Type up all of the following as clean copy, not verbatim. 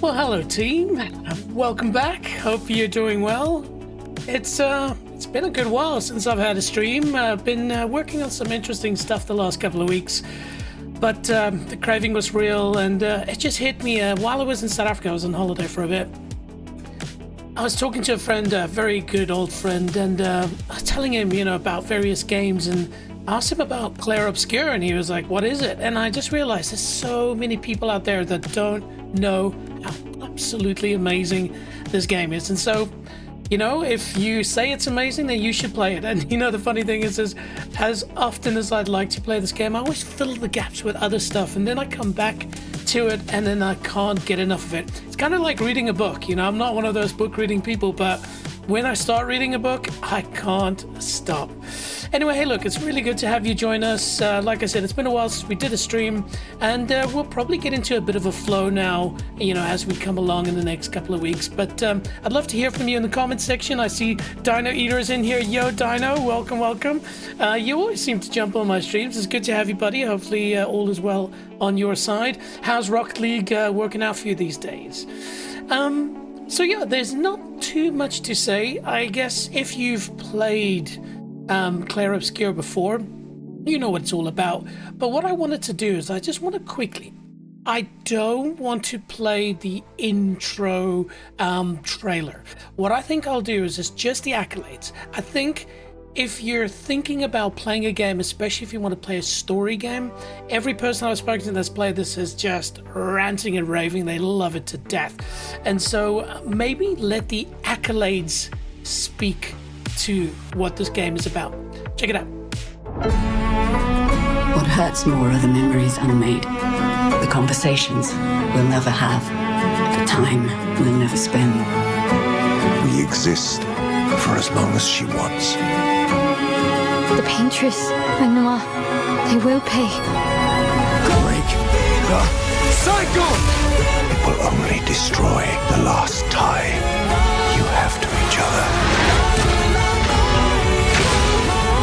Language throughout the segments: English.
Well, hello team. Welcome back. Hope you're doing well. It's been a good while since I've had a stream. I've been working on some interesting stuff the last couple of weeks, but the craving was real, and it just hit me while I was in South Africa. I was on holiday for a bit. I was talking to a friend, a very good old friend, and I was telling him, about various games, and I asked him about Clair Obscur, and he was like, "What is it?" And I just realized there's so many people out there that don't know how absolutely amazing this game is. And so, if you say it's amazing, then you should play it. And the funny thing is as often as I'd like to play this game, I always fill the gaps with other stuff, and then I come back to it and then I can't get enough of it. It's kind of like reading a book. I'm not one of those book reading people, but when I start reading a book, I can't stop. Anyway, hey, look, it's really good to have you join us. Like I said, it's been a while since we did a stream, and we'll probably get into a bit of a flow now, as we come along in the next couple of weeks. But I'd love to hear from you in the comments section. I see Dino Eater's in here. Yo, Dino, welcome. You always seem to jump on my streams. It's good to have you, buddy. Hopefully all is well on your side. How's Rocket League working out for you these days? So yeah, there's not too much to say. I guess if you've played Clair Obscur before, you know what it's all about. But what I wanted to do is I just want to quickly, I don't want to play the intro trailer. What I think I'll do is just the accolades. I think if you're thinking about playing a game, especially if you want to play a story game, every person I've spoken to that's played this is just ranting and raving. They love it to death. And so maybe let the accolades speak to what this game is about. Check it out. What hurts more are the memories unmade, the conversations we'll never have, the time we'll never spend. We exist for as long as she wants. The paintress, I know, they will pay. Break the cycle! It will only destroy the last tie you have to each other.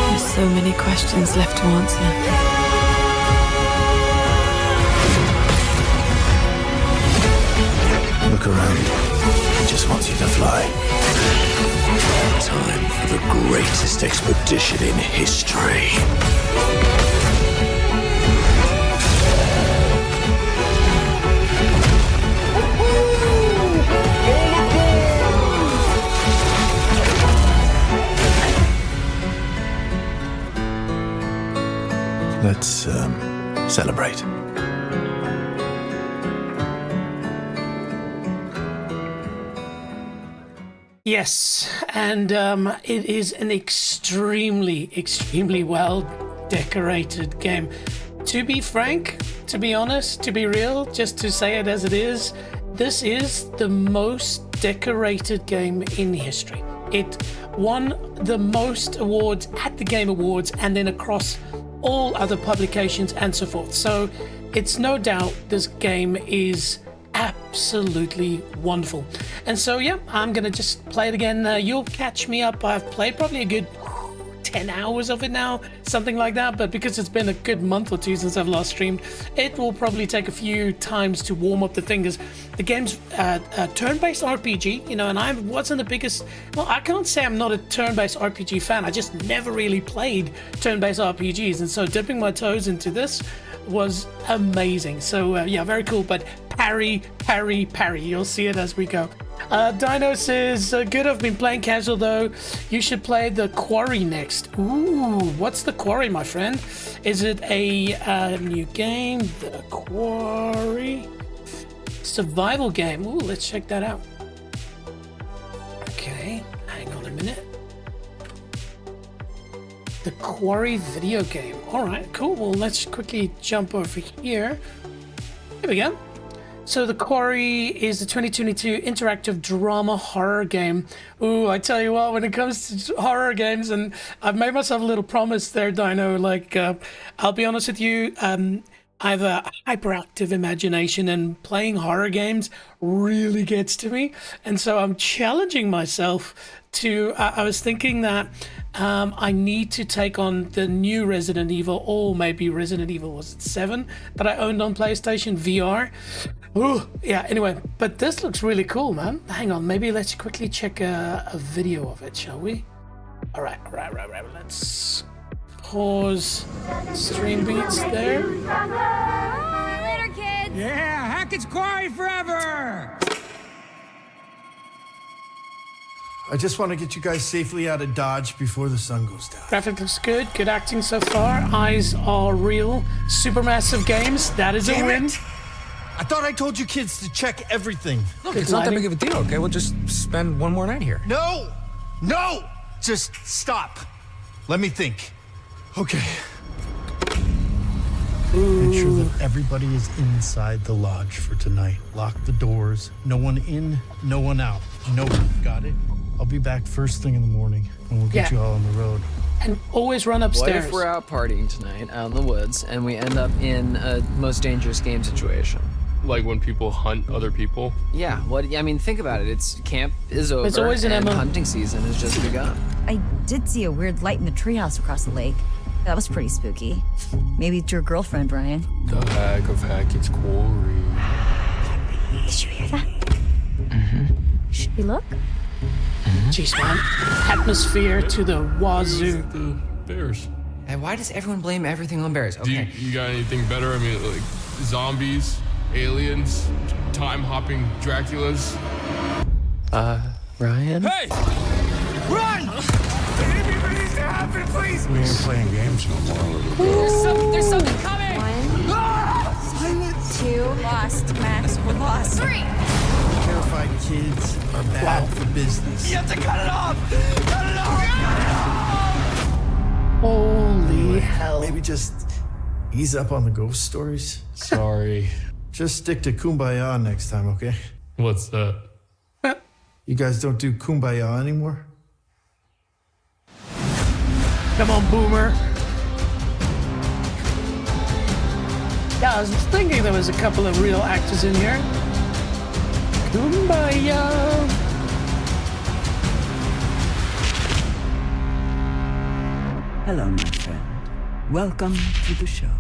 There's so many questions left to answer. Look around. He just wants you to fly. Time for the greatest expedition in history. Let's celebrate. Yes, and it is an extremely well decorated game. To be frank, to be honest, to be real, just to say it as it is, this is the most decorated game in history. It won the most awards at the Game Awards and then across all other publications and so forth. So it's no doubt this game is absolutely wonderful. And so yeah, I'm gonna just play it again. You'll catch me up. I've played probably a good 10 hours of it now, something like that, but because it's been a good month or two since I've last streamed, it will probably take a few times to warm up the thing, because the game's a turn-based RPG, and I wasn't the biggest, well, I can't say I'm not a turn-based RPG fan, I just never really played turn-based RPGs, and so dipping my toes into this was amazing. So yeah, very cool. But parry, you'll see it as we go. Dino says, good, I've been playing casual though. You should play The Quarry next. Ooh, what's The Quarry, my friend? Is it a new game? The Quarry survival game. Ooh, let's check that out. Okay, hang on a minute. The Quarry video game. All right, cool. Well, let's quickly jump over here. Here we go. So The Quarry is the 2022 interactive drama horror game. Ooh, I tell you what, when it comes to horror games, and I've made myself a little promise there, Dino, I'll be honest with you, I have a hyperactive imagination, and playing horror games really gets to me. And so I'm challenging myself to, I was thinking that I need to take on the new Resident Evil, or maybe Resident Evil, was it 7, that I owned on PlayStation VR. Ooh, yeah, anyway, but this looks really cool, man. Hang on, maybe let's quickly check a video of it, shall we? All right. Let's pause stream beats there. See you later, kids. Yeah, Hackett's Quarry forever! I just want to get you guys safely out of Dodge before the sun goes down. Graphic looks good acting so far. Eyes are real. Supermassive games, that is a win. I thought I told you kids to check everything. Look, Good it's not that lighting. big of a deal, okay? We'll just spend one more night here. No! Just stop. Let me think. Okay. Make sure that everybody is inside the lodge for tonight. Lock the doors. No one in, no one out. No one. Got it? I'll be back first thing in the morning, and we'll get Yeah. you all on the road. And always run What upstairs. if we're out partying tonight, out in the woods, and we end up in a most dangerous game situation? Like when people hunt other people. Yeah, I mean, think about it. Camp is over, It's always an and Emma. hunting season has just begun. I did see a weird light in the treehouse across the lake. That was pretty spooky. Maybe it's your girlfriend, Ryan. The heck of Hackett's Quarry. Did you hear that? Should we look? Jeez, man. Atmosphere to the wazoo. The bears. And why does everyone blame everything on bears? Do you got anything better? I mean, like zombies, aliens, time-hopping Draculas. Ryan? Hey! Run! Anything needs to happen, please! We ain't playing games no more. There's something coming! 2 lost, Max. We're lost. 3. Terrified kids are bad for business. You have to cut it off! Cut it off! Holy hell. Maybe just ease up on the ghost stories. Sorry. Just stick to Kumbaya next time, okay? What's that? You guys don't do Kumbaya anymore? Come on, Boomer. Yeah, I was thinking there was a couple of real actors in here. Kumbaya. Hello, my friend. Welcome to the show.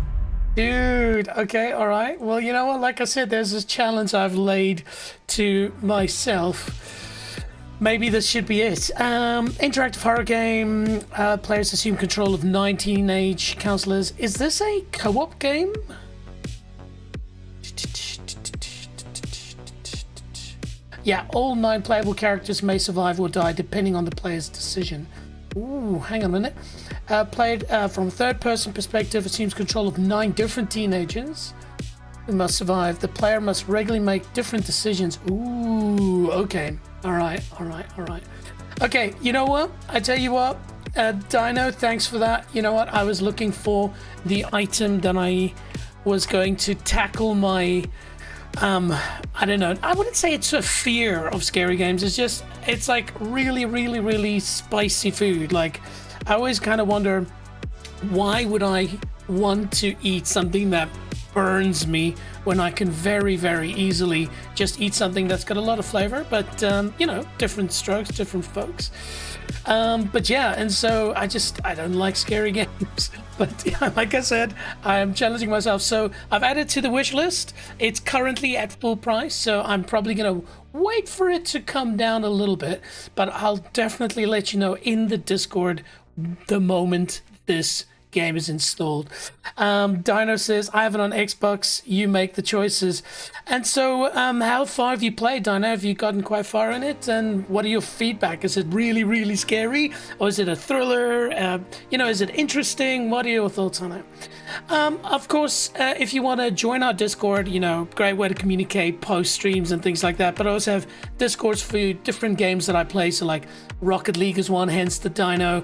Dude, okay, all right. Well, you know what? Like I said, there's this challenge I've laid to myself. Maybe this should be it. Interactive horror game. Players assume control of 9 teenage counselors. Is this a co-op game? Yeah, all 9 playable characters may survive or die depending on the player's decision. Ooh, hang on a minute. Played from a third-person perspective, assumes control of 9 different teenagers who must survive. The player must regularly make different decisions. Ooh, okay. All right. Okay, you know what? I tell you what, Dino, thanks for that. You know what? I was looking for the item that I was going to tackle my... I don't know. I wouldn't say it's a fear of scary games. It's like really, really, really spicy food. Like, I always kind of wonder, why would I want to eat something that burns me when I can very, very easily just eat something that's got a lot of flavor? But, you know, different strokes, different folks. But yeah, and so I don't like scary games. But yeah, like I said, I am challenging myself. So I've added to the wish list. It's currently at full price, so I'm probably going to wait for it to come down a little bit. But I'll definitely let you know in the Discord the moment this game is installed. Dino says, I have it on Xbox, you make the choices. And so how far have you played, Dino? Have you gotten quite far in it? And what are your feedback? Is it really, really scary? Or is it a thriller? Is it interesting? What are your thoughts on it? Of course, if you want to join our Discord, great way to communicate, post streams and things like that. But I also have Discords for different games that I play. So like Rocket League is one, hence the Dino.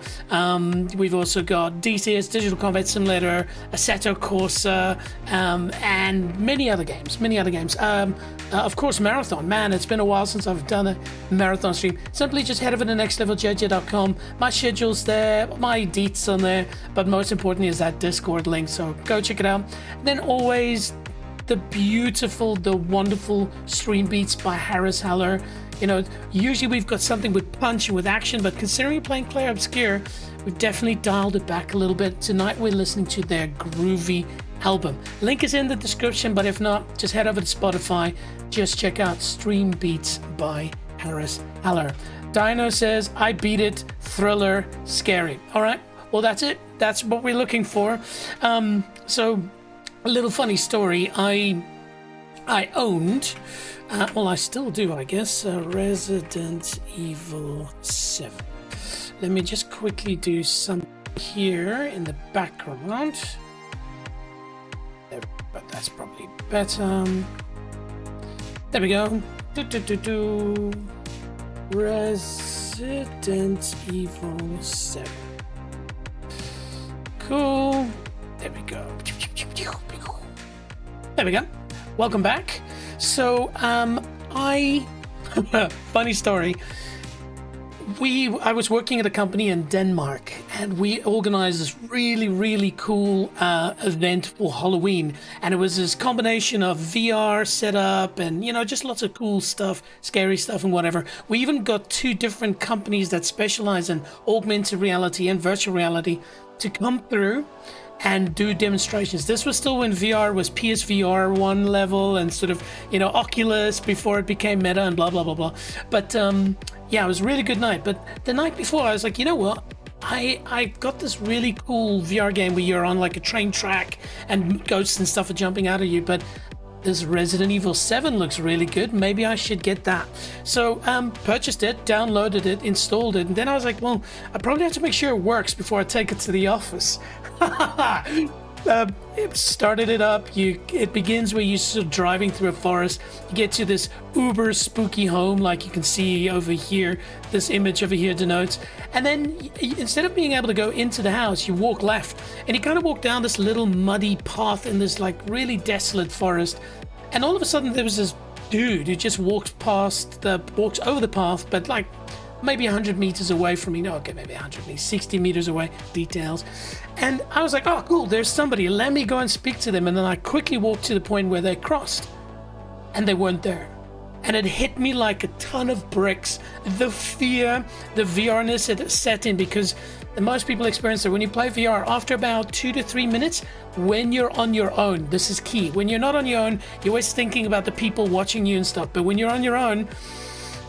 We've also got DCS, Digital Combat Simulator, Assetto Corsa, and many other games. Of course, Marathon. Man, it's been a while since I've done a marathon stream. Simply just head over to nextleveljj.com. My schedule's there, my deets on there, but most importantly is that Discord link. So go check it out. And then always the beautiful, the wonderful stream beats by Harris Heller. Usually we've got something with punch and with action, but considering you're playing Clair Obscur, we've definitely dialed it back a little bit. Tonight we're listening to their groovy album. Link is in the description, but if not, just head over to Spotify. Just check out Stream Beats by Harris Heller. Dino says, I beat it, thriller, scary. All right, well, that's it. That's what we're looking for. So a little funny story. I owned, well, I still do, I guess, Resident Evil 7. Let me just quickly do some here in the background. There, but that's probably better. There we go. Resident Evil 7. Cool. There we go. There we go. Welcome back. So, funny story. I was working at a company in Denmark, and we organized this really cool event for Halloween, and it was this combination of VR setup and, you know, just lots of cool stuff, scary stuff and whatever. We even got 2 different companies that specialize in augmented reality and virtual reality to come through and do demonstrations. This was still when VR was PSVR 1 level and sort of, you know, Oculus before it became Meta and blah, blah, blah, blah. But yeah, it was a really good night. But the night before, I was like, you know what? I got this really cool VR game where you're on like a train track and ghosts and stuff are jumping out of you. But this Resident Evil 7 looks really good. Maybe I should get that. So purchased it, downloaded it, installed it. And then I was like, well, I probably have to make sure it works before I take it to the office. It started it up. It begins where you're sort of driving through a forest. You get to this uber spooky home, like you can see over here. This image over here denotes. And then instead of being able to go into the house, you walk left, and you kind of walk down this little muddy path in this like really desolate forest. And all of a sudden, there was this dude who just walks over the path, but like maybe 100 meters away from me. No, okay, maybe 100 meters, 60 meters away, details. And I was like, oh, cool, there's somebody. Let me go and speak to them. And then I quickly walked to the point where they crossed, and they weren't there. And it hit me like a ton of bricks. The fear, the VRness it set in, because most people experience it when you play VR after about 2 to 3 minutes. When you're on your own, this is key. When you're not on your own, you're always thinking about the people watching you and stuff. But when you're on your own,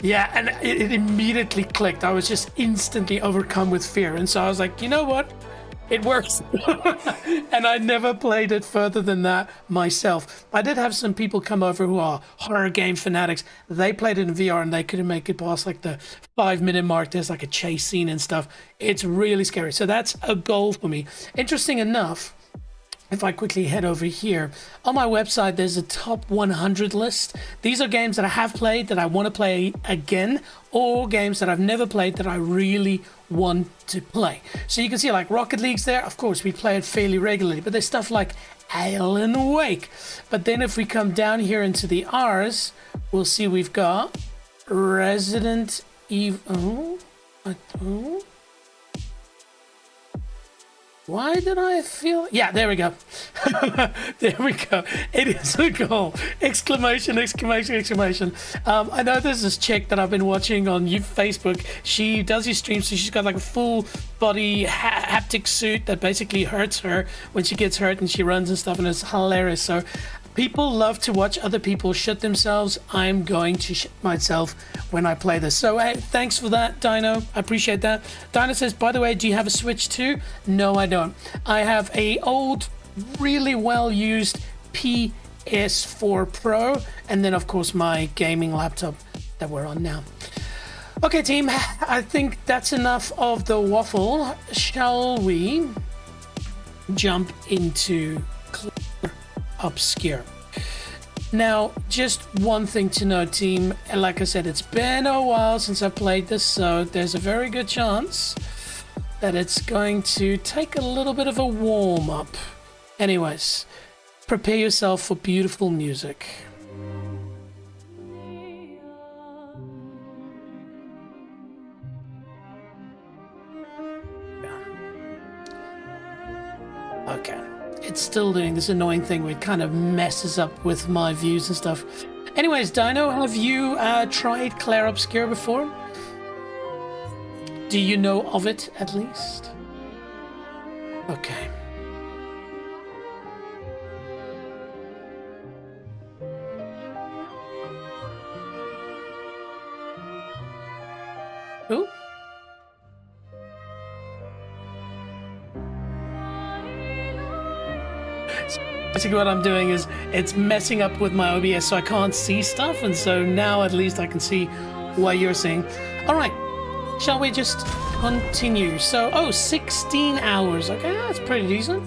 yeah, and it immediately clicked. I was just instantly overcome with fear. And so I was like, you know what? It works. And I never played it further than that myself. I did have some people come over who are horror game fanatics. They played it in VR and they couldn't make it past like the 5-minute mark. There's like a chase scene and stuff. It's really scary. So that's a goal for me. Interesting enough, if I quickly head over here, on my website, there's a top 100 list. These are games that I have played that I want to play again, or games that I've never played that I really want to play. So you can see like Rocket League's there. Of course, we play it fairly regularly, but there's stuff like Alan Wake. But then if we come down here into the R's, we'll see we've got Resident Evil. Why did I feel... Yeah, there we go. There we go. It is a goal. Exclamation, exclamation, exclamation. I know there's this chick that I've been watching on Facebook. She does these streams, so she's got like a full body haptic suit that basically hurts her when she gets hurt and she runs and stuff, and it's hilarious. So people love to watch other people shit themselves. I'm going to shit myself when I play this. So hey, thanks for that, Dino. I appreciate that. Dino says, by the way, do you have a Switch too? No, I don't. I have a old, really well-used PS4 Pro, and then of course my gaming laptop that we're on now. Okay, team, I think that's enough of the waffle. Shall we jump into Clair Obscur? Now, just one thing to know, team. Like I said, it's been a while since I played this, so there's a very good chance that it's going to take a little bit of a warm-up. Anyways, prepare yourself for beautiful music. Okay. It's still doing this annoying thing where it kind of messes up with my views and stuff. Anyways, Dino, have you tried Clair Obscur before? Do you know of it, at least? Okay. Basically what I'm doing is it's messing up with my OBS so I can't see stuff, and so now at least I can see what you're seeing. All right, shall we just continue? So, 16 hours. Okay, that's pretty decent.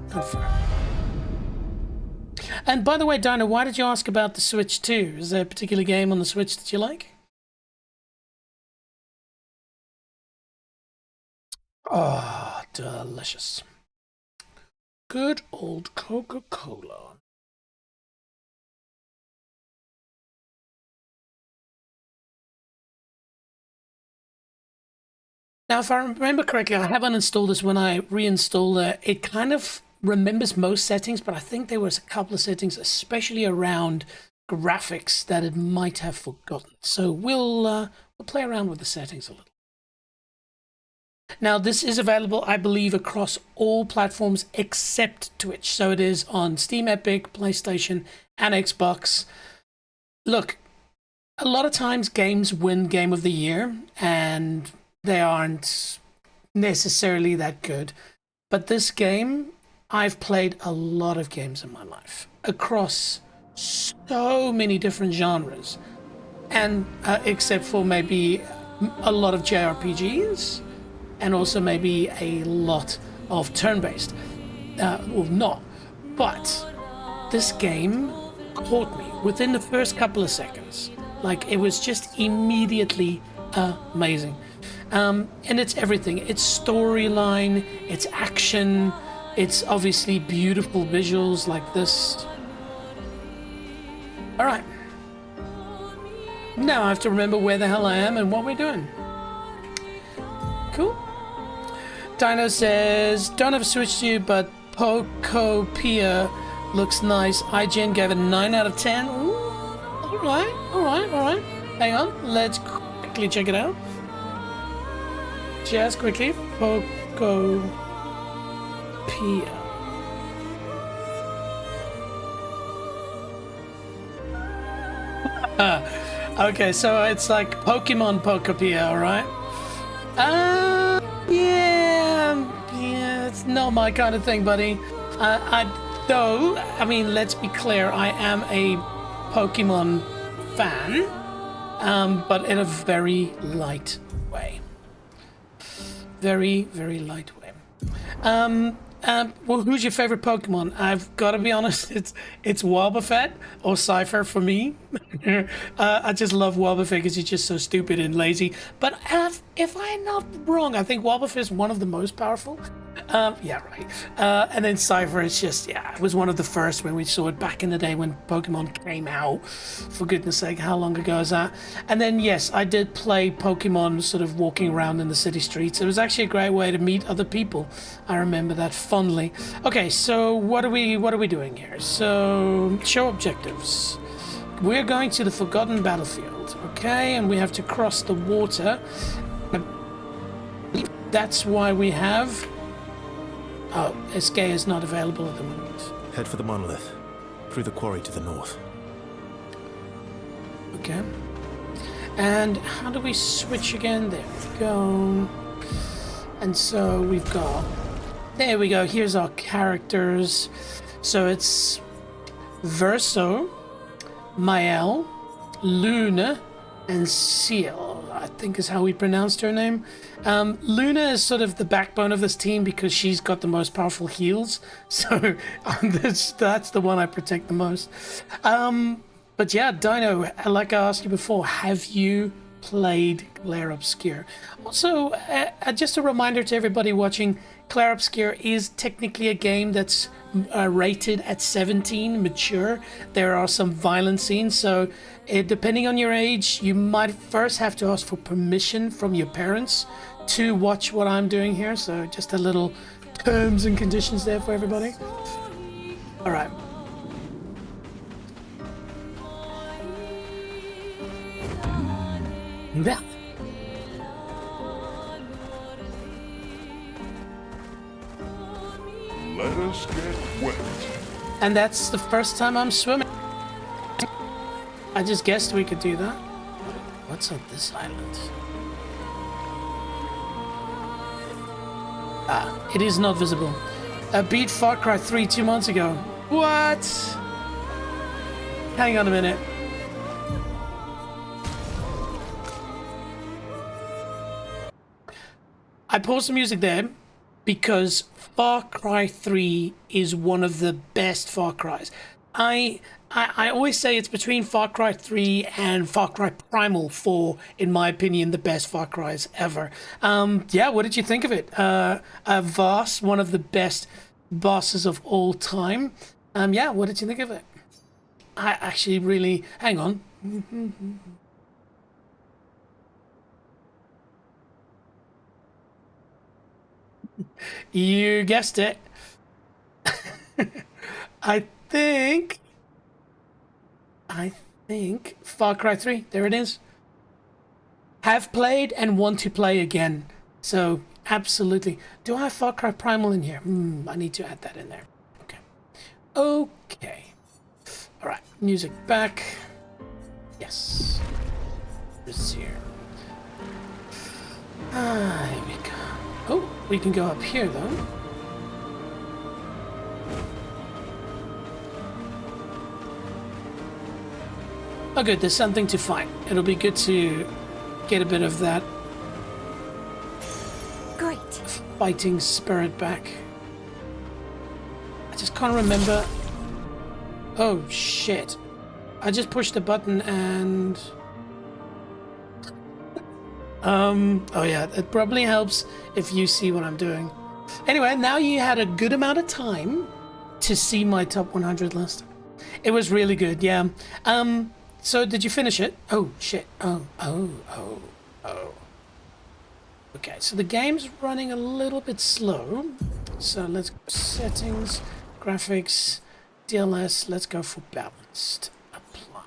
Confirm. And by the way, Dino, why did you ask about the Switch 2? Is there a particular game on the Switch that you like? Oh, delicious. Good old Coca-Cola. Now, if I remember correctly, I haven't installed this. When I reinstalled it, it kind of remembers most settings, but I think there was a couple of settings, especially around graphics, that it might have forgotten. So we'll play around with the settings a little. Now, this is available, I believe, across all platforms except Twitch. So it is on Steam, Epic, PlayStation, and Xbox. Look, a lot of times games win Game of the Year, and they aren't necessarily that good. But this game, I've played a lot of games in my life across so many different genres, and except for maybe a lot of JRPGs, and also maybe a lot of turn-based. Well, not. But this game caught me within the first couple of seconds. Like, it was just immediately amazing. And it's everything. It's storyline, it's action, it's obviously beautiful visuals like this. All right. Now I have to remember where the hell I am and what we're doing. Cool. Dino says, don't have a Switch to you, but Pokopia looks nice. IGN gave it a 9 out of 10. Ooh, all right. Hang on, let's quickly check it out. Just quickly, Pokopia. Okay, so it's like Pokemon Pokopia, all right? Yeah, it's not my kind of thing, buddy. Though, I mean, let's be clear, I am a Pokemon fan, but in a very light way. Very, very light way. Well, who's your favorite Pokemon? I've got to be honest, it's Wobbuffet or Cypher for me. I just love Wobbuffet because he's just so stupid and lazy. But if I'm not wrong, I think Wobbuffet is one of the most powerful. Yeah, right. And then Cypher is just, yeah, it was one of the first when we saw it back in the day when Pokemon came out. For goodness sake, how long ago is that? And then, yes, I did play Pokemon sort of walking around in the city streets. It was actually a great way to meet other people. I remember that fondly. Okay, so what are we doing here? So, show objectives. We're going to the Forgotten Battlefield, okay? And we have to cross the water. That's why we have... Oh, SK is not available at the moment. Head for the monolith, through the quarry to the north. Okay. And how do we switch again? There we go. And so we've got... There we go, here's our characters. So it's Verso, Mael, Luna, and Ciel, I think is how we pronounced her name. Luna is sort of the backbone of this team because she's got the most powerful heals. So that's the one I protect the most. But yeah, Dino, like I asked you before, have you played Clair Obscur? Also, just a reminder to everybody watching, Clair Obscur is technically a game that's rated at 17, mature. There are some violent scenes, so depending on your age, you might first have to ask for permission from your parents to watch what I'm doing here. So just a little terms and conditions there for everybody. All right. Yeah. Let us get wet. And that's the first time I'm swimming. I just guessed we could do that. What's on this island? Ah, it is not visible. beat Far Cry 3 2 months ago. What? Hang on a minute. I paused the music there because Far Cry 3 is one of the best Far Cries. I always say it's between Far Cry 3 and Far Cry Primal 4, in my opinion, the best Far Cries ever. Yeah, what did you think of it? Voss, one of the best bosses of all time. Yeah, what did you think of it? I actually really... Hang on. You guessed it. I think Far Cry 3, there it is. Have played and want to play again. So, absolutely. Do I have Far Cry Primal in here? I need to add that in there. Okay. Okay. All right, music back. Yes. Resume. Here we go. Oh, we can go up here though. Oh good, there's something to fight. It'll be good to get a bit of that Great. fighting spirit back. I just can't remember. Oh shit. I just pushed the button and... oh yeah, it probably helps if you see what I'm doing. Anyway, now you had a good amount of time to see my top 100 list. It was really good, yeah. So did you finish it? Oh shit. Oh. Okay, so the game's running a little bit slow. So let's go settings, graphics, DLS, let's go for balanced. Apply.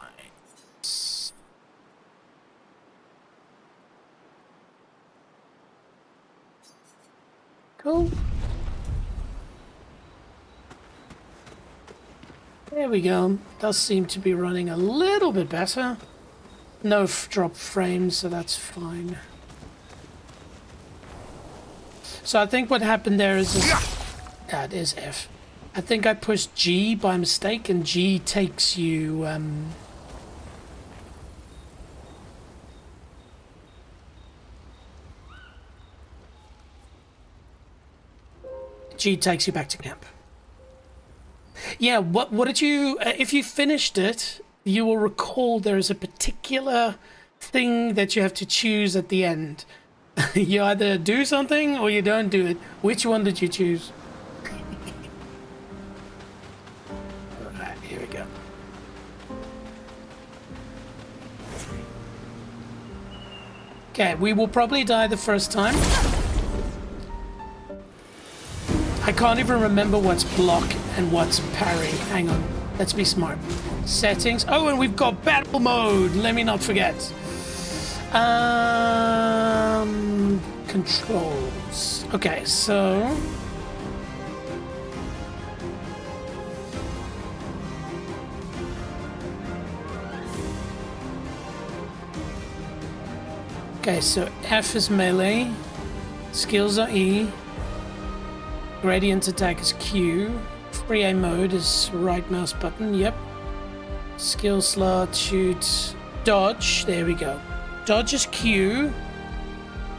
Cool. There we go. Does seem to be running a little bit better. No drop frames, so that's fine. So I think what happened there is that is F. I think I pushed G by mistake, and G takes you G takes you back to camp. Yeah, what did you... if you finished it, you will recall there is a particular thing that you have to choose at the end. You either do something or you don't do it. Which one did you choose? Alright, here we go. Okay, we will probably die the first time. I can't even remember what's block and what's parry. Hang on. Let's be smart. Settings. Oh, and we've got battle mode. Let me not forget. Controls. Okay, so... Okay, so F is melee. Skills are E. Gradient attack is Q. Free aim mode is right mouse button, yep. Skill slot, shoot, dodge, there we go. Dodge is Q,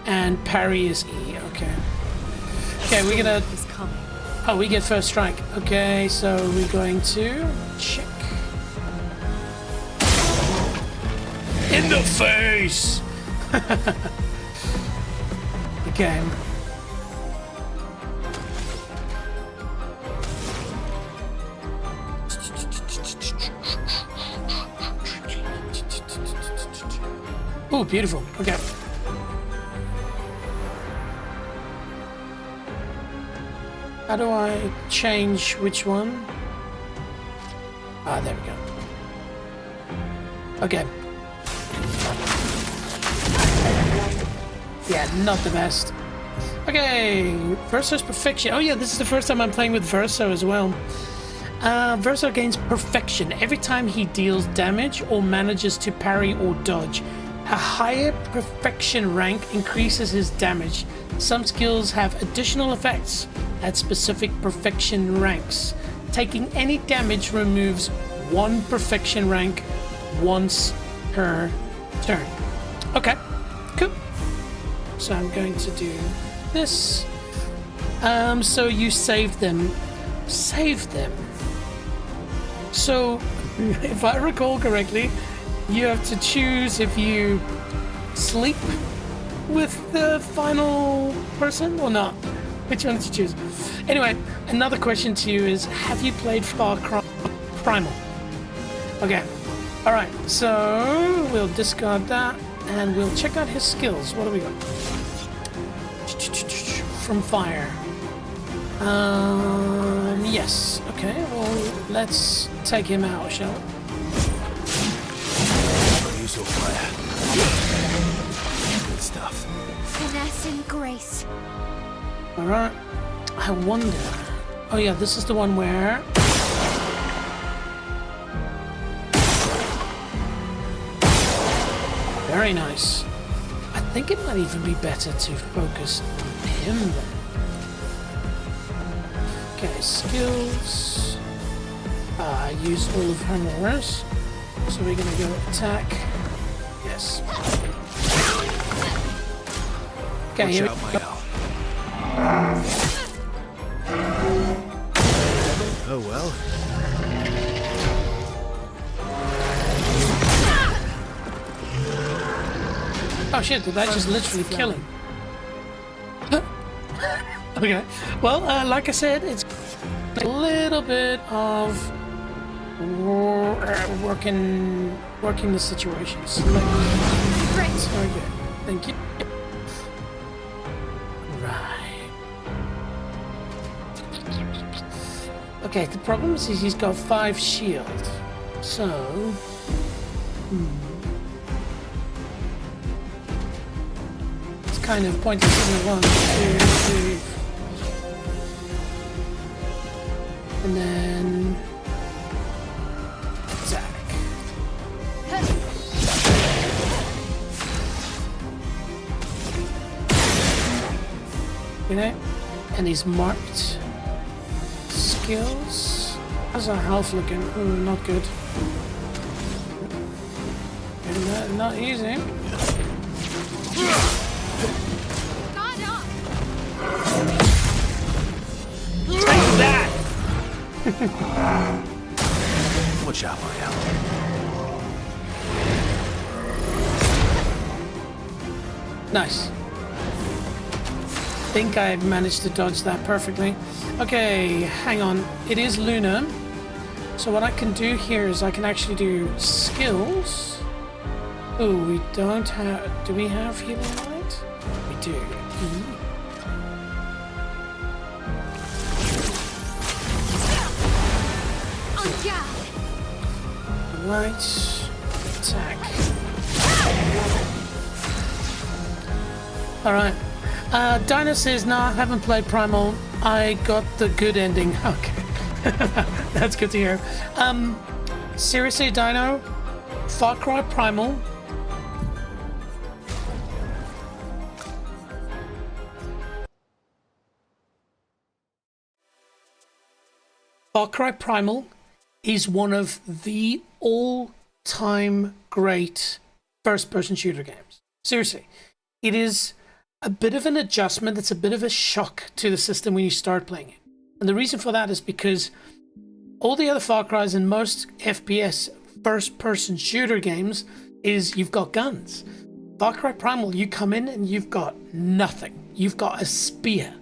and parry is E, okay. Okay, we're gonna... Oh, we get first strike. Okay, so we're going to check. In the face! Okay. Oh, beautiful. Okay. How do I change which one? Ah, there we go. Okay. Yeah, not the best. Okay, Verso's Perfection. Oh yeah, this is the first time I'm playing with Verso as well. Verso gains Perfection every time he deals damage or manages to parry or dodge. A higher Perfection rank increases his damage. Some skills have additional effects. at specific perfection ranks. Taking any damage removes 1 perfection rank once per turn. Okay, cool. So I'm going to do this. So you saved them. Saved them. So, if I recall correctly, you have to choose if you sleep with the final person or not. Which one did you choose? Anyway, another question to you is, have you played Far Cry Primal? Okay. Alright, so we'll discard that and we'll check out his skills. What do we got? From fire. Yes. Okay, well, let's take him out, shall we? Use your fire. Good stuff. Finesse and grace. Alright. I wonder. Oh yeah, this is the one where very nice. I think it might even be better to focus him then. Okay, skills. I use all of her mores. So we're gonna go attack. Yes. Okay, Watch here we out, my go. owl. Oh well. Oh shit, did that just literally kill him? Okay, well, like I said, it's a little bit of working the situations. Great. Very good. Thank you. Right. Okay, the problem is he's got 5 shield. So... It's kind of pointless, isn't it? 1, 2, 3... And then... attack. Okay, and he's marked. Skills. How's our health looking? Not good. Not easy. Take that! Watch out, my owl. Nice. I think I managed to dodge that perfectly. Okay, hang on. It is Luna. So what I can do here is I can actually do skills. Oh, we don't have... Do we have healing light? We do. Light. Attack. Alright. Dino says, no, I haven't played Primal. I got the good ending. Okay. That's good to hear. Seriously, Dino? Far Cry Primal? Far Cry Primal is one of the all-time great first-person shooter games. Seriously. It is a bit of an adjustment. It's a bit of a shock to the system when you start playing it. And the reason for that is because all the other Far Cry's and most FPS first-person shooter games is you've got guns. Far Cry Primal, you come in and you've got nothing. You've got a spear.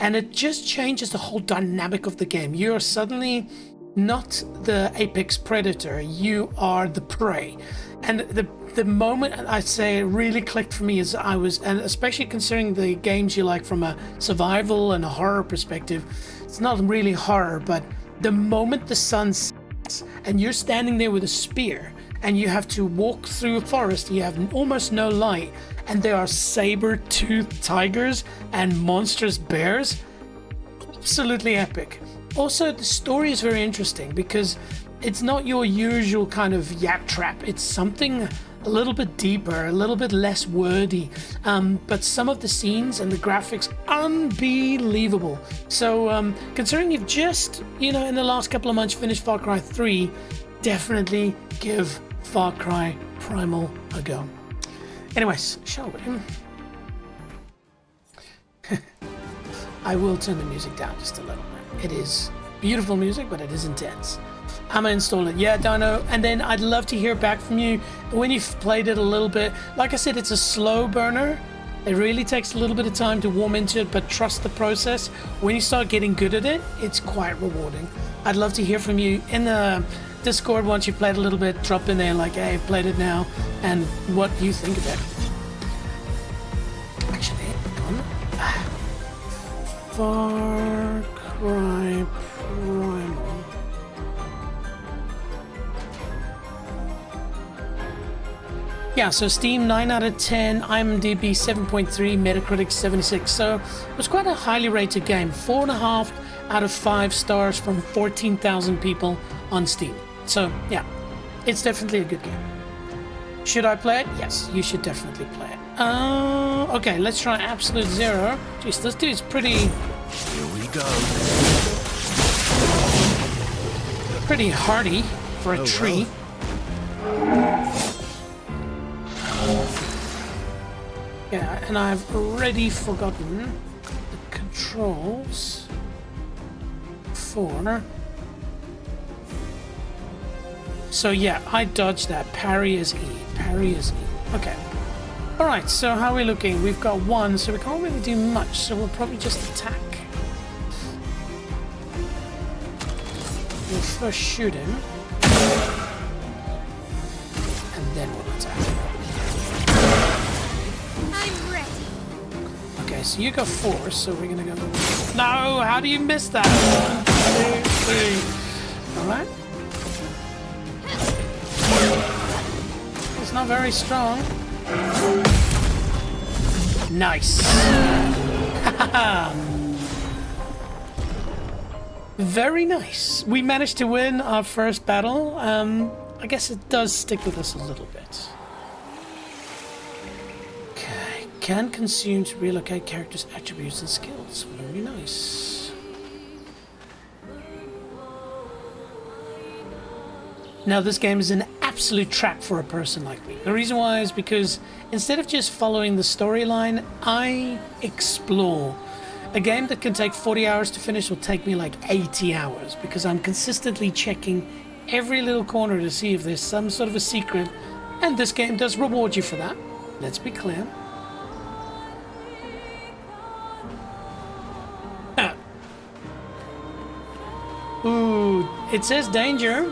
And it just changes the whole dynamic of the game. You're suddenly not the apex predator. You are the prey. And the moment I say it really clicked for me is and especially considering the games you like from a survival and a horror perspective, it's not really horror, but the moment the sun sets and you're standing there with a spear and you have to walk through a forest, you have almost no light, and there are saber-toothed tigers and monstrous bears, absolutely epic. Also, the story is very interesting because it's not your usual kind of yap trap. It's something a little bit deeper, a little bit less wordy, but some of the scenes and the graphics, unbelievable. So considering you've just, in the last couple of months finished Far Cry 3, definitely give Far Cry Primal a go. Anyways, shall we? I will turn the music down just a little bit. It is beautiful music, but it is intense. I'm gonna install it. Yeah, Dino. And then I'd love to hear back from you when you've played it a little bit. Like I said, it's a slow burner. It really takes a little bit of time to warm into it, but trust the process. When you start getting good at it, it's quite rewarding. I'd love to hear from you in the Discord once you've played a little bit. Drop in there like, hey, I've played it now, and what you think of it. Actually, hang on. Far Cry Primal. Yeah, so Steam 9 out of 10, IMDb 7.3, Metacritic 76. So it was quite a highly rated game. 4.5 out of 5 stars from 14,000 people on Steam. So yeah, it's definitely a good game. Should I play it? Yes, you should definitely play it. Okay, let's try Absolute Zero. Jeez, this dude's pretty... Here we go. Pretty hardy for a tree. Yeah, and I've already forgotten the controls for... So yeah, I dodged that. Parry is E. Parry is E. Okay. Alright, so how are we looking? We've got 1, so we can't really do much, so we'll probably just attack. We'll first shoot him. And then we'll attack him. I'm ready. Okay, so you got 4, so we're gonna go... No! How do you miss that? 1, 2, 3. Alright. It's not very strong. Nice. Very nice. We managed to win our first battle. I guess it does stick with us a little bit. Okay. Can consume to relocate characters' attributes and skills. Very nice. Now this game is an absolute trap for a person like me. The reason why is because instead of just following the storyline, I explore. A game that can take 40 hours to finish will take me like 80 hours because I'm consistently checking every little corner to see if there's some sort of a secret, and this game does reward you for that. Let's be clear. Ooh, it says danger.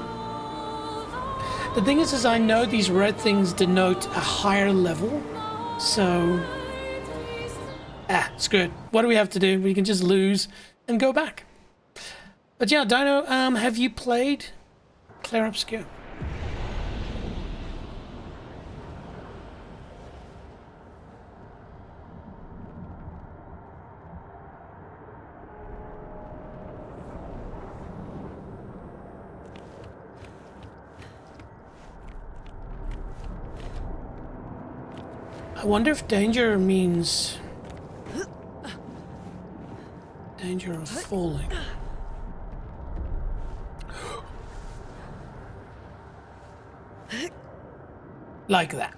The thing is I know these red things denote a higher level, so... screw it. What do we have to do? We can just lose and go back. But yeah, Dino, have you played Clair Obscur? I wonder if danger means danger of falling. Like that.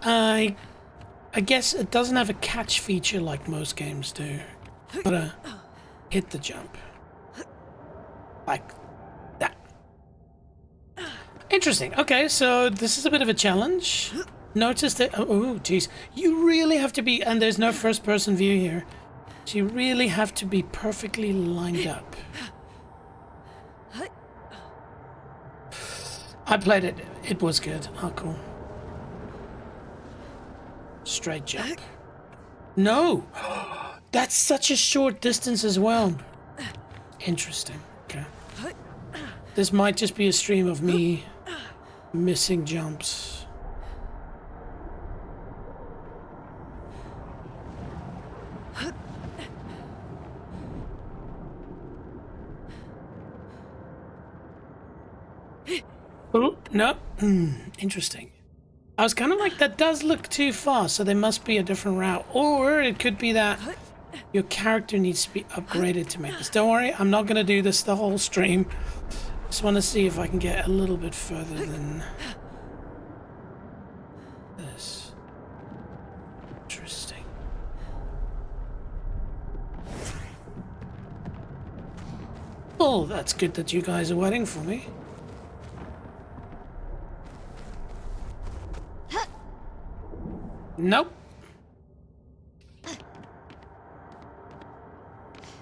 I guess it doesn't have a catch feature like most games do. Gotta hit the jump. Like that. Interesting. Okay, so this is a bit of a challenge. Notice that... Oh, geez. You really have to be... And there's no first-person view here. So you really have to be perfectly lined up. I played it. It was good. Oh, cool. Straight jump. No! That's such a short distance as well. Interesting. Okay. This might just be a stream of me missing jumps. Oh, no. Interesting. I was kind of like, that does look too far, so there must be a different route. Or it could be that your character needs to be upgraded to make this. Don't worry, I'm not going to do this the whole stream. Just want to see if I can get a little bit further than this. Interesting. Oh, that's good that you guys are waiting for me. Nope.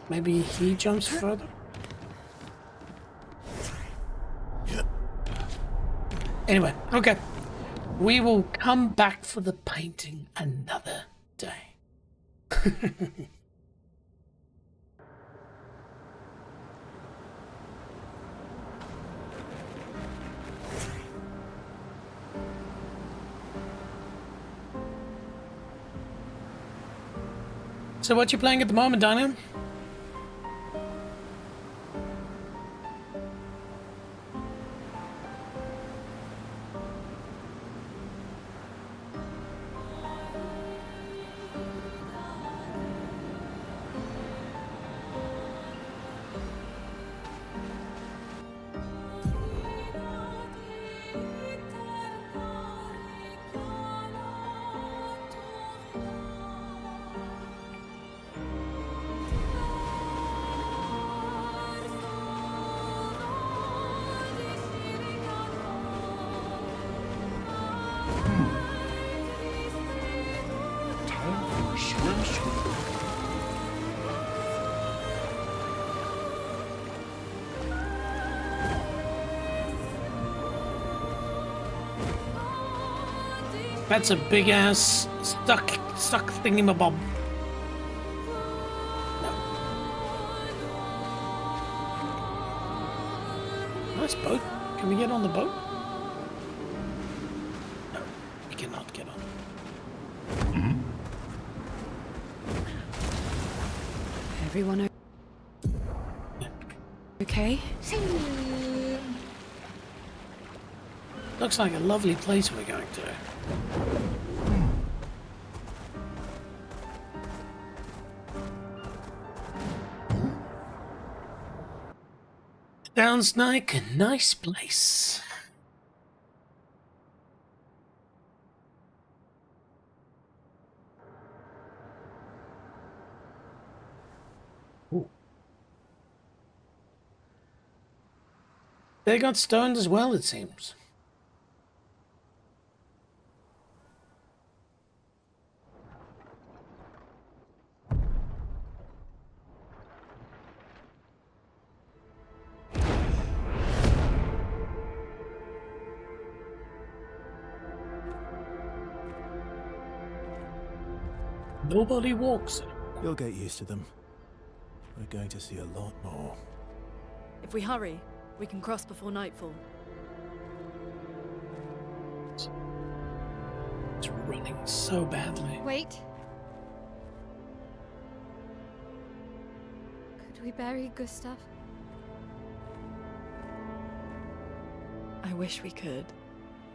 Maybe he jumps further. Anyway, okay. We will come back for the painting another day. So what you playing at the moment, Daniel? That's a big ass stuck thingamabob. No. Nice boat. Can we get on the boat? No, we cannot get on. Everyone okay? Looks like a lovely place we're going to. Sounds like a nice place. Ooh. They got stoned as well, it seems. Nobody walks. You'll get used to them. We're going to see a lot more. If we hurry, we can cross before nightfall. It's running so badly. Wait. Could we bury Gustav? I wish we could.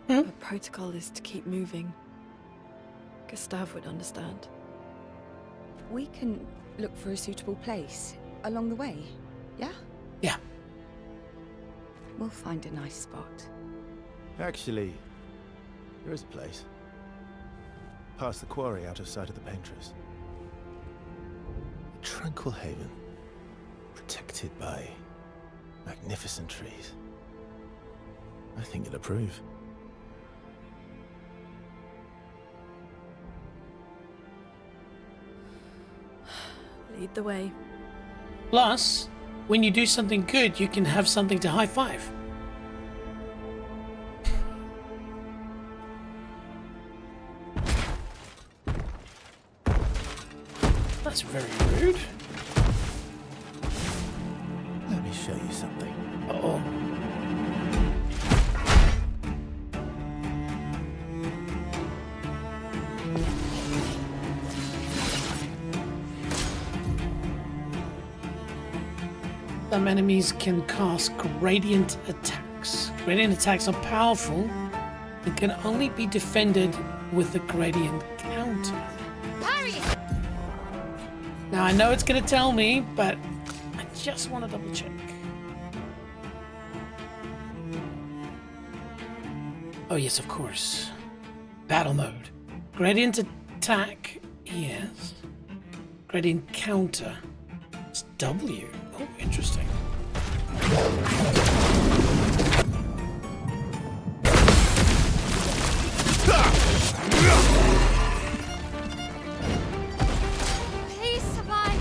Hmm? But protocol is to keep moving. Gustav would understand. We can look for a suitable place along the way, yeah? Yeah. We'll find a nice spot. Actually, there is a place. Past the quarry, out of sight of the painters. A tranquil haven. Protected by magnificent trees. I think you'll approve. Lead the way. Plus, when you do something good, you can have something to high five. That's very rude. Let me show you something. Uh-oh. Some enemies can cast gradient attacks. Gradient attacks are powerful and can only be defended with the gradient counter. Now I know it's gonna tell me, but I just want to double check. Oh yes, of course. Battle mode. Gradient attack, yes. Gradient counter. It's W. Oh, interesting. Please survive.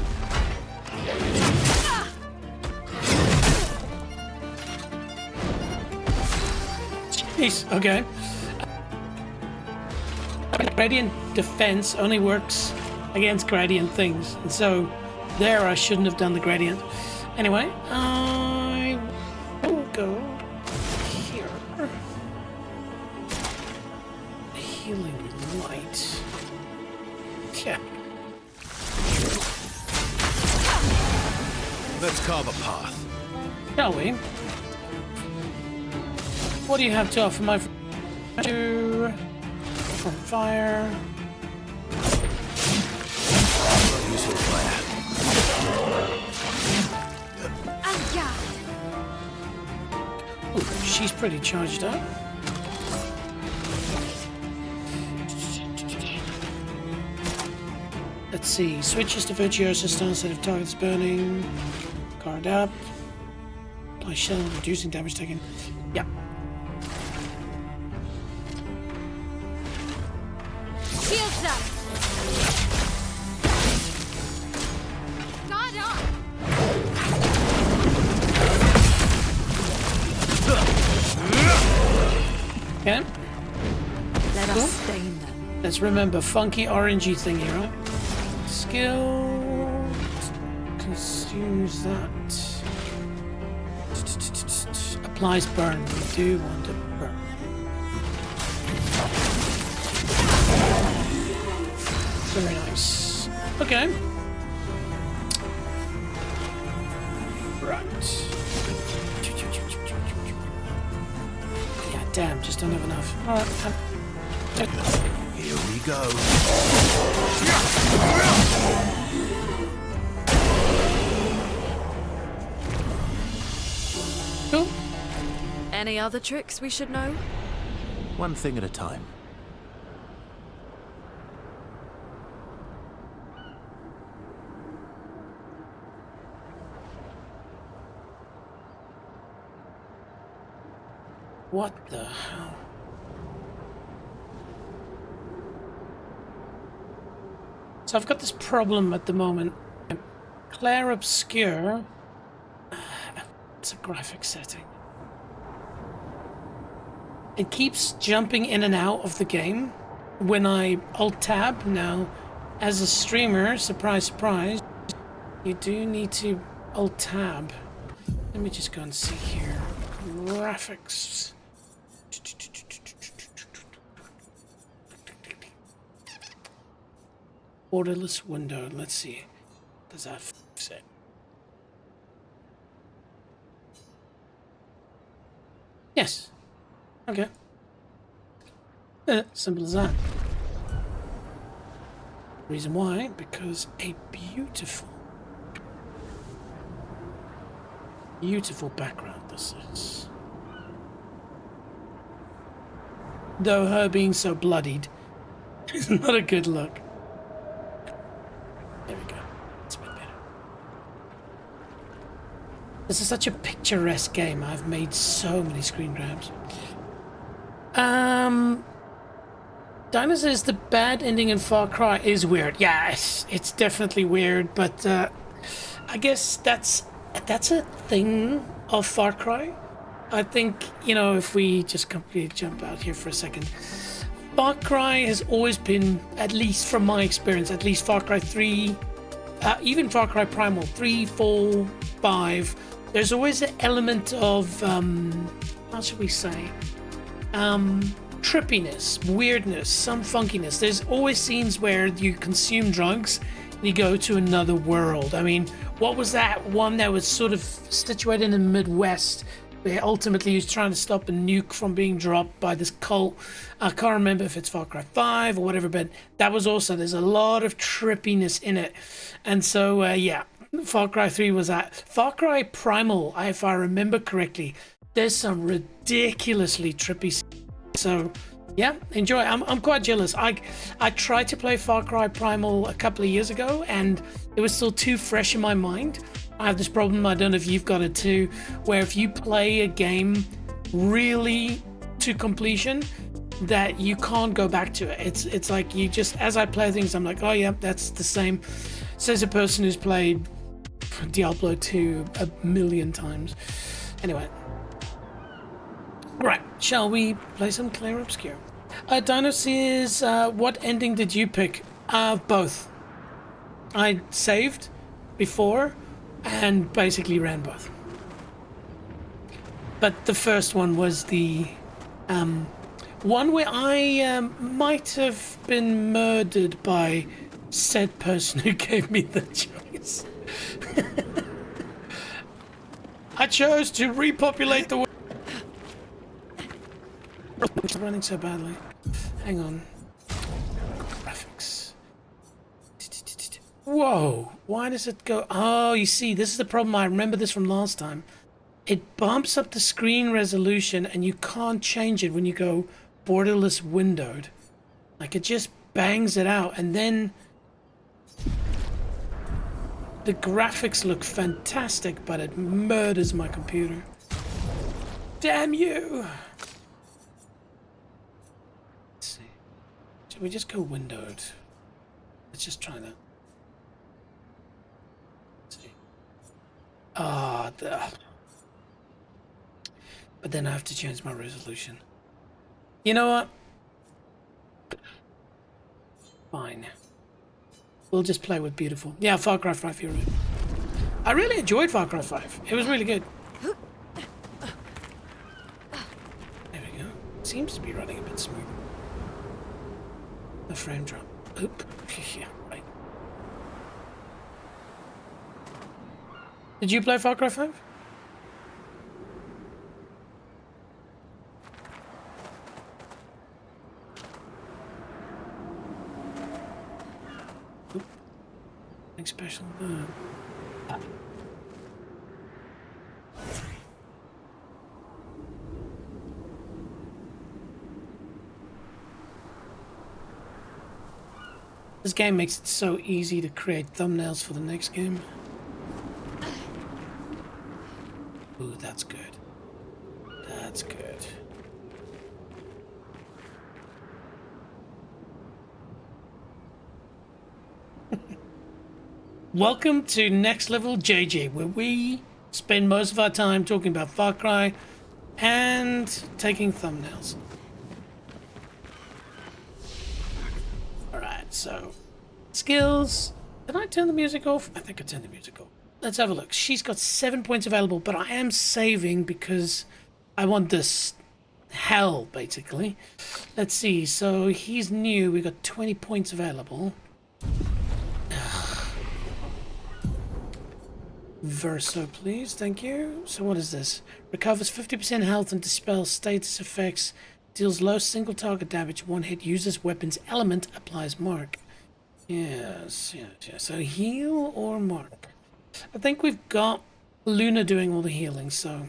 Jeez, okay. Gradient defense only works against gradient things, and so there I shouldn't have done the gradient. Anyway, I will go here. Healing light. Yeah. Let's carve a path. Shall we? What do you have to offer, my friend? From fire. Useful fire. Ooh, she's pretty charged up. Let's see. Switches to Virtuoso style instead of targets burning. Guard up. Apply shell, reducing damage taken. Yeah. Shields up. Guard up. Okay. Let Cool. us stain them. Let's remember funky orangey thingy, right? Skill consumes that. Applies burn. We do want to burn. Very nice. Okay. Right. Yeah, damn, just don't have enough. Alright. Here we go. Cool. Any other tricks we should know? One thing at a time. What the hell? So I've got this problem at the moment. Clair Obscur. It's a graphic setting. It keeps jumping in and out of the game when I Alt-Tab. Now, as a streamer, surprise, surprise, you do need to Alt-Tab. Let me just go and see here. Graphics. Borderless window. Let's see. Does that fix it? Yes. Okay. Simple as that. Reason why? Because a beautiful background this is. Though her being so bloodied is not a good look. There we go. It's a bit better. This is such a picturesque game. I've made so many screen grabs. Dinah says the bad ending in Far Cry is weird. Yeah, it's definitely weird, but I guess that's a thing of Far Cry. I think, you know, if we just completely jump out here for a second, Far Cry has always been, at least from my experience, at least Far Cry 3, even Far Cry Primal 3, 4, 5, there's always an element of, how should we say, trippiness, weirdness, some funkiness. There's always scenes where you consume drugs and you go to another world. I mean, what was that one that was sort of situated in the Midwest where ultimately he's trying to stop a nuke from being dropped by this cult. I can't remember if it's Far Cry 5 or whatever, but that was also, there's a lot of trippiness in it. And so, yeah, Far Cry 3 was that. Far Cry Primal, if I remember correctly, there's some ridiculously trippy. So, yeah, enjoy. I'm quite jealous. I tried to play Far Cry Primal a couple of years ago, and it was still too fresh in my mind. I have this problem, I don't know if you've got it too, where if you play a game really to completion, that you can't go back to it. It's like you just, as I play things, I'm like, oh yeah, that's the same. Says a person who's played Diablo 2 a million times. Anyway. Right, shall we play some Clair Obscur? Dino says, what ending did you pick? Both. I saved before and basically ran both. But the first one was the one where I might have been murdered by said person who gave me the choice. I chose to repopulate the world. It's running so badly. Hang on. Graphics. Whoa, why does it go? Oh, you see, this is the problem. I remember this from last time. It bumps up the screen resolution and you can't change it when you go borderless windowed. Like, it just bangs it out, and then the graphics look fantastic, but it murders my computer. Damn you! Let's see. Should we just go windowed? Let's just try that. But then I have to change my resolution. You know what? Fine. We'll just play with beautiful. Yeah, Far Cry 5, you're right. I really enjoyed Far Cry 5. It was really good. There we go. Seems to be running a bit smooth. The frame drop. Oop. Yeah, right. Did you play Far Cry 5? Oop. Nothing special. This game makes it so easy to create thumbnails for the next game. Ooh, that's good. That's good. Welcome to Next Level JJ, where we spend most of our time talking about Far Cry and taking thumbnails. Alright, so skills. Did I turn the music off? I think I turned the music off. Let's have a look. She's got 7 points available, but I am saving because I want this hell, basically. Let's see. So he's new. We got 20 points available. Verso, please. Thank you. So what is this? Recovers 50% health and dispels status effects. Deals low single target damage. One hit. Uses weapons element. Applies mark. Yes. So heal or mark? I think we've got Luna doing all the healing, so...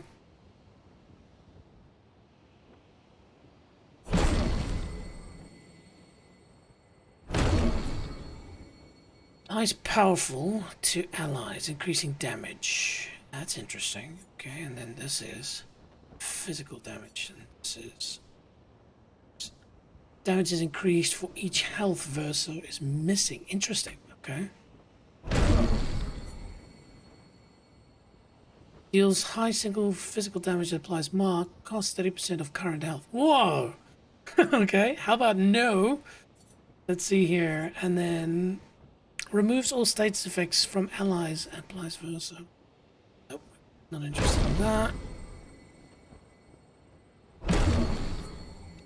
Applies powerful to allies, increasing damage. That's interesting. Okay, and then this is physical damage, and this is... Damage is increased for each health verso is missing. Interesting, okay. Deals high single physical damage that applies mark, costs 30% of current health. Whoa! Okay, how about no? Let's see here. And then removes all status effects from allies and applies versa. Nope, not interested in that.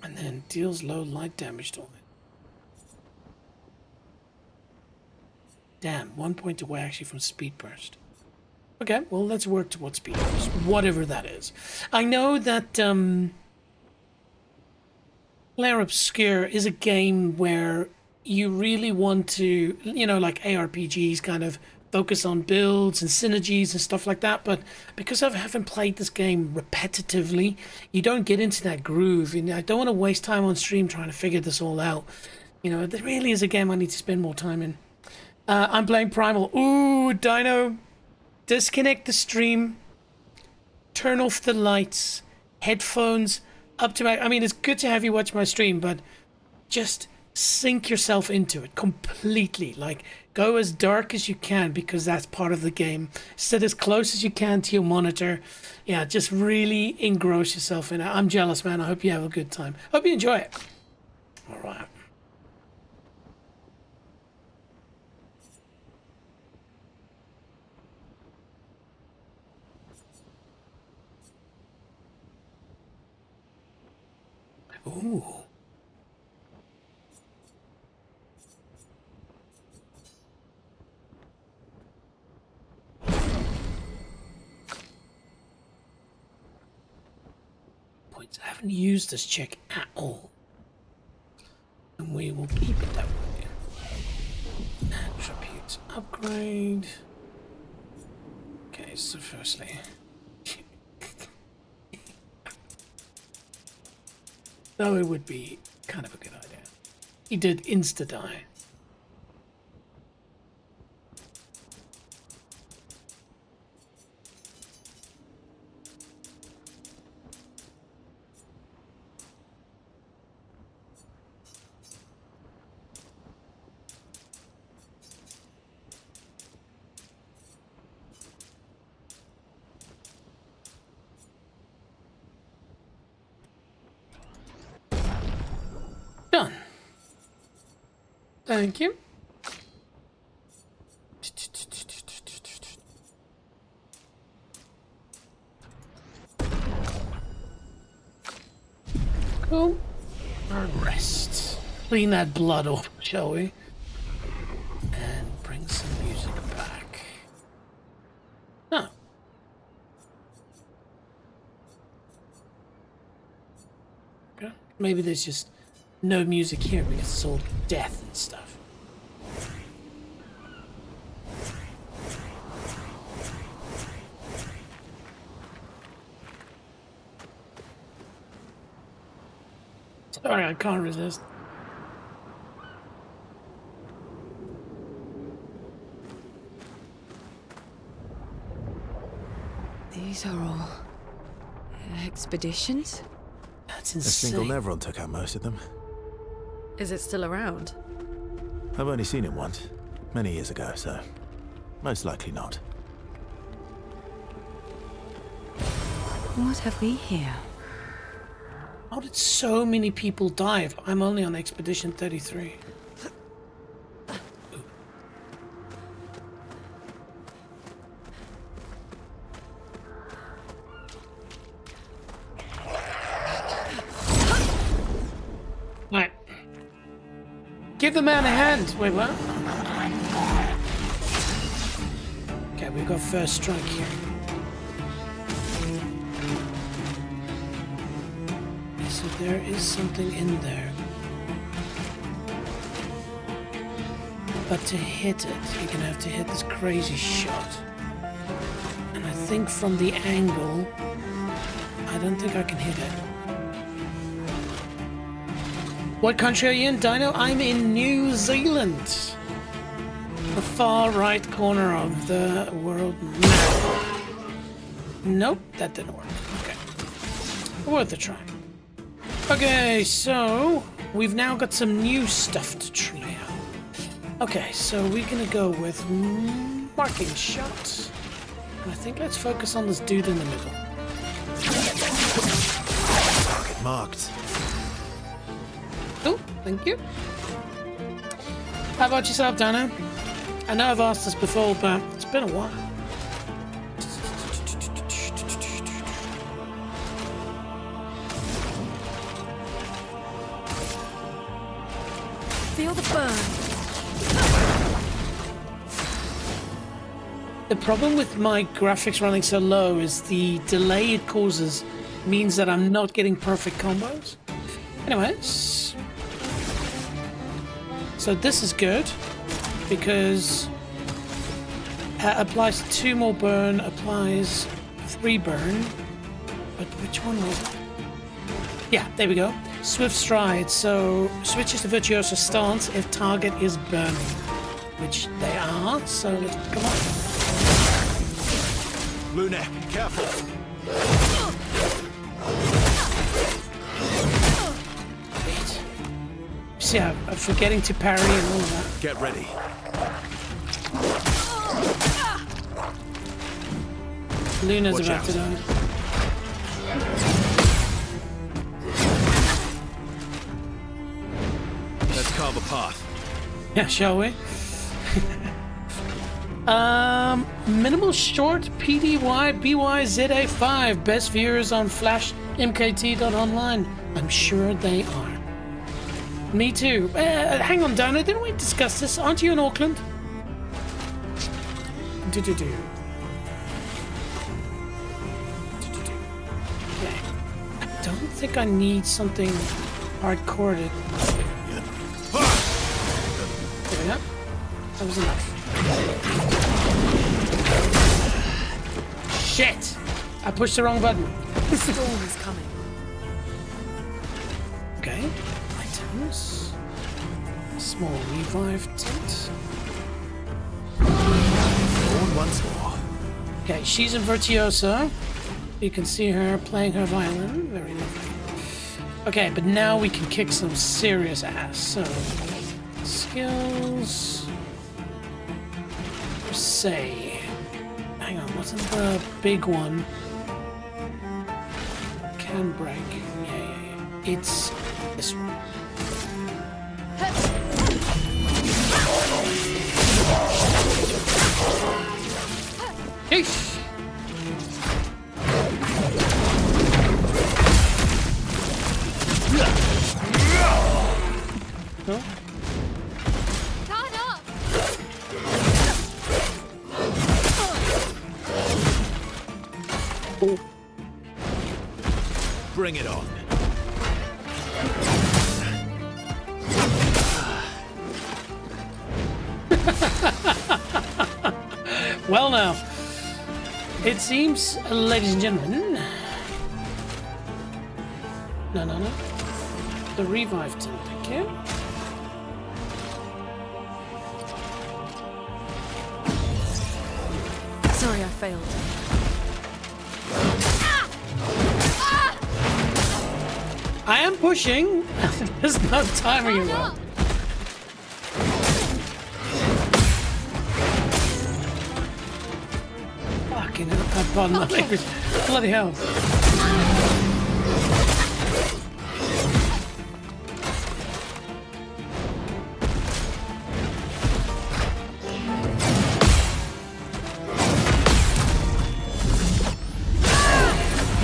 And then deals low light damage to it. Damn, 1 point away actually from speed burst. Okay, well, let's work towards speed first, whatever that is. I know that Clair Obscur is a game where you really want to, you know, like ARPGs kind of focus on builds and synergies and stuff like that, but because I haven't played this game repetitively, you don't get into that groove, and I don't want to waste time on stream trying to figure this all out. You know, there really is a game I need to spend more time in. I'm playing Primal. Ooh, Dino. Disconnect the stream, turn off the lights, headphones up to my... I mean, it's good to have you watch my stream, but just sink yourself into it completely. Like, go as dark as you can, because that's part of the game. Sit as close as you can to your monitor. Yeah, just really engross yourself in it. I'm jealous, man. I hope you have a good time. Hope you enjoy it. All right. Ooh. Points. I haven't used this check at all. And we will keep it that way. Attributes upgrade. Okay, so firstly... Though it would be kind of a good idea. He did insta-die. Done. Thank you. Cool. Rest. Clean that blood off, shall we? And bring some music back. Oh. Okay. Maybe there's just no music here because it's all death and stuff. Sorry, I can't resist. These are all expeditions? That's A insane. single Nevron took out most of them. Is it still around? I've only seen it once, many years ago, so most likely not. What have we here? How did so many people die if I'm only on Expedition 33? Right. Give the man a hand. Wait, what? Okay, we've got first strike here. So there is something in there. But to hit it, you're gonna have to hit this crazy shot. And I think from the angle, I don't think I can hit it. What country are you in, Dino? I'm in New Zealand. The far right corner of the world map. Nope, that didn't work. Okay. Worth a try. Okay, so we've now got some new stuff to try out. Okay, so we're gonna go with marking shots. And I think let's focus on this dude in the middle. Target marked. Oh, thank you. How about yourself, Dano? I know I've asked this before, but it's been a while. Feel the burn. The problem with my graphics running so low is the delay it causes means that I'm not getting perfect combos. Anyways, so this is good because applies 2 more burn, applies 3 burn, but which one was it? Yeah, there we go. Swift stride, so switches to virtuoso stance if target is burning, which they are, so let's pick them up. Luna, careful! Wait. See, I'm forgetting to parry and all of that. Get ready. Luna's Watch about out. to die. Let's carve a path. Yeah, shall we? Minimal short PDY BYZA5 best viewers on Flash MKT.online. I'm sure they are. Me too. Hang on, Dana, didn't we discuss this? Aren't you in Auckland? Do-do-do. Okay. I don't think I need something hardcore to... There we go. That was enough. Shit! I pushed the wrong button. The storm is coming. Okay. Items. Small revive tent. Born once more. Okay, she's a virtuoso. You can see her playing her violin. Very lovely. Okay, but now we can kick some serious ass. So, skills. Say. Hang on, wasn't the big one? Can break. Yeah. It's this one. Yeesh. No? Oh. Bring it on. Well now, it seems, ladies and gentlemen, no, the revive tent, thank you. Sorry, I failed. I am pushing. There's no timing it well. Fucking hell, pardon my language. Bloody hell.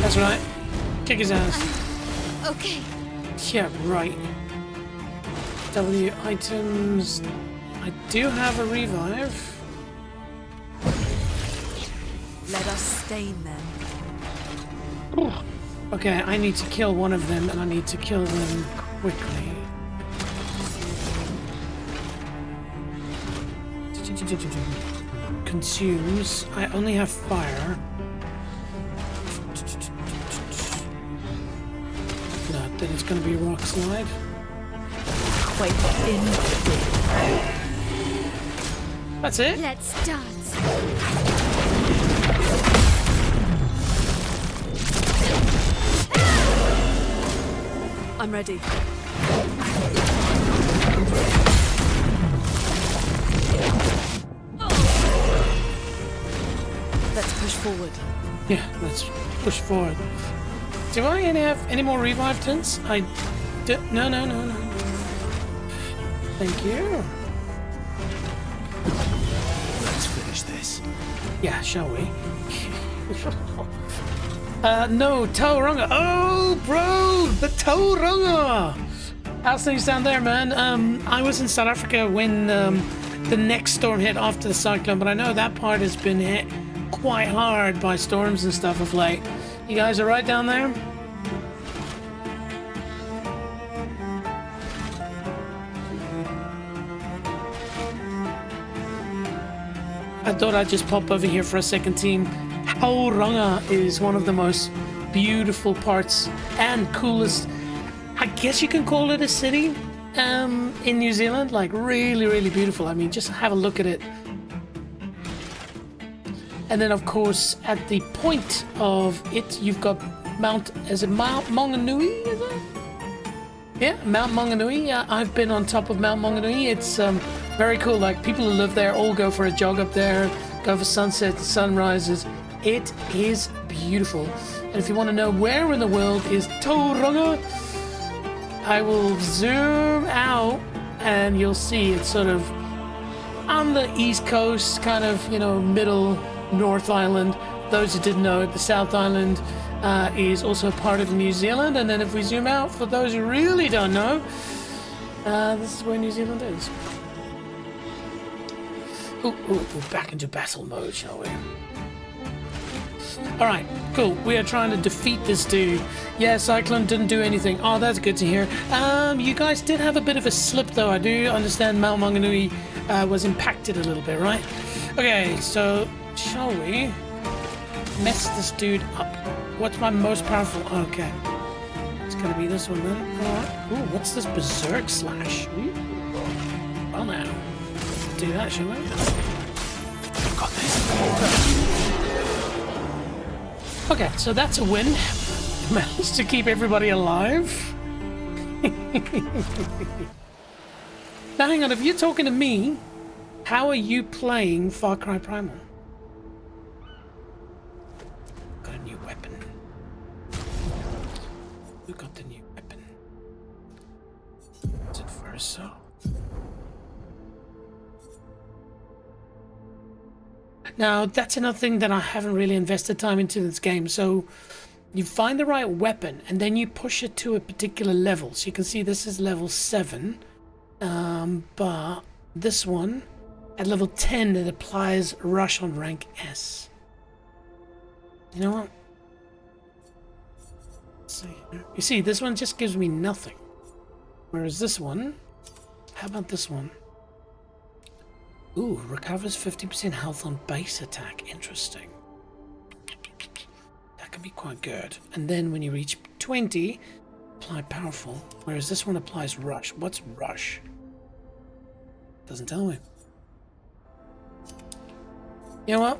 That's right. Kick his ass. Okay. Yeah, right. W items. I do have a revive. Let us stain them. Okay, I need to kill one of them, and I need to kill them quickly. Consumes. I only have fire. No, then it's gonna be a rock slide. Quake in. That's it. Let's dance. I'm ready. Let's push forward. Yeah, let's push forward. Do I have any more revive tints? I do. No. Thank you. Let's finish this. Yeah, shall we? No, Tauranga. Oh, bro, the Tauranga. How's things down there, man? I was in South Africa when the next storm hit after the cyclone, but I know that part has been hit quite hard by storms and stuff of late. You guys are right down there? I thought I'd just pop over here for a second, team. Tauranga is one of the most beautiful parts and coolest, I guess you can call it a city, in New Zealand. Like really, really beautiful. I mean, just have a look at it. And then, of course, at the point of it, you've got Mount Maunganui, is it? Yeah, Mount Maunganui. I've been on top of Mount Maunganui. It's very cool. Like, people who live there all go for a jog up there, go for sunsets, sunrises. It is beautiful. And if you want to know where in the world is Tauranga, I will zoom out and you'll see it's sort of on the east coast, kind of, you know, middle North Island. Those who didn't know it, the South Island is also part of New Zealand. And then if we zoom out, for those who really don't know, this is where New Zealand is. Ooh, back into battle mode, shall we? Alright, cool. We are trying to defeat this dude. Yeah, Cyclone didn't do anything. Oh, that's good to hear. You guys did have a bit of a slip, though. I do understand Mount Maunganui was impacted a little bit, right? Okay, so shall we mess this dude up? What's my most powerful? Okay. It's going to be this one, then. Alright. Ooh, what's this Berserk Slash? Ooh. Well, now. Let's do that, shall we? Got this. Okay, so that's a win. Managed to keep everybody alive. Now hang on, if you're talking to me, how are you playing Far Cry Primal? Got a new weapon. Who got the new weapon? Is it Verso? Now, that's another thing that I haven't really invested time into this game. So, you find the right weapon, and then you push it to a particular level. So you can see this is level 7. But this one, at level 10, it applies Rush on rank S. You know what? Let's see. You see, this one just gives me nothing. Whereas this one, how about this one? Ooh, recovers 50% health on base attack. Interesting. That can be quite good. And then when you reach 20, apply powerful. Whereas this one applies rush. What's rush? Doesn't tell me. You know what?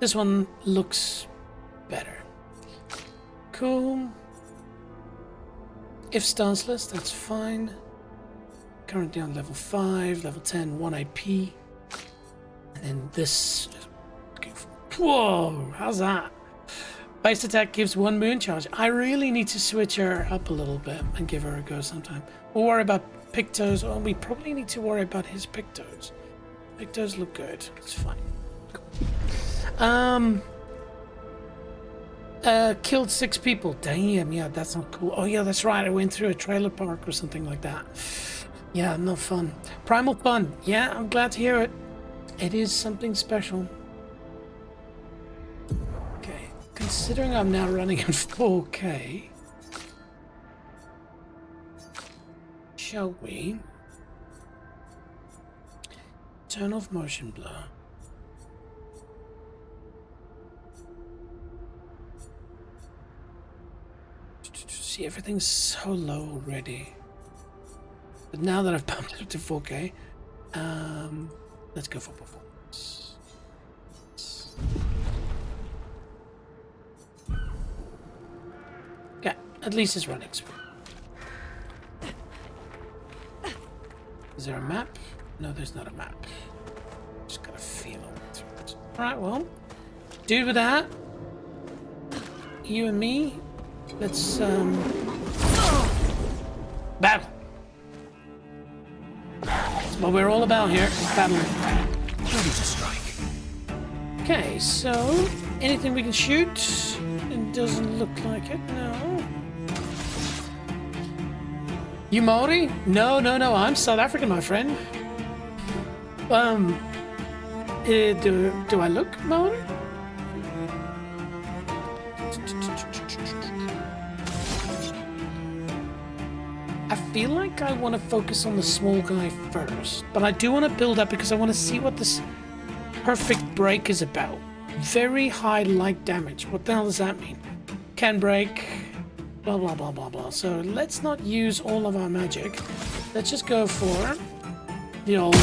This one looks better. Cool. If stanceless, that's fine. Currently on level 5, level 10, 1 AP. And then this. Whoa, how's that? Base attack gives 1 moon charge. I really need to switch her up a little bit and give her a go sometime. We'll worry about Pictos. Oh, we probably need to worry about his Pictos. Pictos look good. It's fine. Cool. Killed 6 people. Damn, yeah, that's not cool. Oh yeah, that's right. I went through a trailer park or something like that. Yeah, not fun. Primal fun. Yeah, I'm glad to hear it. It is something special. Okay, considering I'm now running in 4K, shall we turn off motion blur? See, everything's so low already. But now that I've bumped it up to 4K, let's go for performance. Yeah, at least it's running smooth. Is there a map? No, there's not a map. Just got a feel of it. Alright, well, dude with that, you and me, let's, battle. That's what we're all about here, battling. Ready to strike. Okay, so anything we can shoot? It doesn't look like it, no. You Maori? No, I'm South African, my friend. Do I look moan? I feel like I want to focus on the small guy first, but I do want to build up because I want to see what this perfect break is about. Very high light damage. What the hell does that mean? Can break, blah, blah, blah, blah, blah. So let's not use all of our magic. Let's just go for the old...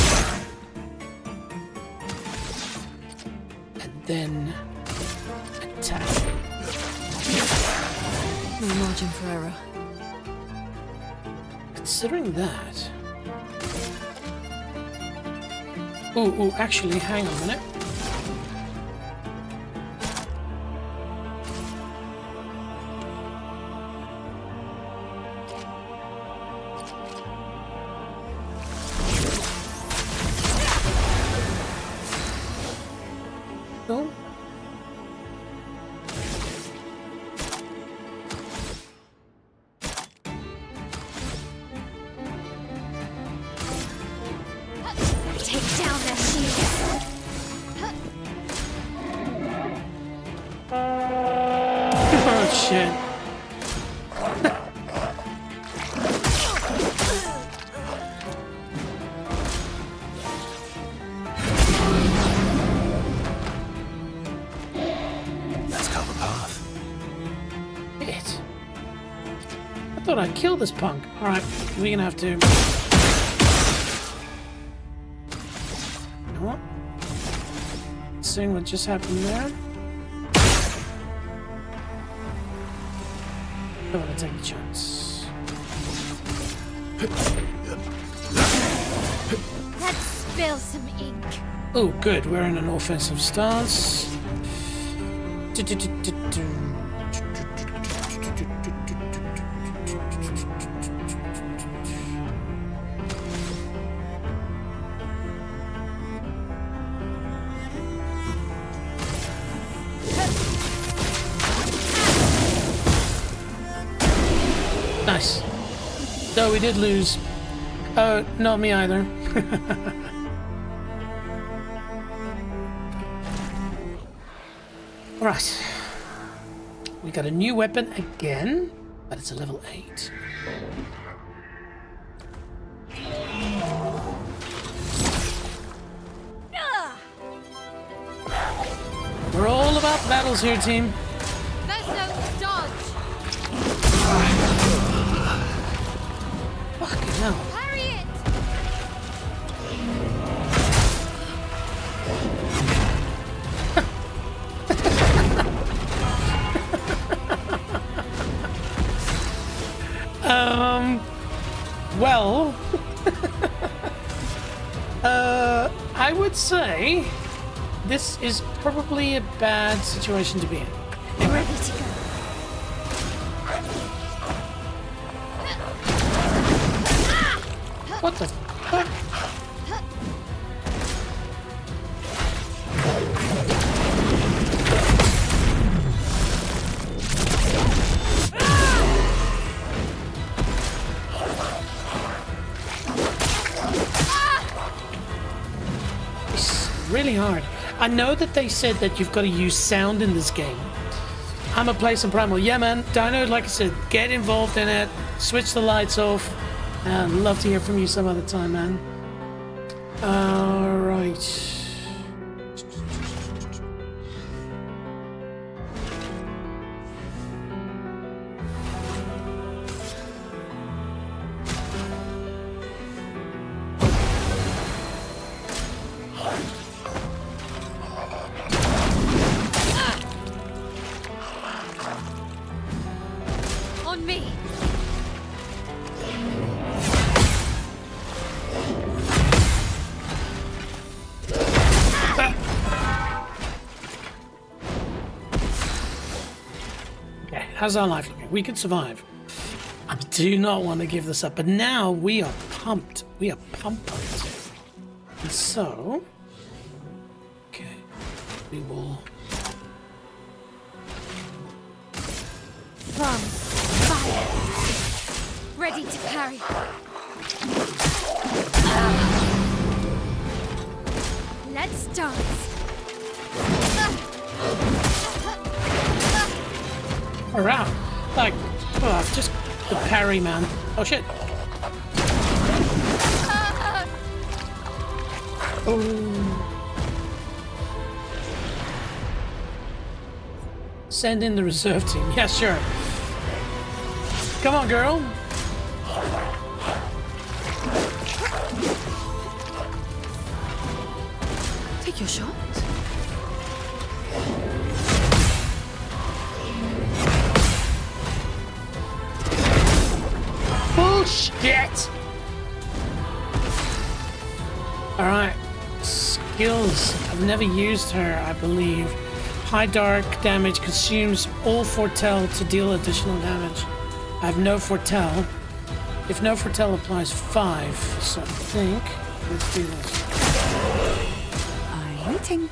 And then attack. No margin for error. Considering that... Ooh, actually, hang on a minute. Oh. Take down their shields. Oh, shit. Let's carve a path. Shit. I thought I'd kill this punk. Alright, we're gonna have to... You know what? Seeing what just happened there. I want to take a chance. Let's spill some ink. Oh, good. We're in an offensive stance. Nice. Though we did lose. Oh, not me either. Alright. We got a new weapon again, but it's a level 8. We're all about battles here, team. There's no dodge. Fucking hell. Parry it. Well, I would say this is probably a bad situation to be in. Anyway. Ready to go. What the fuck? Really hard. I know that they said that you've got to use sound in this game. I'm gonna play some Primal. Yeah, man. Dino, like I said, get involved in it. Switch the lights off. I'd love to hear from you some other time, man. Alright. On me. Okay, how's our life looking? We can survive. I do not want to give this up, but now we are pumped. We are pumped. And so, okay, we will. From fire. Ready to parry. Red stars. Around. Like, oh, just the parry, man. Oh shit. Send in the reserve team. Yeah, sure. Come on, girl. Take your shot. Bullshit! Alright. Skills. I've never used her, I believe. High dark damage consumes all foretell to deal additional damage. I have no foretell. If no foretell applies 5, so I think let's do this. I'm waiting.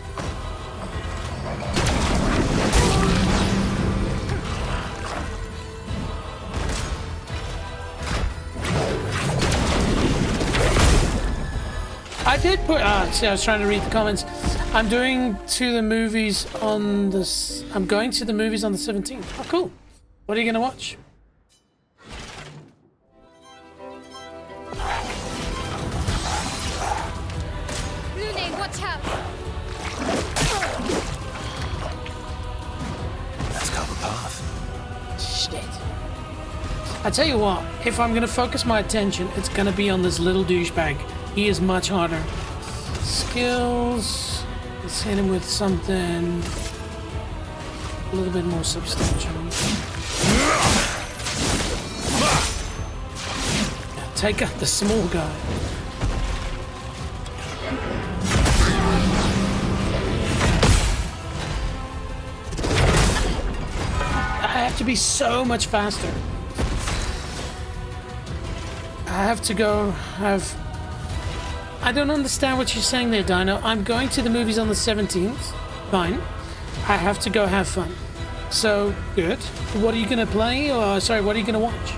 I did put. See, I was trying to read the comments. I'm doing to the movies on this. I'm going to the movies on the 17th. Oh, cool. What are you gonna watch? Lune, watch out. Let's cover path. Shit. I tell you what. If I'm gonna focus my attention, it's gonna be on this little douchebag. He is much harder. Skills. Let's hit him with something a little bit more substantial. Take out the small guy. I have to be so much faster. I have to go have... I don't understand what you're saying there, Dino. I'm going to the movies on the 17th. Fine. I have to go have fun. So, good. What are you going to play? Or, sorry, what are you going to watch?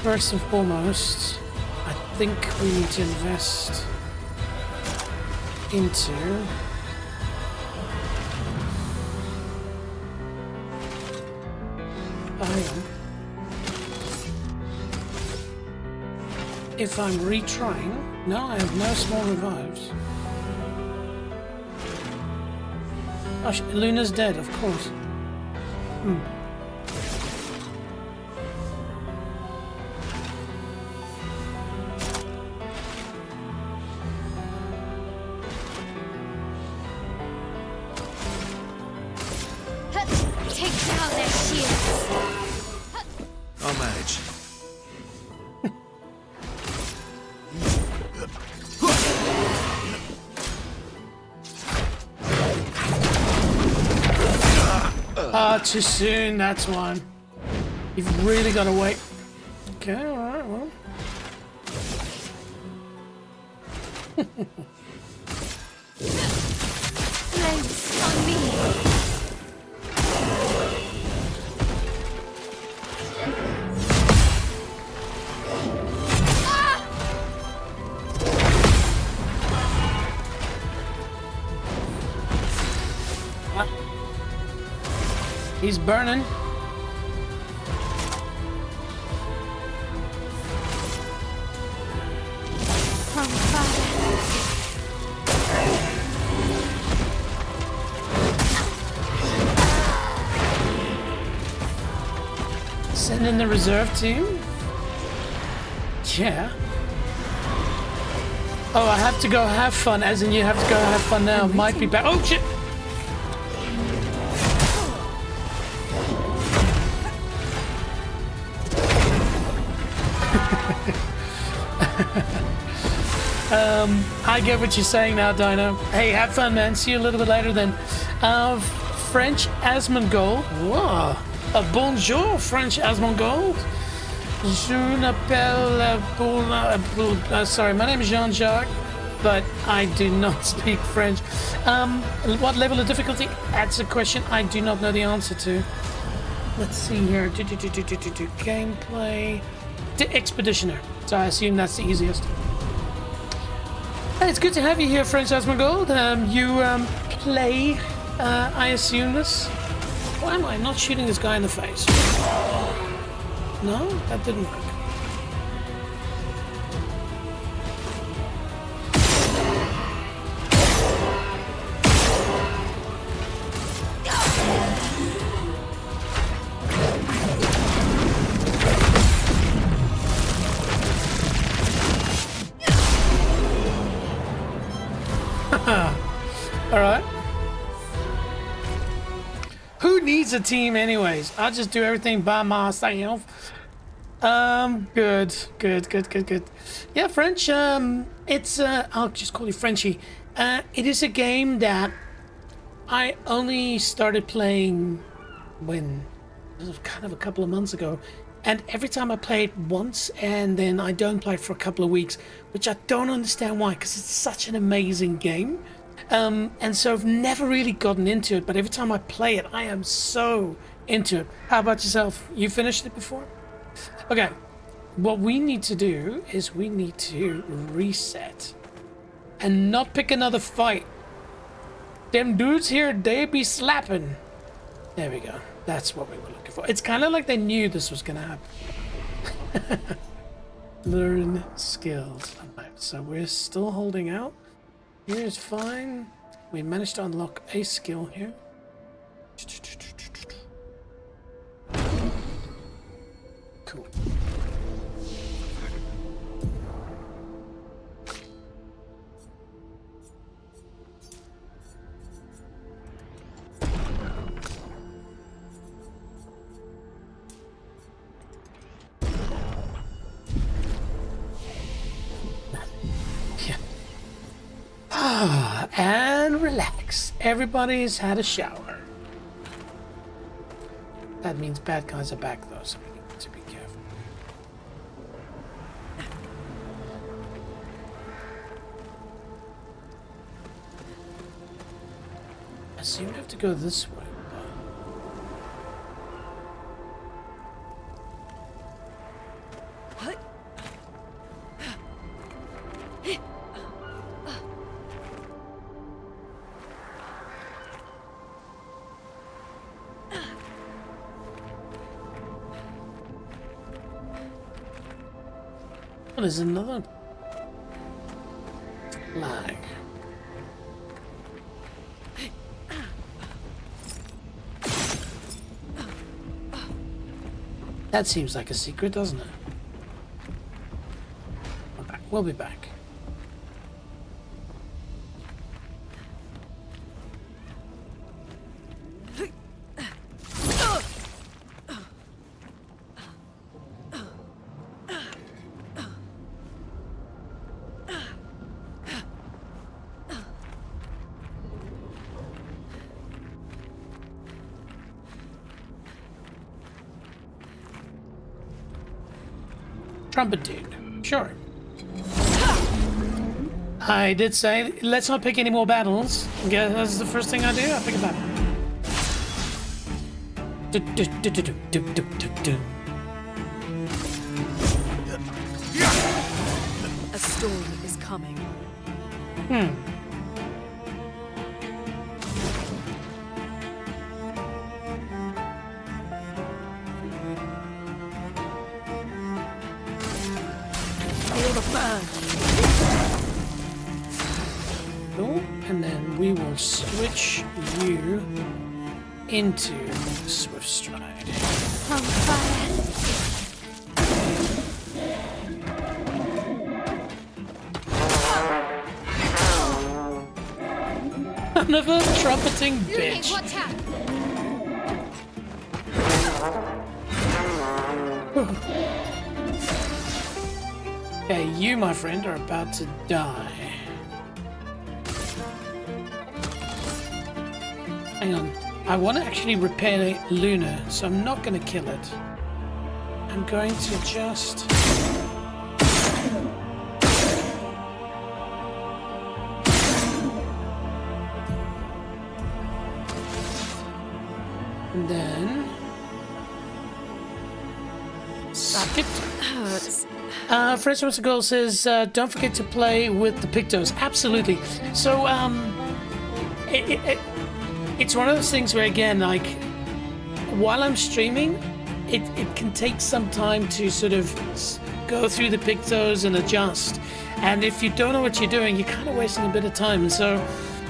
First and foremost, I think we need to invest into... If I'm retrying, no, I have no small revives. Oh, Luna's dead, of course. Take down their shields. I'll manage. Too soon, that's one. You've really got to wait. Okay, alright, well. Flames on me. He's burning. From fire. Send in the reserve team? Yeah. Oh, I have to go have fun, as in you have to go have fun now. Might be bad. Oh, shit! I get what you're saying now, Dino. Hey, have fun, man. See you a little bit later then. French Asmongold. Whoa. Bonjour, French Asmongold. Je m'appelle sorry, my name is Jean-Jacques, but I do not speak French. What level of difficulty? That's a question I do not know the answer to. Let's see here. Gameplay. Expeditioner. So I assume that's the easiest. It's good to have you here, French Asmongold. You play, I assume this. Why am I not shooting this guy in the face? No, that didn't work. All right. Who needs a team anyways? I'll just do everything by myself. Good. Yeah, French, it's, I'll just call you Frenchie. It is a game that I only started playing when, it was kind of a couple of months ago. And every time I play it once and then I don't play it for a couple of weeks, which I don't understand why, because it's such an amazing game. And so I've never really gotten into it, but every time I play it, I am so into it. How about yourself? You finished it before? Okay. What we need to do is we need to reset and not pick another fight. Them dudes here, they be slapping. There we go. That's what we were looking for. It's kind of like they knew this was going to happen. Learn skills. Alright, so we're still holding out. Here's fine. We managed to unlock a skill here. Cool. And relax. Everybody's had a shower. That means bad guys are back though, so we need to be careful. I assume we have to go this way. There's another flag. That seems like a secret, doesn't it? We'll be back. Trumpet dude. Sure. I did say, let's not pick any more battles. Yeah, that's the first thing I do. I pick a battle. A storm is coming. And then we will switch you into Swift Stride. On fire. Another trumpeting bitch. Watch out. Okay, you, my friend, are about to die. Hang on. I want to actually repair Luna, so I'm not going to kill it. I'm going to just... And then... Skip. Hurts. French Mr. Gold says, don't forget to play with the Pictos. Absolutely. So, it's one of those things where, again, like, while I'm streaming, it can take some time to sort of go through the Pictos and adjust. And if you don't know what you're doing, you're kind of wasting a bit of time. And so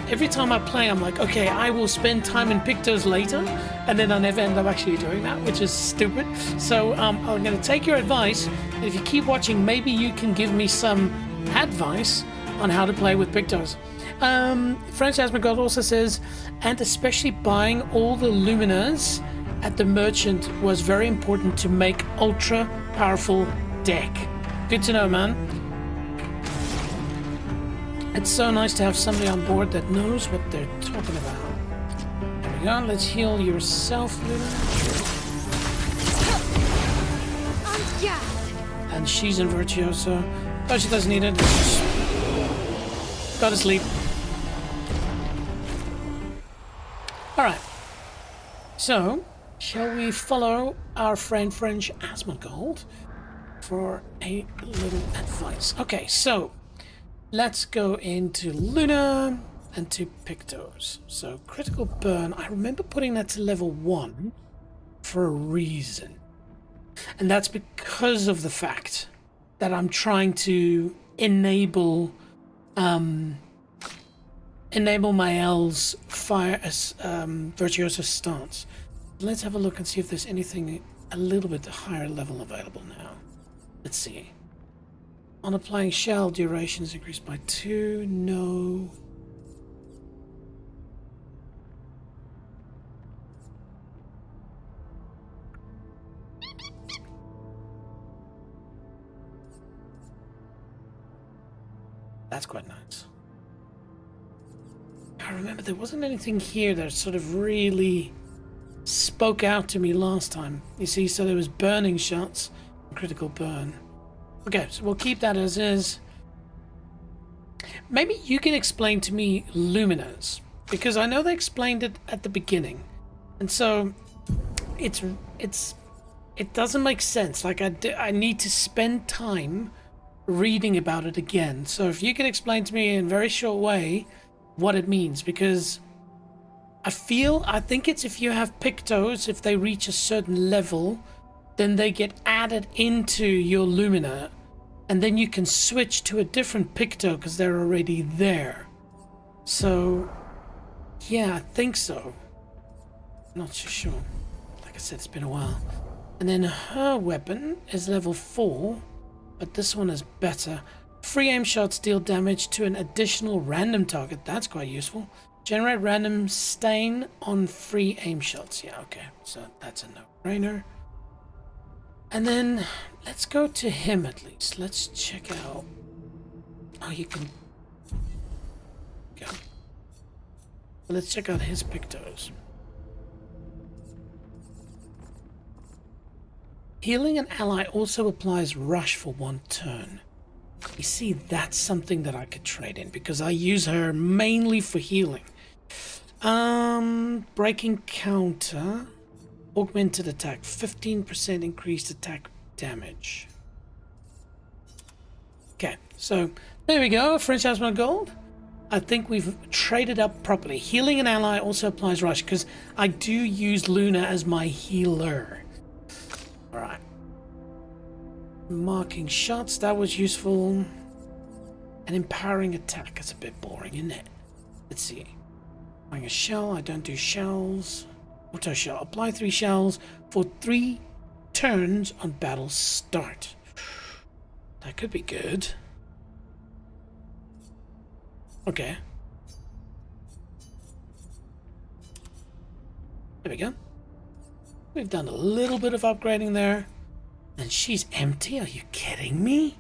every time I play, I'm like, okay, I will spend time in Pictos later. And then I never end up actually doing that, which is stupid. So I'm going to take your advice. And if you keep watching, maybe you can give me some advice on how to play with Pictos. French Asmongold also says, and especially buying all the Luminas at the merchant was very important to make ultra powerful deck. Good to know, man. It's so nice to have somebody on board that knows what they're talking about. There we go. Let's heal yourself, Luna. And she's in Virtuoso. Oh, she doesn't need it. Go to sleep. Alright. So, shall we follow our friend French Asmongold for a little advice? Okay, so let's go into Luna and to Pictos. So, critical burn. I remember putting that to level 1 for a reason. And that's because of the fact that I'm trying to enable my L's fire Virtuoso stance. Let's have a look and see if there's anything a little bit higher level available now. Let's see. On applying shell, duration is increased by 2. No. That's quite nice. I remember there wasn't anything here that sort of really spoke out to me last time. You see, so there was burning shots, critical burn. Okay, so we'll keep that as is. Maybe you can explain to me Luminas, because I know they explained it at the beginning, and so it doesn't make sense. Like I need to spend time reading about it again. So if you can explain to me in a very short way what it means, because I think it's if you have Pictos, if they reach a certain level, then they get added into your Lumina, and then you can switch to a different Picto because they're already there. So yeah, I think so. Not so sure. Like I said, it's been a while. And then her weapon is level 4, but this one is better. Free aim shots deal damage to an additional random target. That's quite useful. Generate random stain on free aim shots. Yeah, okay. So that's a no-brainer. And then let's go to him at least. Let's check out. Oh, you can. Okay. Let's check out his Pictos. Healing an ally also applies rush for 1 turn. You see, that's something that I could trade in because I use her mainly for healing. Breaking counter. Augmented attack. 15% increased attack damage. Okay, so there we go. French Asmongold. I think we've traded up properly. Healing an ally also applies rush because I do use Luna as my healer. Alright. Marking shots, that was useful. And empowering attack, that's a bit boring, isn't it? Let's see. Applying a shell, I don't do shells. Auto shell, apply 3 shells for 3 turns on battle start. That could be good. Okay. There we go. We've done a little bit of upgrading there. And she's empty? Are you kidding me?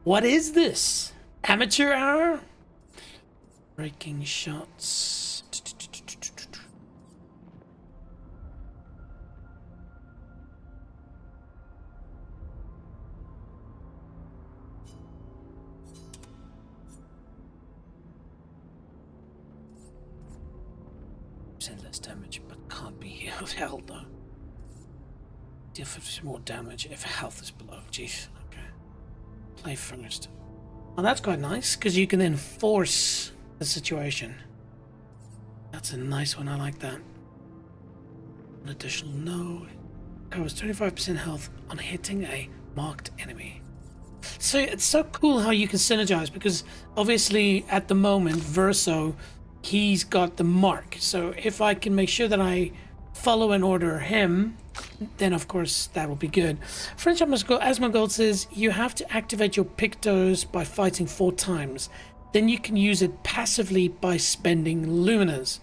What is this? Amateur hour? Breaking shots. Less damage, but can't be healed. Hell no. Deal 50 more damage if health is below. Jeez. Okay. Play first. Oh, that's quite nice because you can then force the situation. That's a nice one. I like that. An additional no. Covers 25% health on hitting a marked enemy. So it's so cool how you can synergize, because obviously at the moment Verso, he's got the mark. So if I can make sure that I follow and order him, then of course that will be good. French Asmongold says you have to activate your Pictos by fighting 4 times. Then you can use it passively by spending Luminas.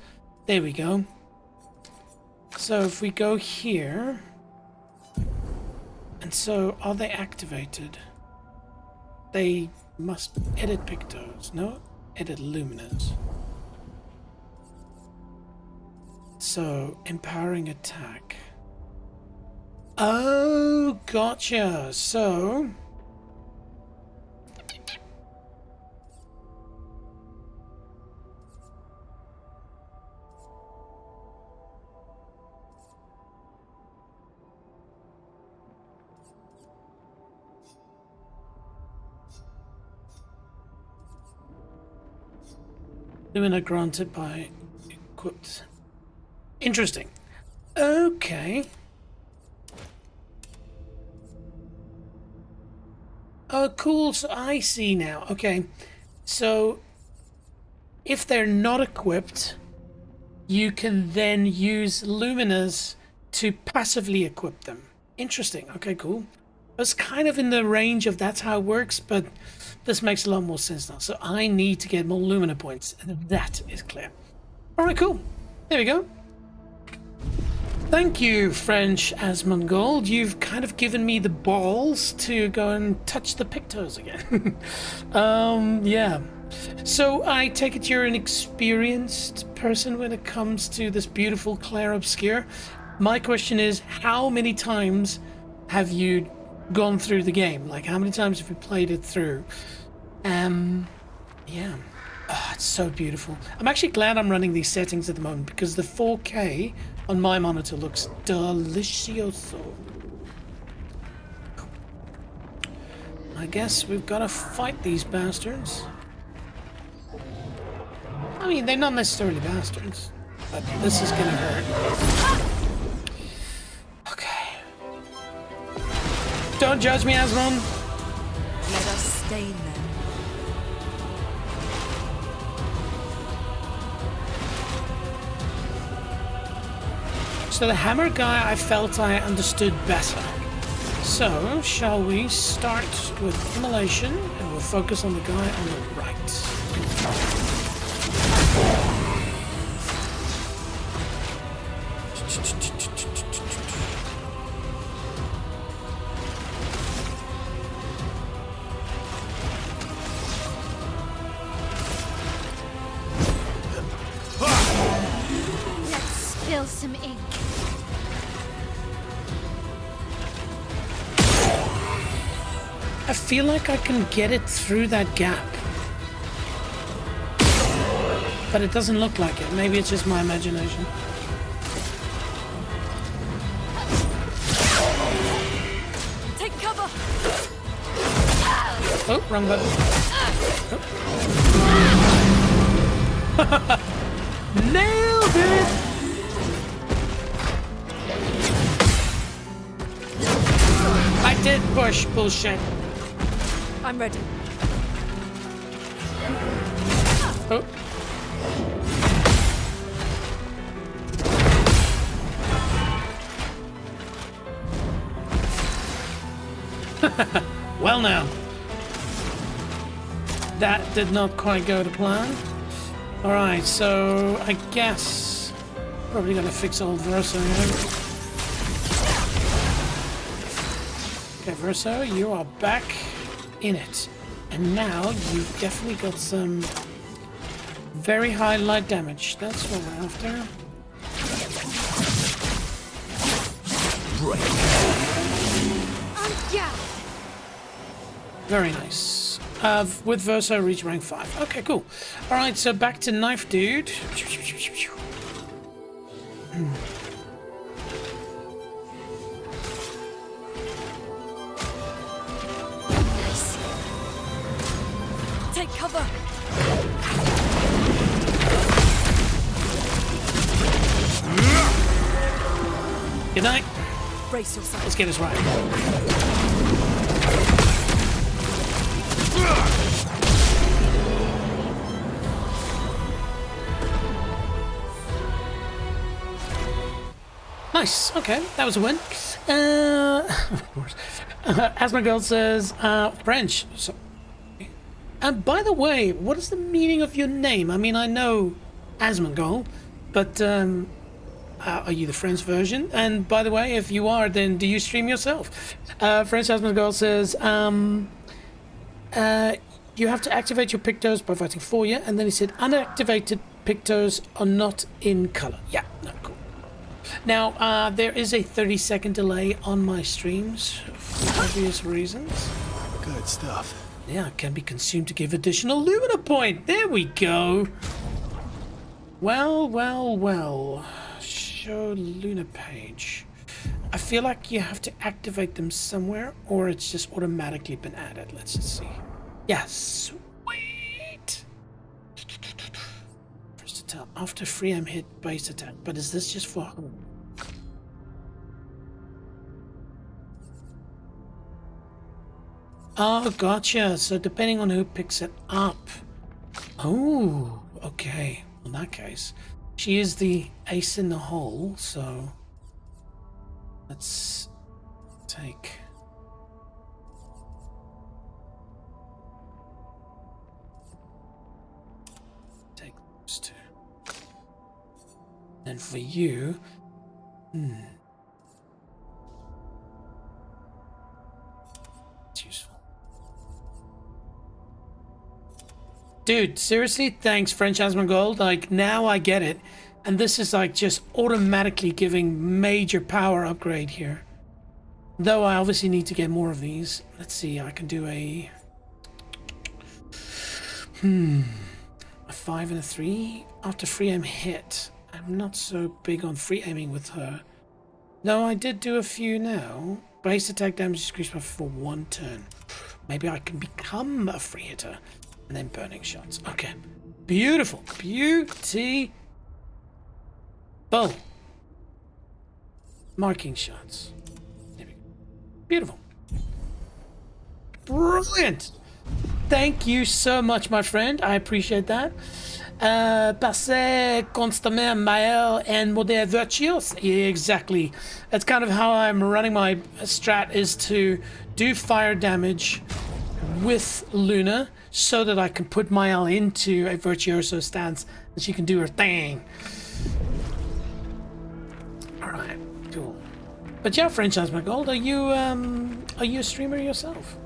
There we go. So if we go here, and so are they activated? They must edit Pictos. No, edit Luminas. So empowering attack. Oh, gotcha. So Lumina granted by equipped. Interesting. Okay. Oh, cool. So I see now. Okay. So if they're not equipped, you can then use Luminas to passively equip them. Interesting. Okay, cool. That's kind of in the range of that's how it works, but this makes a lot more sense now. So I need to get more Lumina points, and that is clear. All right, cool. There we go. Thank you, French Asmongold. You've kind of given me the balls to go and touch the Pictos again. Yeah. So I take it you're an experienced person when it comes to this beautiful Clair Obscur. My question is, how many times have you gone through the game? Like, how many times have you played it through? Yeah. Oh, it's so beautiful. I'm actually glad I'm running these settings at the moment, because the 4K on my monitor looks delicioso. I guess we've got to fight these bastards. I mean, they're not necessarily bastards, but this is gonna hurt. Okay. Don't judge me, Asmon. Let us stain them. So the hammer guy I felt I understood better. So, shall we start with immolation, and we'll focus on the guy on the right. Let's spill some ink. I feel like I can get it through that gap. But it doesn't look like it. Maybe it's just my imagination. Take cover. Oh, wrong button. Oh. Nailed it! I did push, bullshit. I'm ready. Oh. Well now. That did not quite go to plan. Alright, so I guess probably gonna fix old Verso here. Okay, Verso, you are back in it. And now you've definitely got some very high light damage. That's what we're after. Very nice. With Verso, reach rank 5. Okay, cool. Alright, so back to Knife Dude. Cover! Good night. Brace yourself. Let's get this right. Nice. Okay, that was a win. Of course. Asmongold says, French. So, and by the way, what is the meaning of your name? I mean, I know Asmongold, but are you the French version? And by the way, if you are, then do you stream yourself? French Asmongold says, you have to activate your pictos by voting for you. And then he said, unactivated pictos are not in color. Yeah, no, cool. Now, there is a 30-second delay on my streams for obvious reasons. Good stuff. Yeah, it can be consumed to give additional Lumina point. There we go. Well, well, well. Show Luna page. I feel like you have to activate them somewhere, or it's just automatically been added. Let's just see. Yeah, sweet. First attack after free aim hit base attack, but is this just for? Oh, gotcha. So depending on who picks it up. Oh, okay. In that case, she is the ace in the hole. So let's take. Those two. And for you, it's useful. Dude, seriously, thanks, French Asmongold. Like, now I get it. And this is like just automatically giving major power upgrade here. Though I obviously need to get more of these. Let's see, I can do a 5 and a 3 after free aim hit. I'm not so big on free aiming with her. No, I did do a few now. Base attack damage increased by for 1 turn. Maybe I can become a free hitter. And then burning shots. Okay. Beautiful. Beauty. Bow. Marking shots. There we go. Beautiful. Brilliant. Thank you so much, my friend. I appreciate that. Passer constamment Mael and Modere Virtuos. Yeah, exactly. That's kind of how I'm running my strat, is to do fire damage with Luna so that I can put Mael into a Virtuoso stance and she can do her thing. Alright, cool. But yeah, French Asmongold, are you a streamer yourself?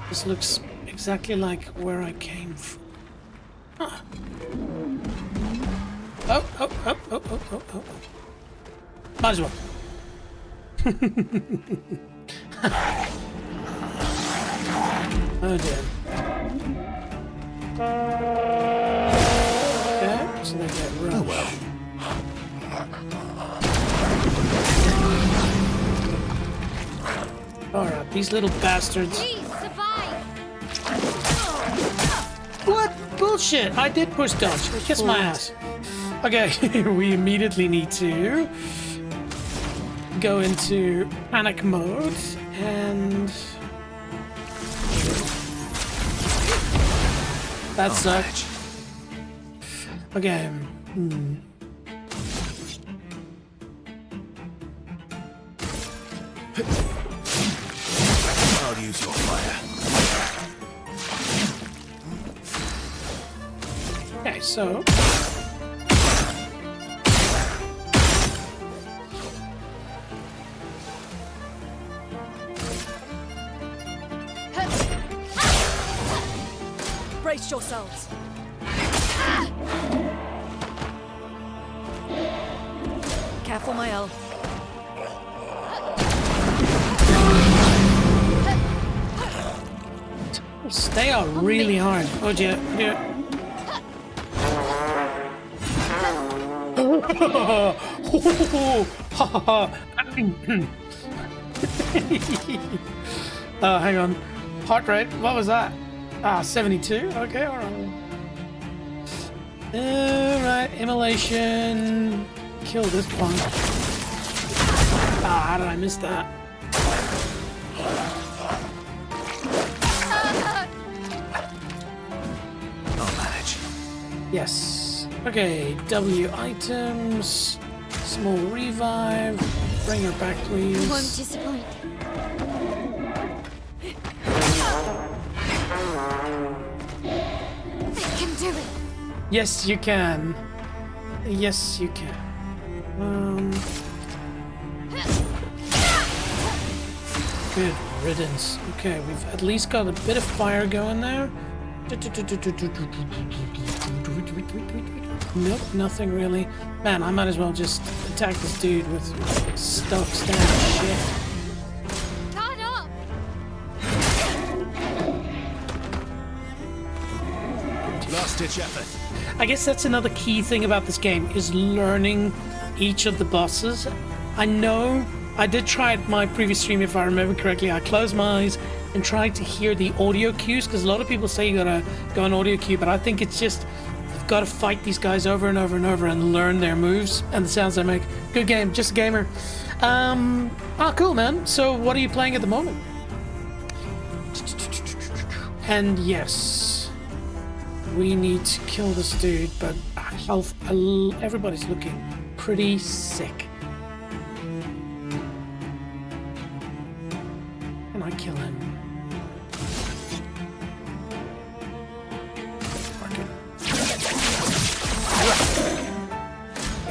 This looks exactly like where I came from. Huh. Oh. Might as well. Oh dear. Okay, so they get rushed. Oh well. Alright, these little bastards. What bullshit? I did push dodge. Kiss my ass. Okay, we immediately need to go into panic mode and that sucked. Okay. I'll use your fire. Okay, so Brace yourselves. Careful, Mael. They are really hard. Oh dear, oh dear. Hang on. Heart rate, what was that? 72? Okay, alright. Alright, immolation. Kill this punk. How did I miss that? I'll manage. Yes. Okay, W items. Small revive. Bring her back, please. You won't disappoint. I can do it. Yes, you can. Yes, you can. Good riddance. Okay, we've at least got a bit of fire going there. Nope, nothing really. Man, I might as well just attack this dude with stock standard shit. Caught up. Last-ditch effort. I guess that's another key thing about this game, is learning each of the bosses. I know I did try at my previous stream, if I remember correctly. I closed my eyes and tried to hear the audio cues, because a lot of people say you gotta go on audio cue, but I think it's just you've got to fight these guys over and over and over and learn their moves and the sounds they make. Good game, just a gamer. Cool, man. So what are you playing at the moment? And yes, we need to kill this dude, but health, everybody's looking pretty sick. Can I kill him?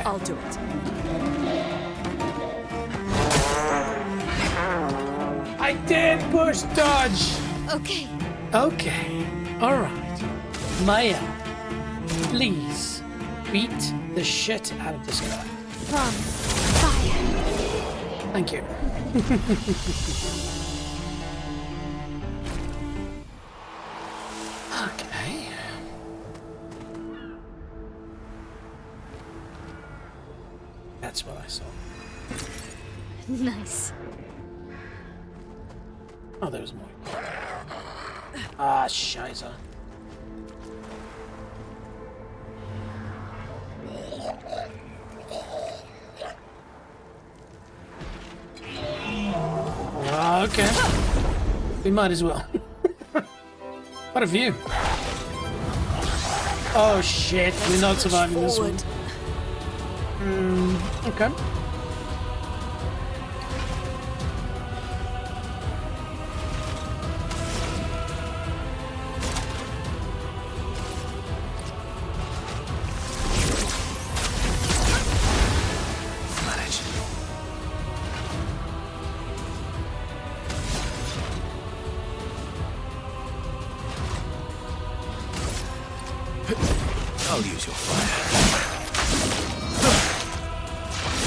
I'll do it. I did push dodge. Okay. Okay. All right. Maya, please beat the shit out of this guy. From fire. Thank you. Okay. That's what I saw. Nice. Oh, there's more. Ah, scheiße. Okay. We might as well. What a view. Oh shit, we're not surviving this one. Okay. I'll use your fire.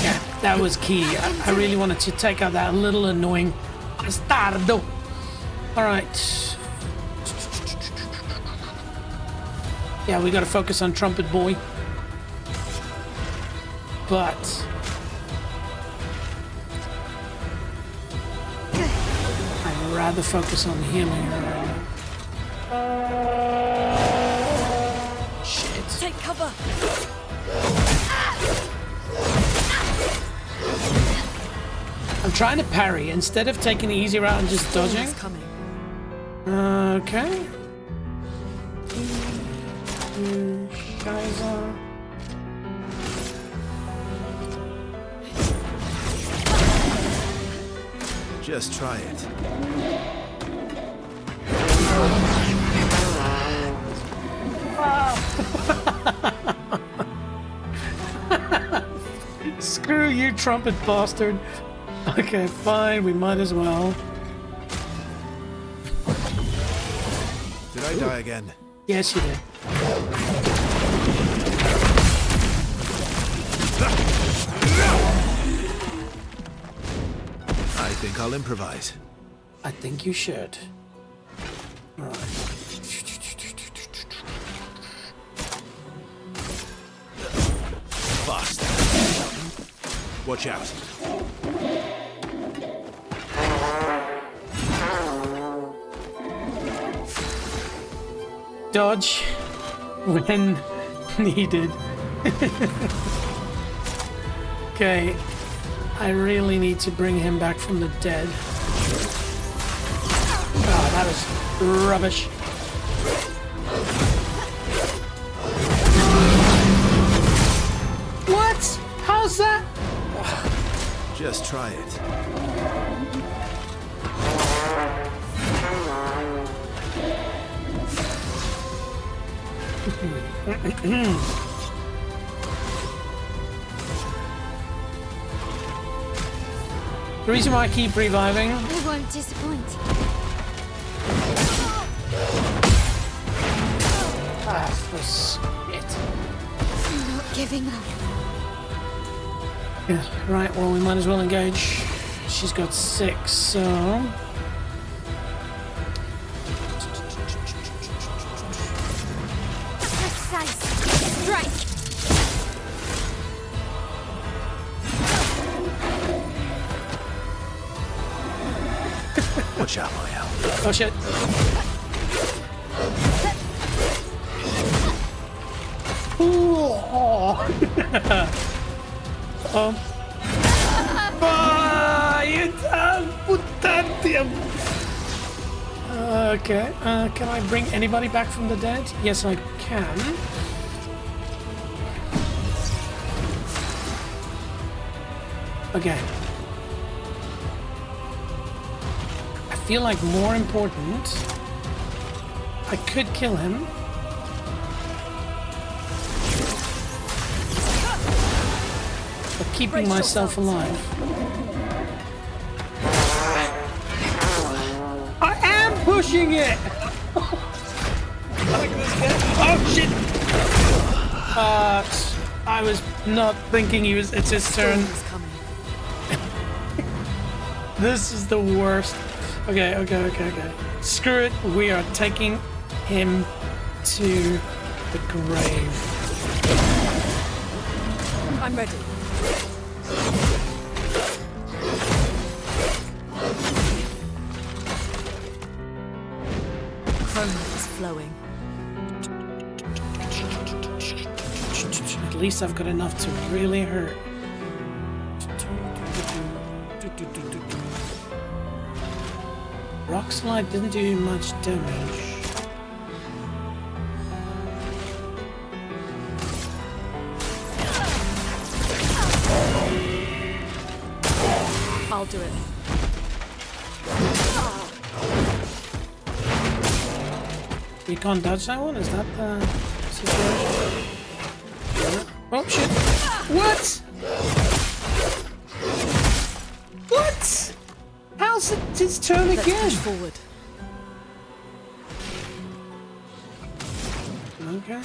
Yeah, that was key. I really wanted to take out that little annoying bastardo. Alright. Yeah, we gotta focus on Trumpet Boy. But I'd rather focus on healing her right now. Shit. Take cover. I'm trying to parry instead of taking the easy route and just dodging. Okay. Scheiße. Just try it. Screw you, trumpet bastard. Okay, fine, we might as well. Did I die again? Yes, you did. I think I'll improvise. I think you should. Alright. fast. Watch out. Dodge when needed. Okay, I really need to bring him back from the dead. Oh, that was rubbish. What? How's that? Just try it. The reason why I keep reviving. I won't disappoint. Ah, for shit. I'm not giving up. Yeah, right, well, we might as well engage. She's got 6, so. Precise strike. Watch out, my help. Oh shit. You damn putantium. Okay, can I bring anybody back from the dead? Yes, I can. Okay. I feel like more important, I could kill him. But keeping myself alive. I am pushing it! Oh shit! I was not thinking it's his turn. This is the worst. Okay. Screw it. We are taking him to the grave. I'm ready. Chroma is flowing. At least I've got enough to really hurt. Rock slide didn't do much damage. I'll do it. We can't dodge that one? Is that the situation? Oh shit! What? What? How's it his turn Let's again? push forward. Okay.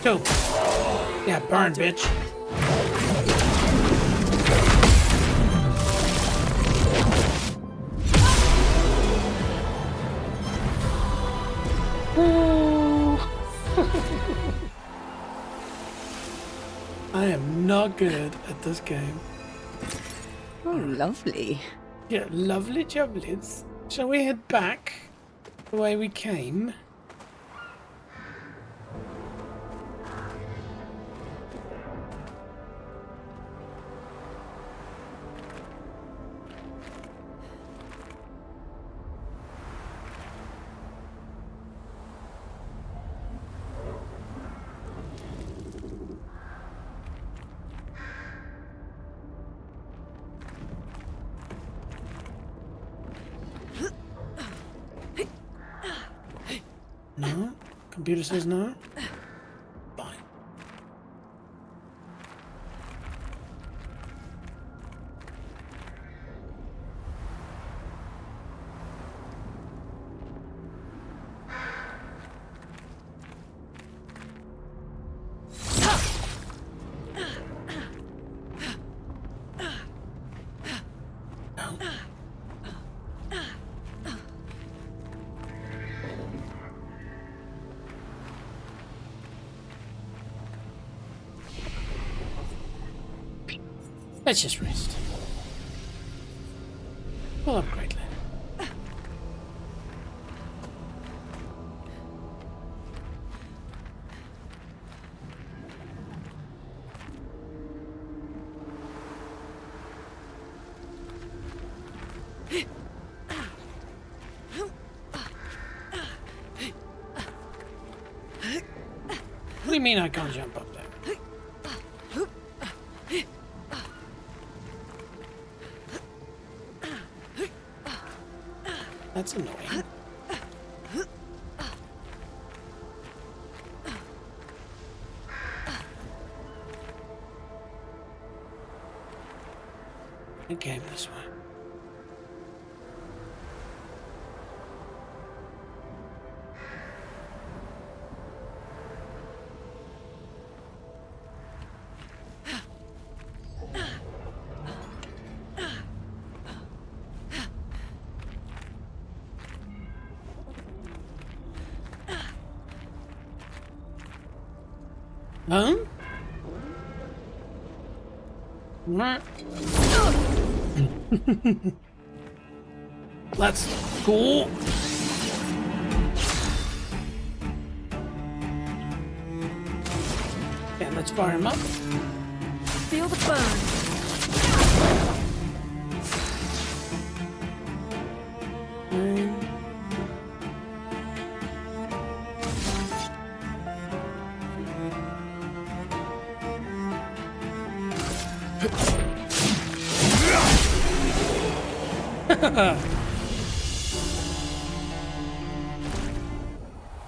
Go. Yeah, burn, bitch. I am not good at this game. Oh, lovely. Yeah, lovely jubblets. Shall we head back the way we came? No? Computer says no? Fine. Let's just rest. We'll upgrade later. What do you mean I can't jump up there? That's annoying. It came this way. Huh? What? That's cool. Okay, let's fire him up. Feel the burn.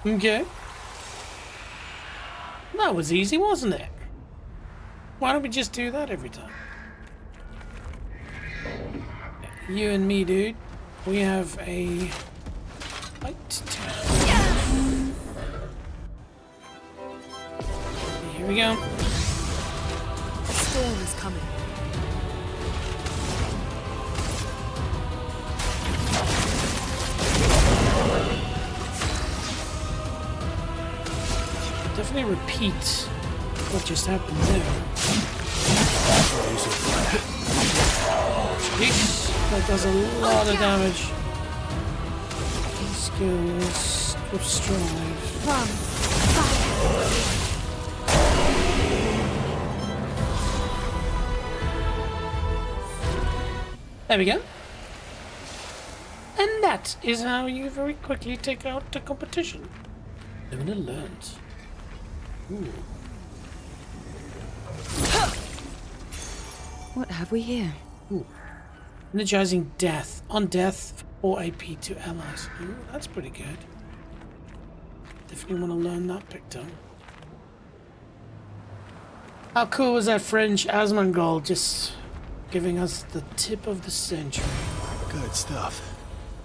Okay. That was easy, wasn't it? Why don't we just do that every time? You and me, dude. We have a fight to take. Here we go. The storm is coming. Definitely repeat what just happened there. Jeez, that does a lot of damage. Skills of stride. There we go. And that is how you very quickly take out the competition. Lumina learned. Ooh. What have we here? Ooh. Energizing death. On death, 4 AP to allies. Ooh, that's pretty good. Definitely want to learn that picto. How cool was that French Asmongold just giving us the tip of the century? Good stuff.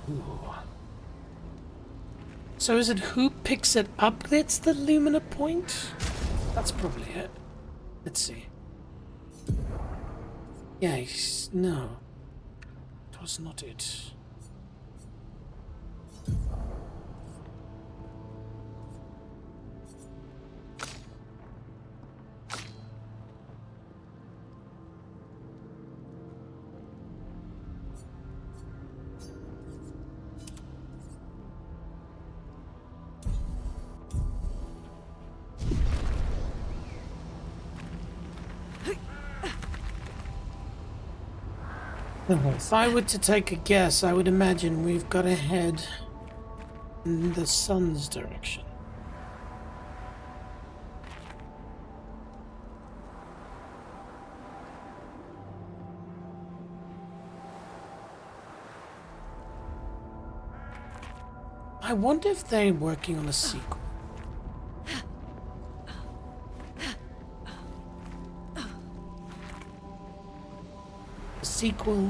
Ooh. So is it who picks it up that's the Lumina point? That's probably it. Let's see. Yes, no. It was not it. If I were to take a guess, I would imagine we've got to head in the sun's direction. I wonder if they're working on a sequel. A sequel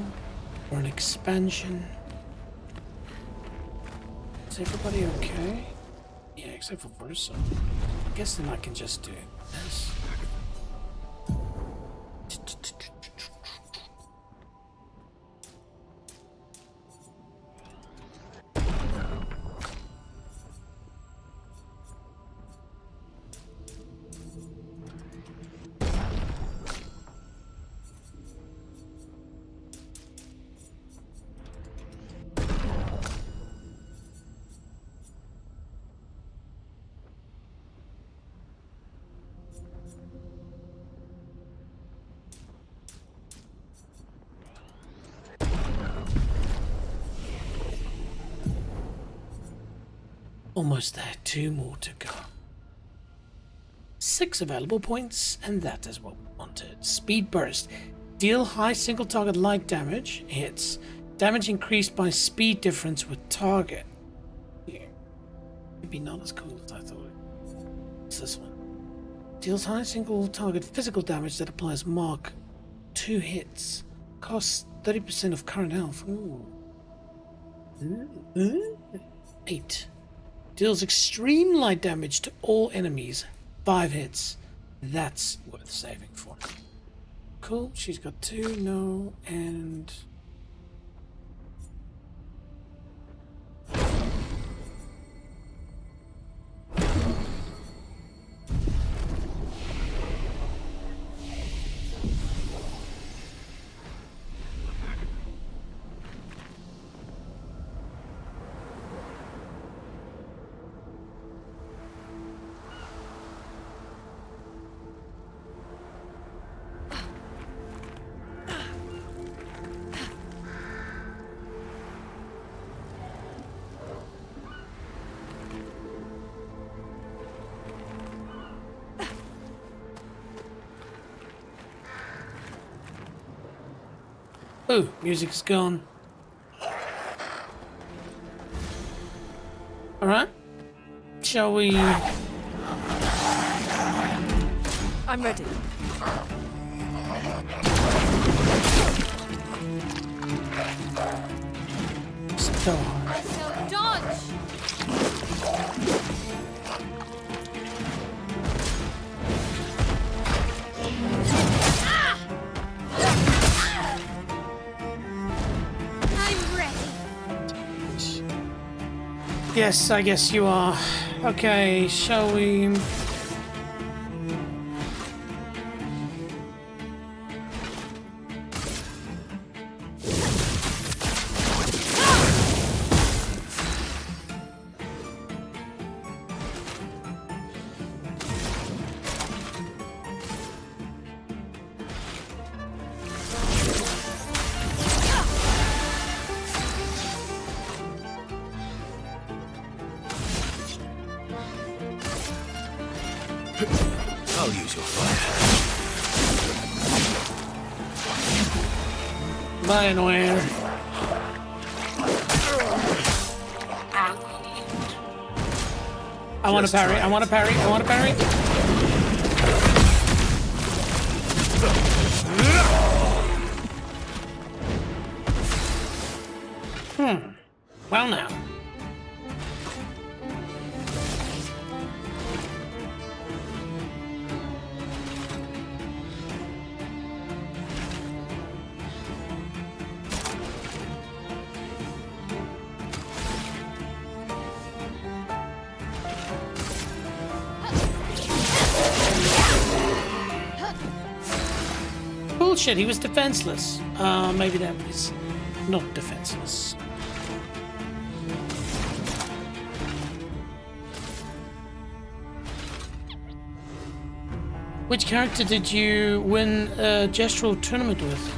or an expansion. Is everybody okay? Yeah, except for Versa. I guess then I can just do this. Almost there. 2 more to go. 6 available points, and that is what we wanted. Speed burst. Deal high single target light damage. Hits. Damage increased by speed difference with target. Yeah. Maybe not as cool as I thought. What's this one? Deals high single target physical damage that applies mark. 2 hits. Costs 30% of current health. Ooh. 8. Deals extreme light damage to all enemies. 5 hits. That's worth saving for. Cool. She's got 2. No. And... oh, music's gone. Alright. Shall we... I'm ready. So hard. So dodge! I'm ready. Yes, I guess you are. Okay, shall we... I'll use your fire. Bye, Noir. I want to parry. I want to parry. I want to parry. Well now. Bullshit, he was defenseless. Maybe that was not defenseless. Which character did you win a gestural tournament with?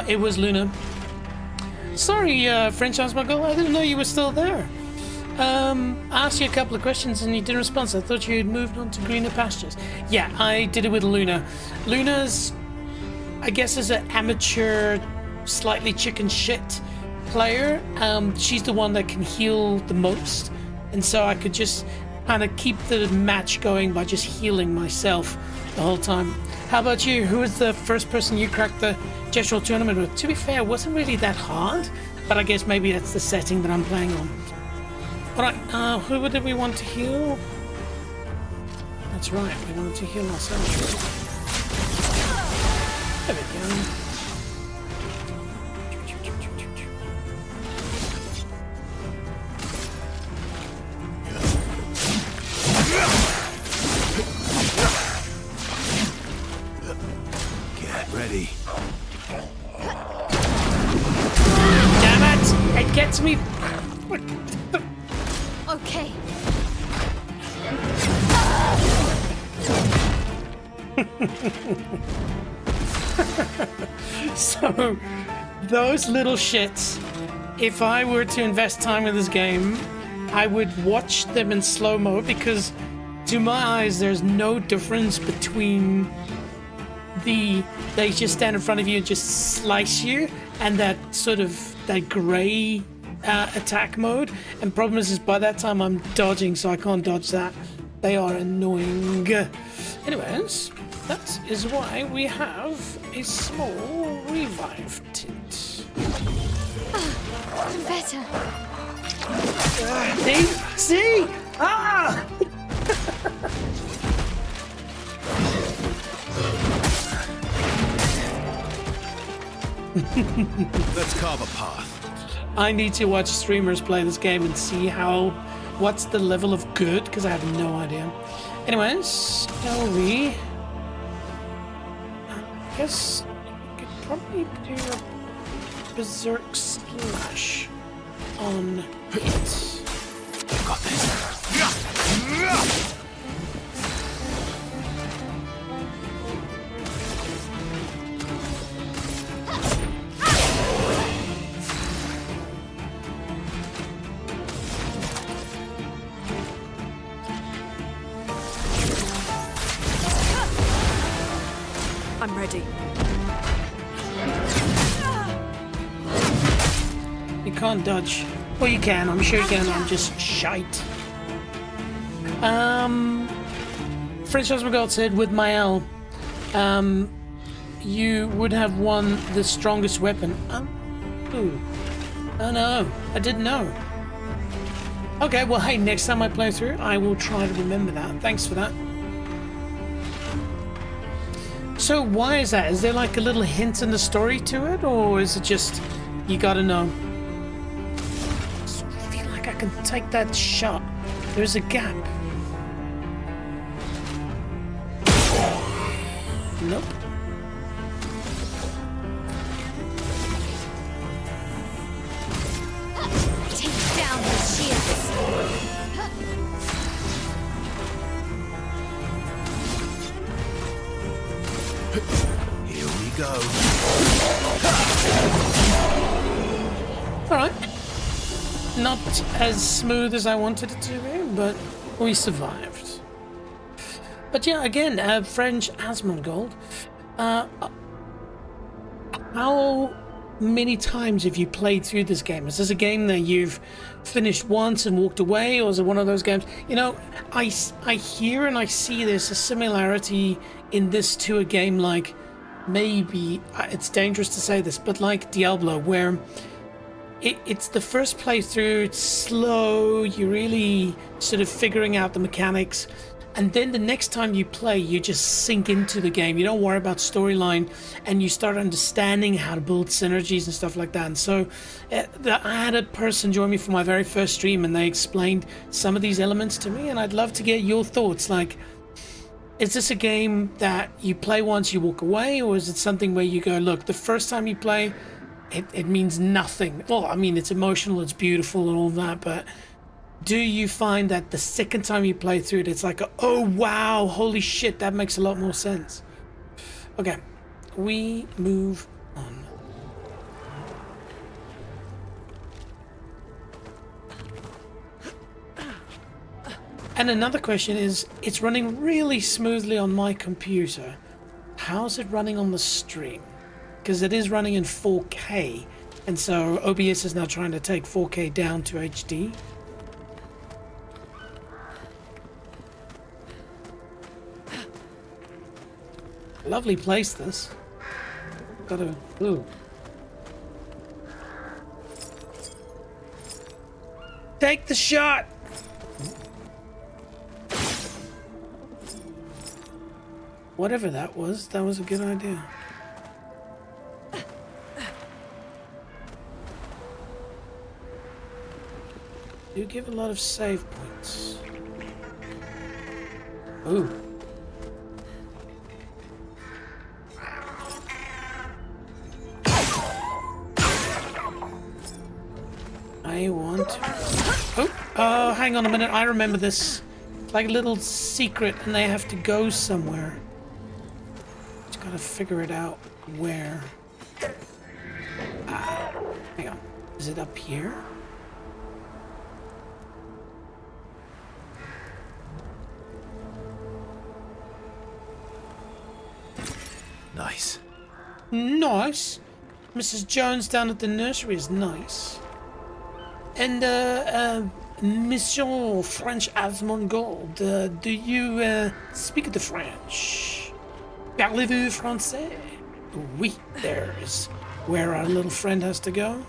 It was Luna. Sorry, French Osmogul, I didn't know you were still there. I asked you a couple of questions and you didn't respond, so I thought you had moved on to greener pastures. Yeah, I did it with Luna. Luna's, I guess, is an amateur, slightly chicken shit player. She's the one that can heal the most, and so I could just kind of keep the match going by just healing myself the whole time. How about you? Who was the first person you cracked the gestural tournament with? To be fair, it wasn't really that hard, but I guess maybe that's the setting that I'm playing on. Alright, who did we want to heal? That's right, we wanted to heal ourselves. There we go. Get ready. Damn it! It gets me. Okay. So, those little shits, if I were to invest time in this game, I would watch them in slow-mo because to my eyes there's no difference between they just stand in front of you and just slice you and that sort of that gray attack mode. And problem is by that time I'm dodging, so I can't dodge that. They are annoying. Anyways, that is why we have a small revive tint. Better. See? Ah! Let's carve a path. I need to watch streamers play this game and see what's the level of good, because I have no idea. Anyways, shall we? I guess we could probably do a berserk slash on it. Got this. I'm ready. You can't dodge. Well, you can. I'm sure you can. I'm just shite. French Osmogod said, with Mael, you would have won the strongest weapon. Ooh. Oh no, I didn't know. Okay, well, hey, next time I play through, I will try to remember that. Thanks for that. So why is that? Is there like a little hint in the story to it, or is it just you gotta know? I feel like I can take that shot. There's a gap. Nope. Take down the shields. Here we go. All right. Not as smooth as I wanted it to be, but we survived. But yeah, again, French Asmongold. How many times have you played through this game? Is this a game that you've finished once and walked away, or is it one of those games? You know, I hear and I see there's a similarity in this to a game like, maybe, it's dangerous to say this, but like Diablo, where it's the first playthrough, it's slow, you're really sort of figuring out the mechanics, and then the next time you play, you just sink into the game. You don't worry about storyline, and you start understanding how to build synergies and stuff like that. And so I had a person join me for my very first stream, and they explained some of these elements to me, and I'd love to get your thoughts. Like, is this a game that you play once, you walk away, or is it something where you go, look, the first time you play, it means nothing? Well, I mean, it's emotional, it's beautiful and all that, but do you find that the second time you play through it, it's like, oh wow, holy shit, that makes a lot more sense? Okay, we move on. And another question is, it's running really smoothly on my computer. How's it running on the stream? Because it is running in 4K, and so OBS is now trying to take 4K down to HD. Lovely place, this. Got a... Ooh. Take the shot! Whatever that was a good idea. You give a lot of save points. Ooh. I want to... Oh, hang on a minute. I remember this. It's like a little secret, and they have to go somewhere. Just gotta figure it out where. Hang on. Is it up here? Nice. Mrs. Jones down at the nursery is nice. And, Monsieur French Asmongold, do you, speak the French? Parlez-vous français? Oui, there's where our little friend has to go.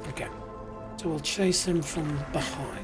Okay. So we'll chase him from behind.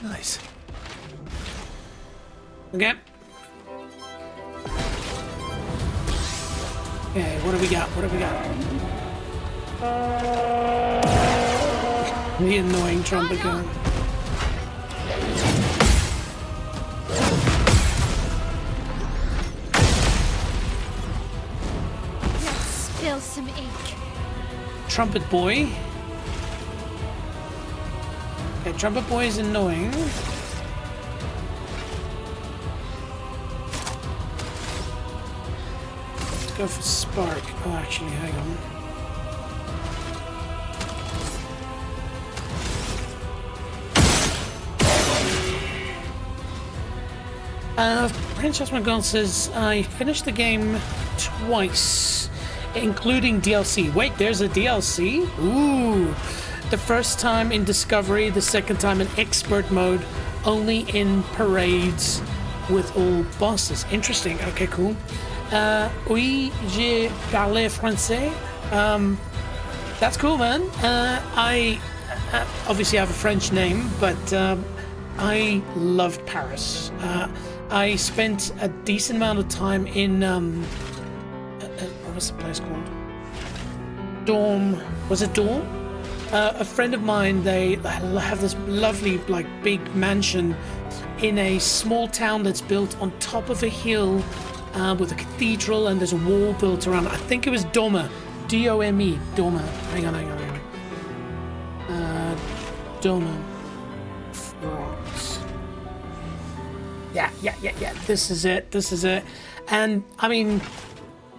Nice. Okay. Okay, what do we got? What do we got? The annoying trumpet gun. Let's spill some ink. Trumpet boy. Okay, trumpet boy is annoying. Let's go for spark. Oh, actually, hang on. Princess McGon says, I finished the game twice, including DLC. Wait, there's a DLC? Ooh. The first time in Discovery, the second time in Expert mode, only in parades with all bosses. Interesting. Okay, cool. Oui, j'ai parlé français. That's cool, man. I obviously have a French name, but I loved Paris. I spent a decent amount of time in what was the place called? Dorm. Was it Dorm? A friend of mine, they have this lovely, like, big mansion in a small town that's built on top of a hill with a cathedral, and there's a wall built around it. I think it was Dome. D-O-M-E. Dome. Hang on. Dome. France. Yeah. This is it. And, I mean,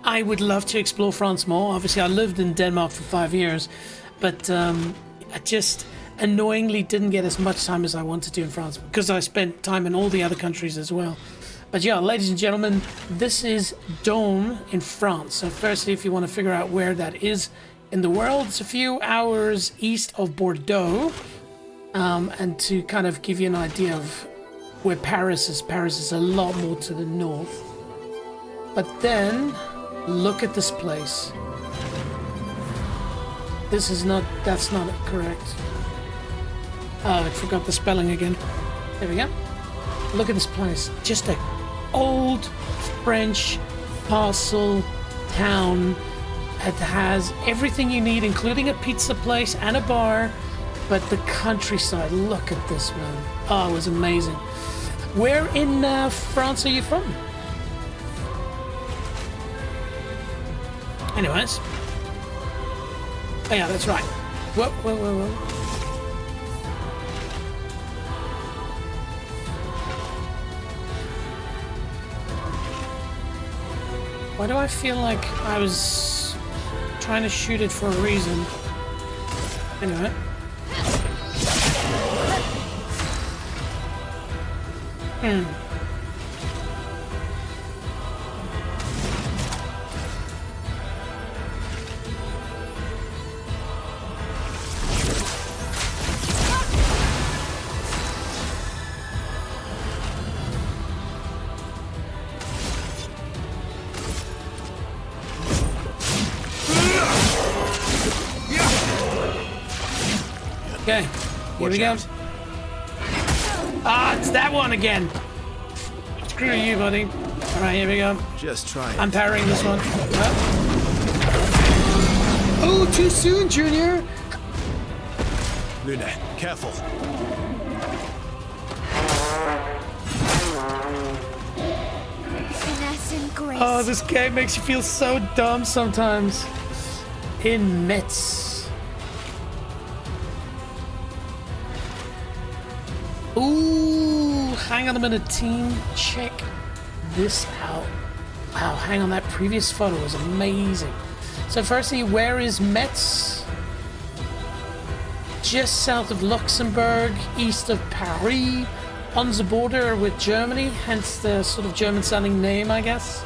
I would love to explore France more. Obviously, I lived in Denmark for 5 years. But I just annoyingly didn't get as much time as I wanted to in France because I spent time in all the other countries as well. But yeah, ladies and gentlemen, this is Dome in France. So firstly, if you want to figure out where that is in the world, it's a few hours east of Bordeaux. And to kind of give you an idea of where Paris is a lot more to the north. But then, look at this place. That's not correct. Oh, I forgot the spelling again. There we go. Look at this place. Just an old French castle town. It has everything you need, including a pizza place and a bar. But the countryside, look at this, man. Oh, it was amazing. Where in France are you from? Anyways. Oh yeah, that's right. Whoa. Why do I feel like I was trying to shoot it for a reason? Anyway. Okay, here we go. Ah, it's that one again. Screw you, buddy. All right, here we go. Just try it. I'm parrying this one. Oh, too soon, Junior. Luna, careful. Finesse and grace. Oh, this game makes you feel so dumb sometimes. In Metz. Ooh, hang on a minute, team. Check this out. Wow, hang on, that previous photo was amazing. So firstly, where is Metz? Just south of Luxembourg, east of Paris, on the border with Germany, hence the sort of German-sounding name, I guess.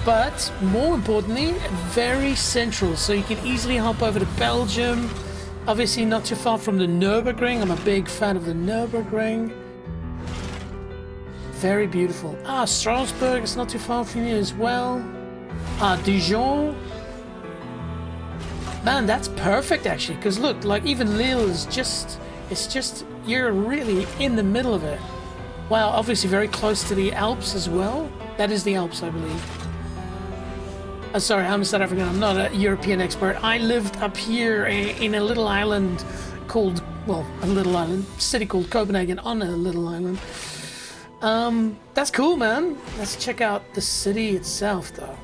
But more importantly, very central, so you can easily hop over to Belgium. Obviously not too far from the Nürburgring. I'm a big fan of the Nürburgring. Very beautiful. Ah, Strasbourg is not too far from you as well. Ah, Dijon. Man, that's perfect actually, because look, like even Lille is just, it's just, you're really in the middle of it. Wow, obviously very close to the Alps as well. That is the Alps, I believe. Sorry, I'm a South African, I'm not a European expert. I lived up here in a little island called, well, a little island, city called Copenhagen on a little island. That's cool, man. Let's check out the city itself, though.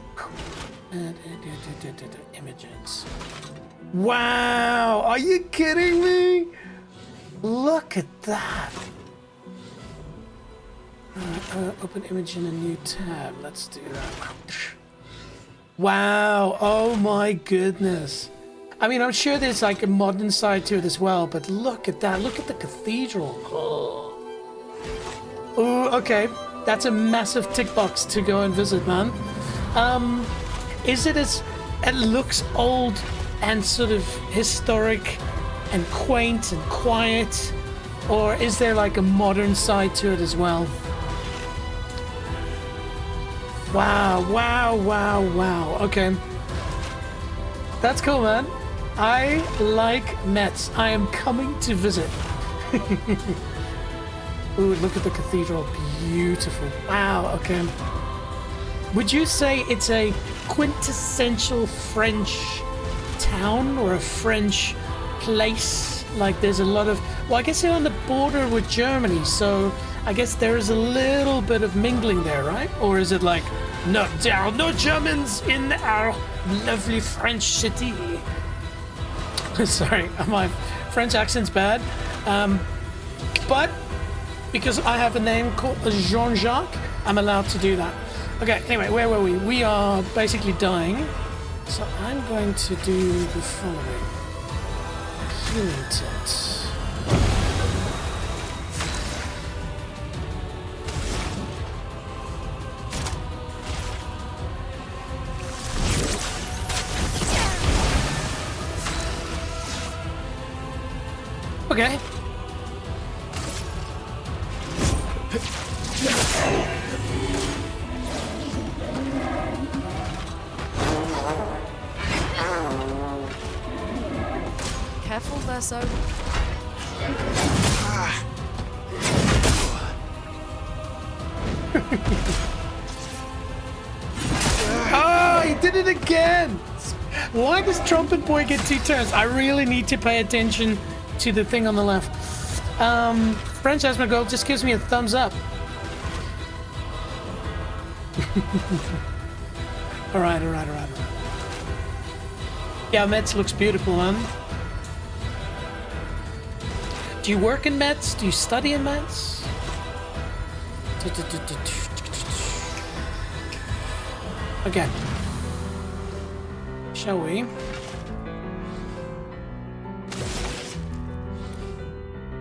Images. Wow, are you kidding me? Look at that. Open image in a new tab. Let's do that. Wow, oh my goodness. I mean, I'm sure there's like a modern side to it as well, but look at that. Look at the cathedral. Oh, okay. That's a massive tick box to go and visit, man. Is it as... It looks old and sort of historic and quaint and quiet, or is there like a modern side to it as well? Wow, wow, wow, wow. Okay. That's cool, man. I like Metz. I am coming to visit. Ooh, look at the cathedral. Beautiful. Wow, okay. Would you say it's a quintessential French town or a French place? Like there's a lot of... Well, I guess they're on the border with Germany, so I guess there is a little bit of mingling there, right? Or is it like, no, there are no Germans in our lovely French city? Sorry, my French accent's bad. But because I have a name called Jean-Jacques, I'm allowed to do that. Okay, anyway, where were we? We are basically dying. So I'm going to do the following. Healing tint. Okay. Careful, Verso. Oh, he did it again! Why does Trumpet Boy get 2 turns? I really need to pay attention to the thing on the left. French Asmongold just gives me a thumbs up. Alright. Yeah, Metz looks beautiful, man. Do you work in Metz? Do you study in Metz? Again. Shall we?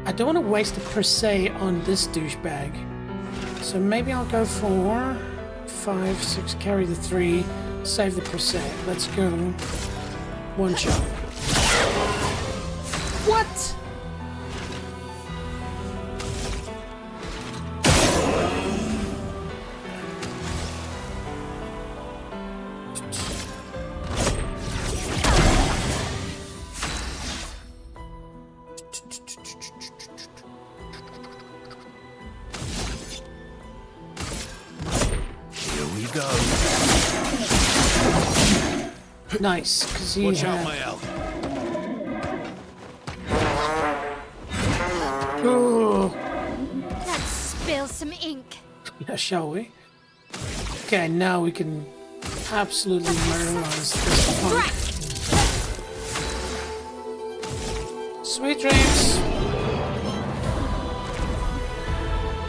I don't want to waste a per se on this douchebag. So maybe I'll go for 5, 6, carry the 3, save the per se. Let's go. 1 shot. What? Nice, because he Watch out, had... Mael. Oh, Let's spill some ink. yeah, shall we? Okay, now we can absolutely murderize this punk. Sweet dreams.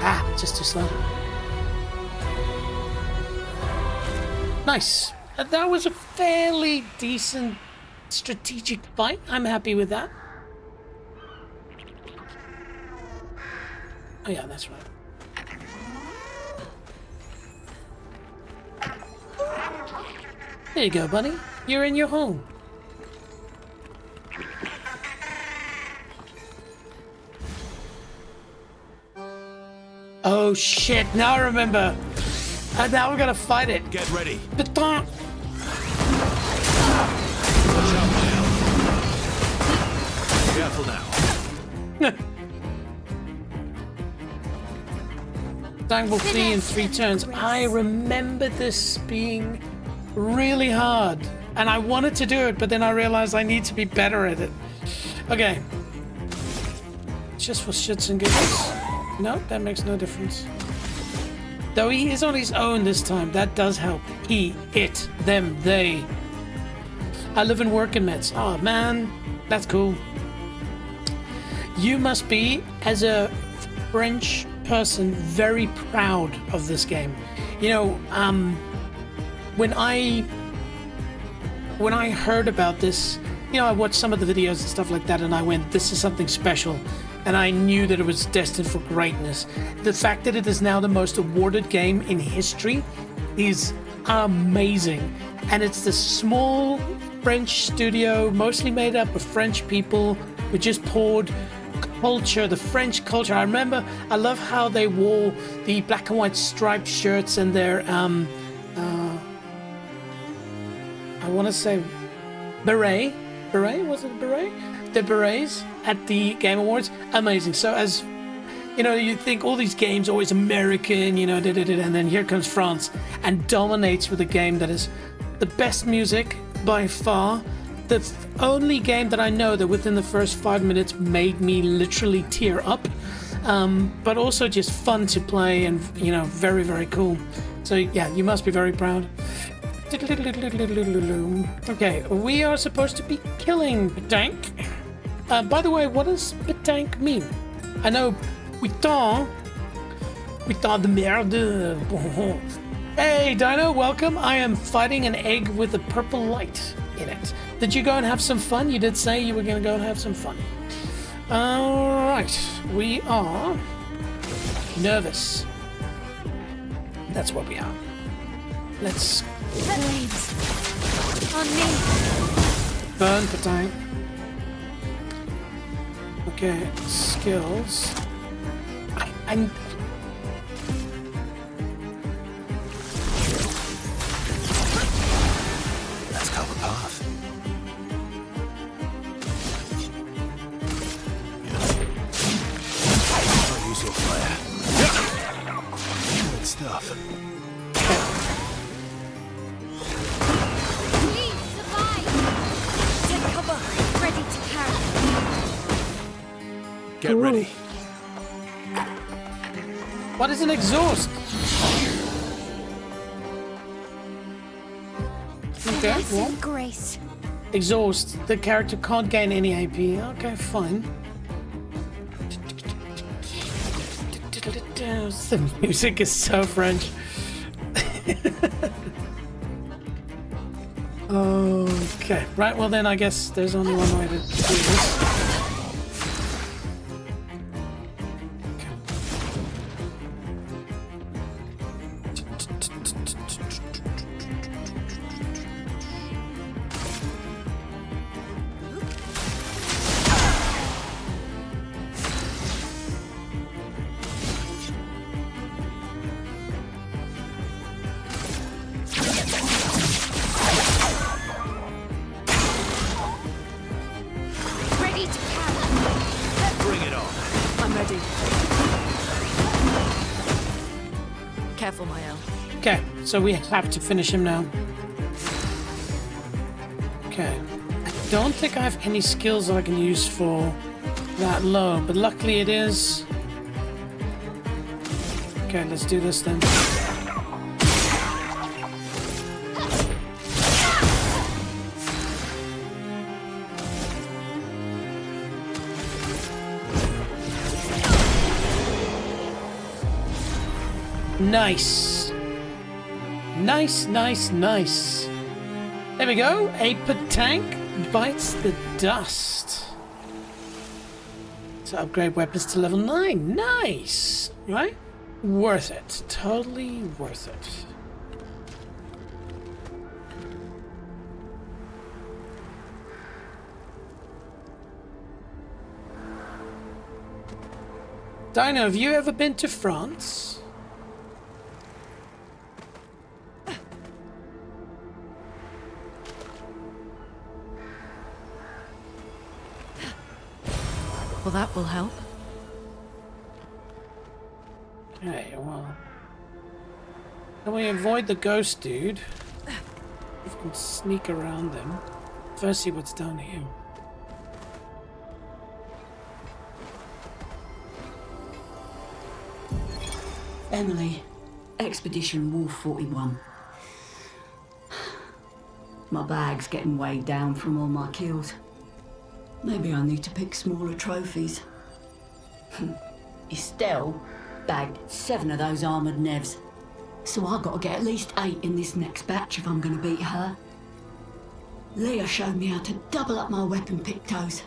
Ah, just too slow. Nice. That was a fairly decent strategic fight. I'm happy with that. Oh yeah, that's right. There you go, buddy. You're in your home. Oh shit, now I remember. And now we're gonna fight it. Get ready. Putain. Watch out, Mael. Careful now. Dang will flee in 3 turns. I remember this being really hard. And I wanted to do it, but then I realized I need to be better at it. Okay. Just for shits and giggles. No, that makes no difference. Though he is on his own this time, that does help. He, it, them, they. I live and work in Metz. Oh man, that's cool. You must be, as a French person, very proud of this game. You know, when I heard about this, you know, I watched some of the videos and stuff like that, and I went, this is something special. And I knew that it was destined for greatness. The fact that it is now the most awarded game in history is amazing. And it's this small French studio, mostly made up of French people, who just poured culture, the French culture. I remember, I love how they wore the black and white striped shirts and their, I want to say beret? Was it beret? The berets at the Game Awards, amazing. So as you know, you think all these games are always American, you know, and then here comes France and dominates with a game that is the best music by far. The only game that I know that within the first 5 minutes made me literally tear up, but also just fun to play and, you know, very, very cool. So yeah, you must be very proud. Okay, we are supposed to be killing Tank. By the way, what does Petanque mean? I know putain de merde. Hey, Dino, welcome. I am fighting an egg with a purple light in it. Did you go and have some fun? You did say you were going to go and have some fun. Alright, we are nervous. That's what we are. Let's... Blades. On me. Burn Petanque. Okay, skills. I'm... Let's go the path. I'll use your fire. Good stuff. Please survive. Take cover. Ready to carry. Get ready. What is an exhaust? Okay, Nice well, and grace. exhaust. The character can't gain any AP. Okay, fine. The music is so French. Okay, right, well then I guess there's only one way to do this. Ready to carry. Bring it on. I'm ready. Careful, Mael. Okay, so we have to finish him now. Okay. I don't think I have any skills that I can use for that low, but luckily it is. Okay, let's do this then. Nice. Nice, nice, nice. There we go. 8-put tank bites the dust. To upgrade weapons to level 9. Nice. Right? Worth it. Totally worth it. Dino, have you ever been to France? Well, that will help. Okay, well. Can we avoid the ghost dude? If we can sneak around them. First, see what's down here. Emily, Expedition Wolf 41. My bag's getting weighed down from all my kills. Maybe I need to pick smaller trophies. Estelle bagged 7 of those armoured nevs. So I've got to get at least 8 in this next batch if I'm going to beat her. Leah showed me how to double up my weapon pictos.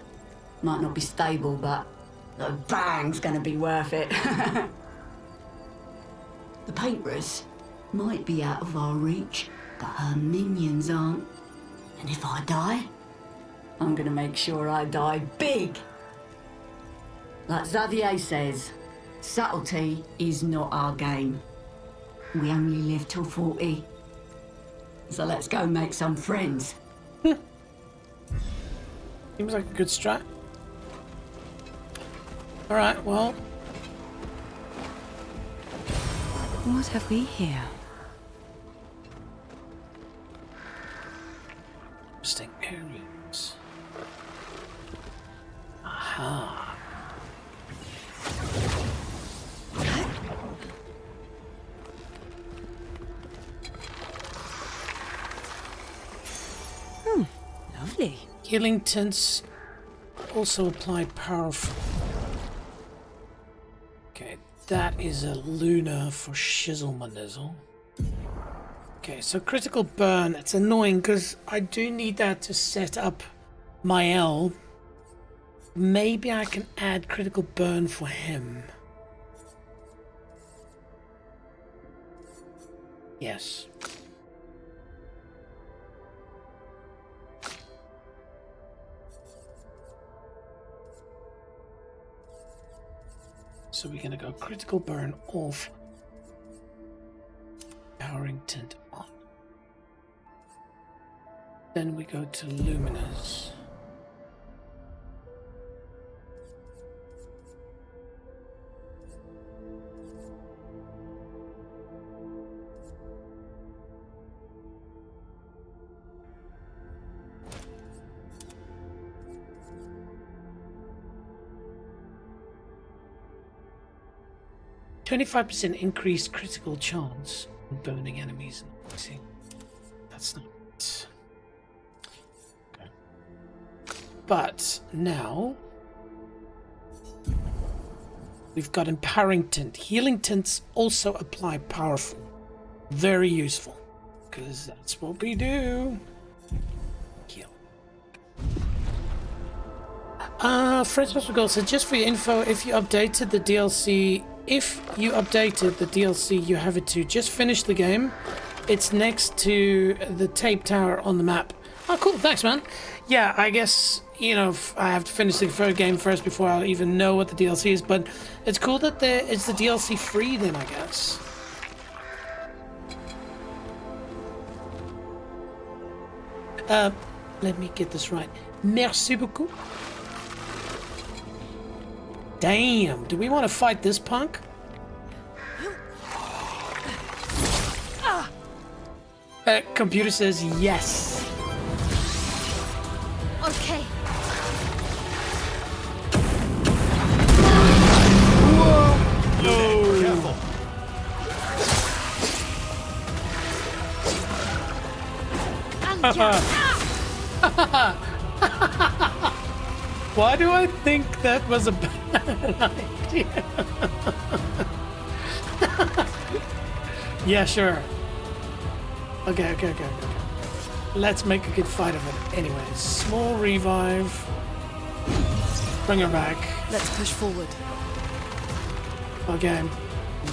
Might not be stable, but the bang's going to be worth it. The paintress might be out of our reach, but her minions aren't. And if I die, I'm gonna make sure I die big. Like Xavier says, subtlety is not our game. We only live till 40. So let's go make some friends. Seems like a good strat. Alright, well. What have we here? Interesting areas. Aha. Lovely. Healing tints also applied powerful. Okay, that is a Luna for Shizzle Manizzle. Okay, so critical burn. It's annoying because I do need that to set up my L. Maybe I can add critical burn for him. Yes. So we're gonna go critical burn off, powering tint on. Then we go to luminous. %25% increased critical chance of burning enemies. See, that's not. Okay. But now we've got empowering tint. Healing tints also apply powerful. Very useful, because that's what we do. Heal. Fred Hospital said, just for your info, if you updated the DLC, you have it to just finish the game. It's next to the tape tower on the map. Oh, cool. Thanks, man. Yeah, I guess, you know, I have to finish the first game first before I'll even know what the DLC is, but it's cool that it's the DLC free then, I guess. Let me get this right. Merci beaucoup. Damn, do we want to fight this punk? Computer says yes. Why do I think that was a bad idea? Yeah, sure. Okay. Let's make a good fight of it. Anyways, small revive. Bring her back. Let's push forward. Okay.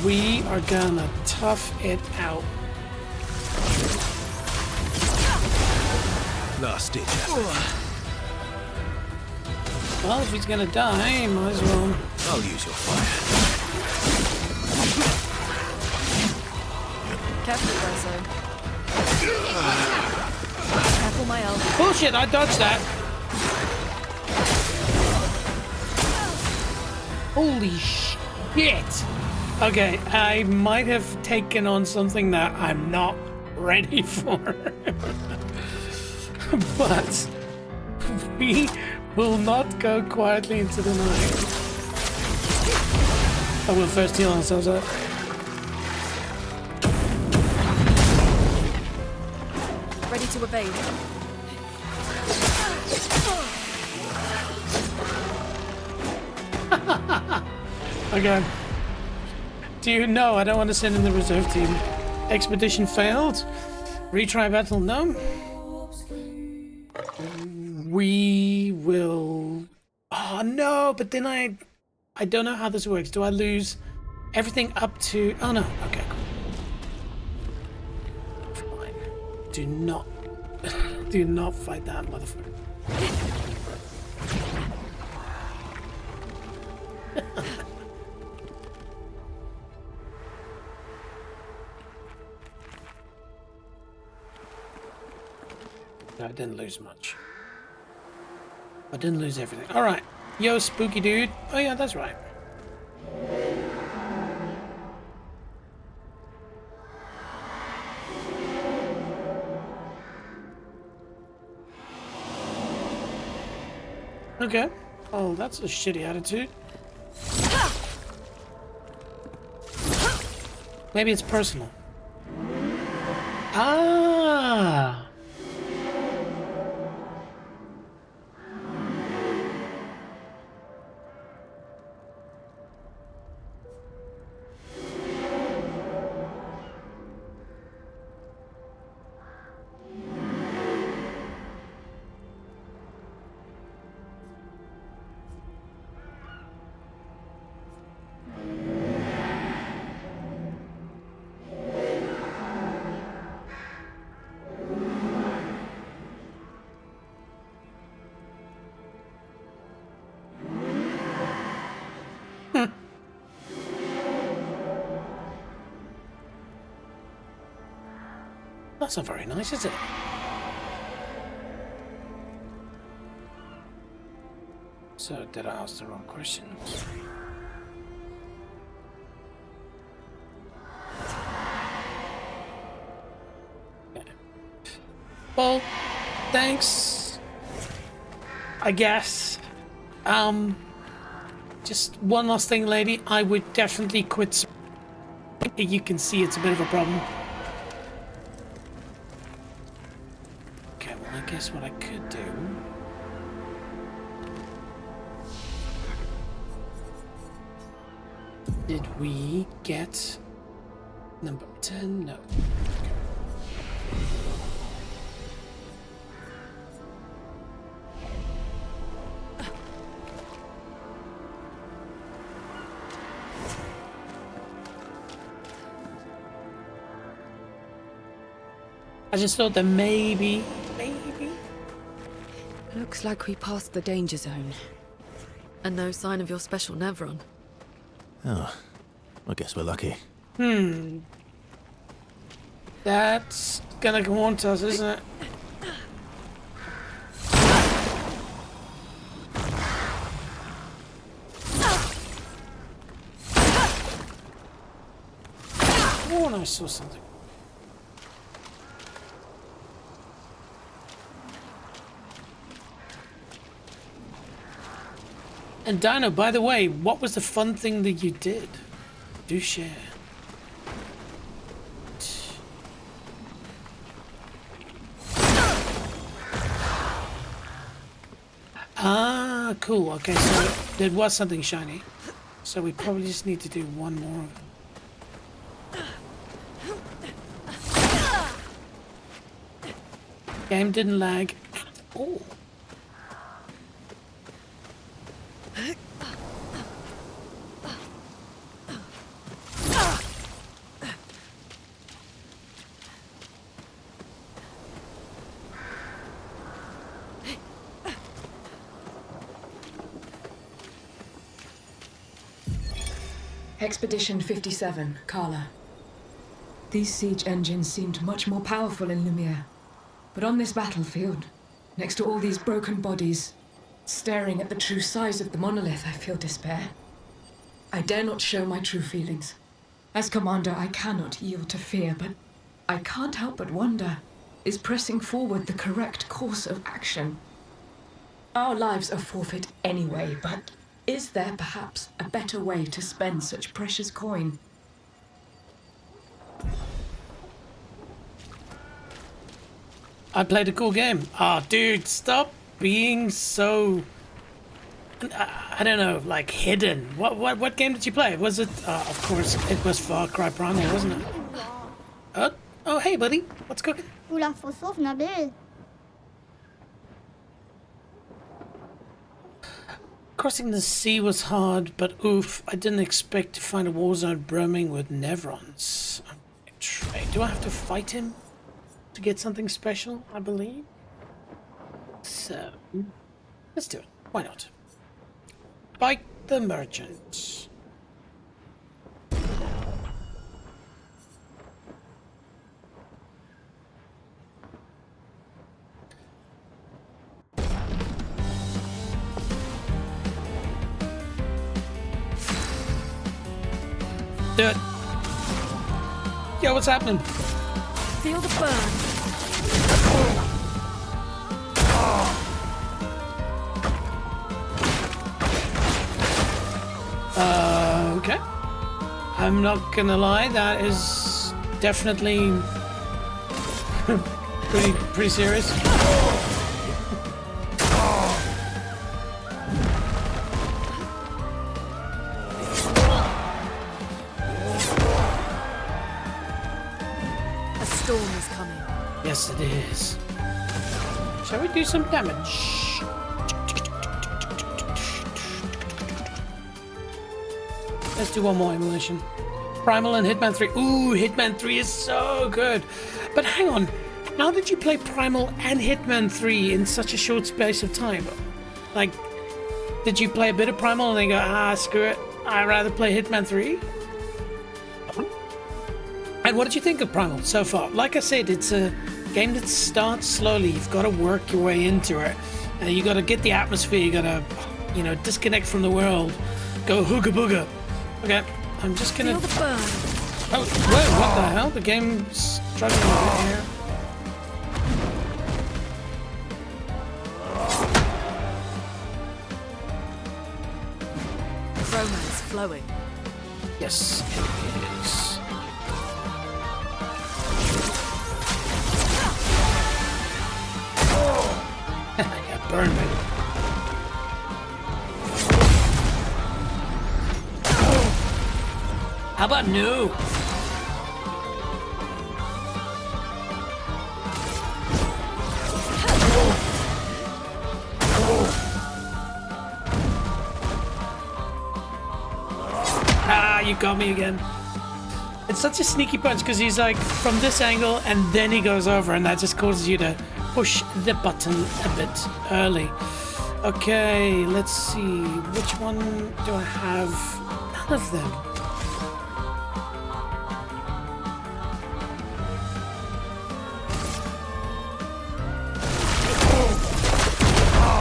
We are gonna tough it out. Last ditch. Well, if he's gonna die, might as well. I'll use your fire. Careful, Verso. Careful, my elf. Bullshit, I dodged that. Holy shit. Okay, I might have taken on something that I'm not ready for. But we will not go quietly into the night. I will first heal ourselves up. Ready to evade. Okay. Do you know I don't want to send in the reserve team? Expedition failed. Retry battle, no. We will. Oh no! But then I don't know how this works. Do I lose everything up to? Oh no. Okay. Cool. Fine. Do not fight that motherfucker. No, I didn't lose much. I didn't lose everything. Alright. Yo, spooky dude. Oh yeah, that's right. Okay. Oh, that's a shitty attitude. Maybe it's personal. Ah! That's not very nice, is it? So, did I ask the wrong questions? Okay. Well, thanks. I guess. Just one last thing, lady. I would definitely quit. You can see it's a bit of a problem. I guess what I could do. Did we get number 10? No. I just thought that maybe. Looks like we passed the danger zone. And no sign of your special Nevron. Oh, I guess we're lucky. That's gonna haunt us, isn't it? Oh, and I saw something. And Dino, by the way, what was the fun thing that you did? Do share. cool. Okay, so there was something shiny. So we probably just need to do one more of it. Game didn't lag at all. Expedition 57, Carla. These siege engines seemed much more powerful in Lumiere. But on this battlefield, next to all these broken bodies, staring at the true size of the monolith, I feel despair. I dare not show my true feelings. As commander, I cannot yield to fear, but I can't help but wonder, is pressing forward the correct course of action? Our lives are forfeit anyway, but is there perhaps a better way to spend such precious coin? I played a cool game. Ah, dude, stop being so... I don't know, like hidden. What game did you play? Was it... of course, it was Far Cry Primal, wasn't it? Oh, hey, buddy. What's cooking? Oula, faut sauve, Nabil. Crossing the sea was hard, but oof, I didn't expect to find a war zone brimming with Nevrons. Do I have to fight him to get something special, I believe? So, let's do it. Why not? Fight the merchant. Do it. Yo, what's happening? Feel the burn. Okay. I'm not gonna lie, that is definitely pretty serious. Storm is coming. Yes, it is. Shall we do some damage? Let's do one more emulation. Primal and Hitman 3. Ooh, Hitman 3 is so good. But hang on, how did you play Primal and Hitman 3 in such a short space of time? Like, did you play a bit of Primal and then go, screw it, I'd rather play Hitman 3? And what did you think of Primal so far? Like I said, it's a game that starts slowly. You've got to work your way into it. You got to get the atmosphere. You got to, disconnect from the world. Go hooga booga. Okay, I'm just gonna. Feel the burn. Oh, wait, what the hell? The game's struggling a bit here. Romance flowing. Yes, it is. Yeah, burn me. How about no? You got me again. It's such a sneaky punch because he's like from this angle and then he goes over, and that just causes you to push the button a bit early. Okay, let's see. Which one do I have? None of them.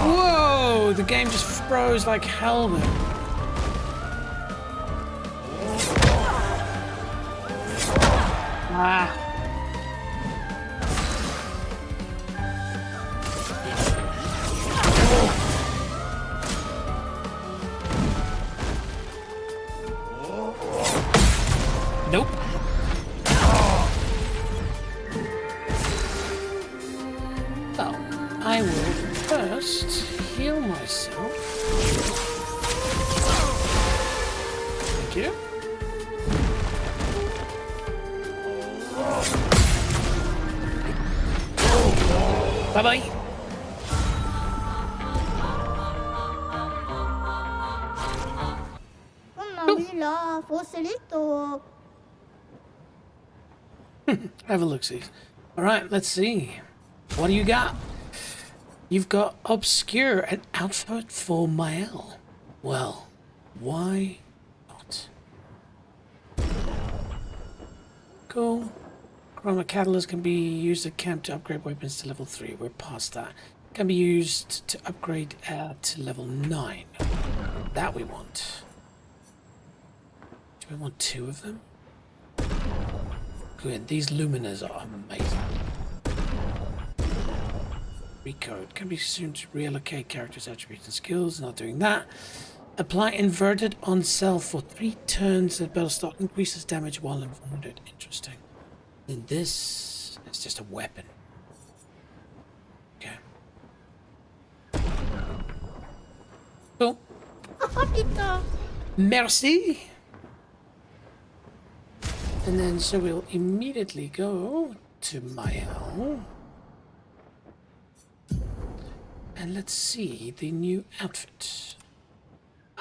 Whoa! The game just froze like hell there. Nope. Oh, I will burn. first heal myself. Thank you. Bye-bye. là, Fossilito. Have a look-see. Alright, let's see. What do you got? You've got Obscur, an outfit for Mael. Well, why not? Cool. Chroma Catalyst can be used at camp to upgrade weapons to level 3. We're past that. Can be used to upgrade to level 9. That we want. Do we want 2 of them? Good. These luminas are amazing. Recode. Can be assumed to reallocate characters' attributes and skills. Not doing that. Apply inverted on self for 3 turns at battle start. Increases damage while inverted. Interesting. Then this is just a weapon. Okay. Cool. Merci. And then so we'll immediately go to Mael. And let's see the new outfit.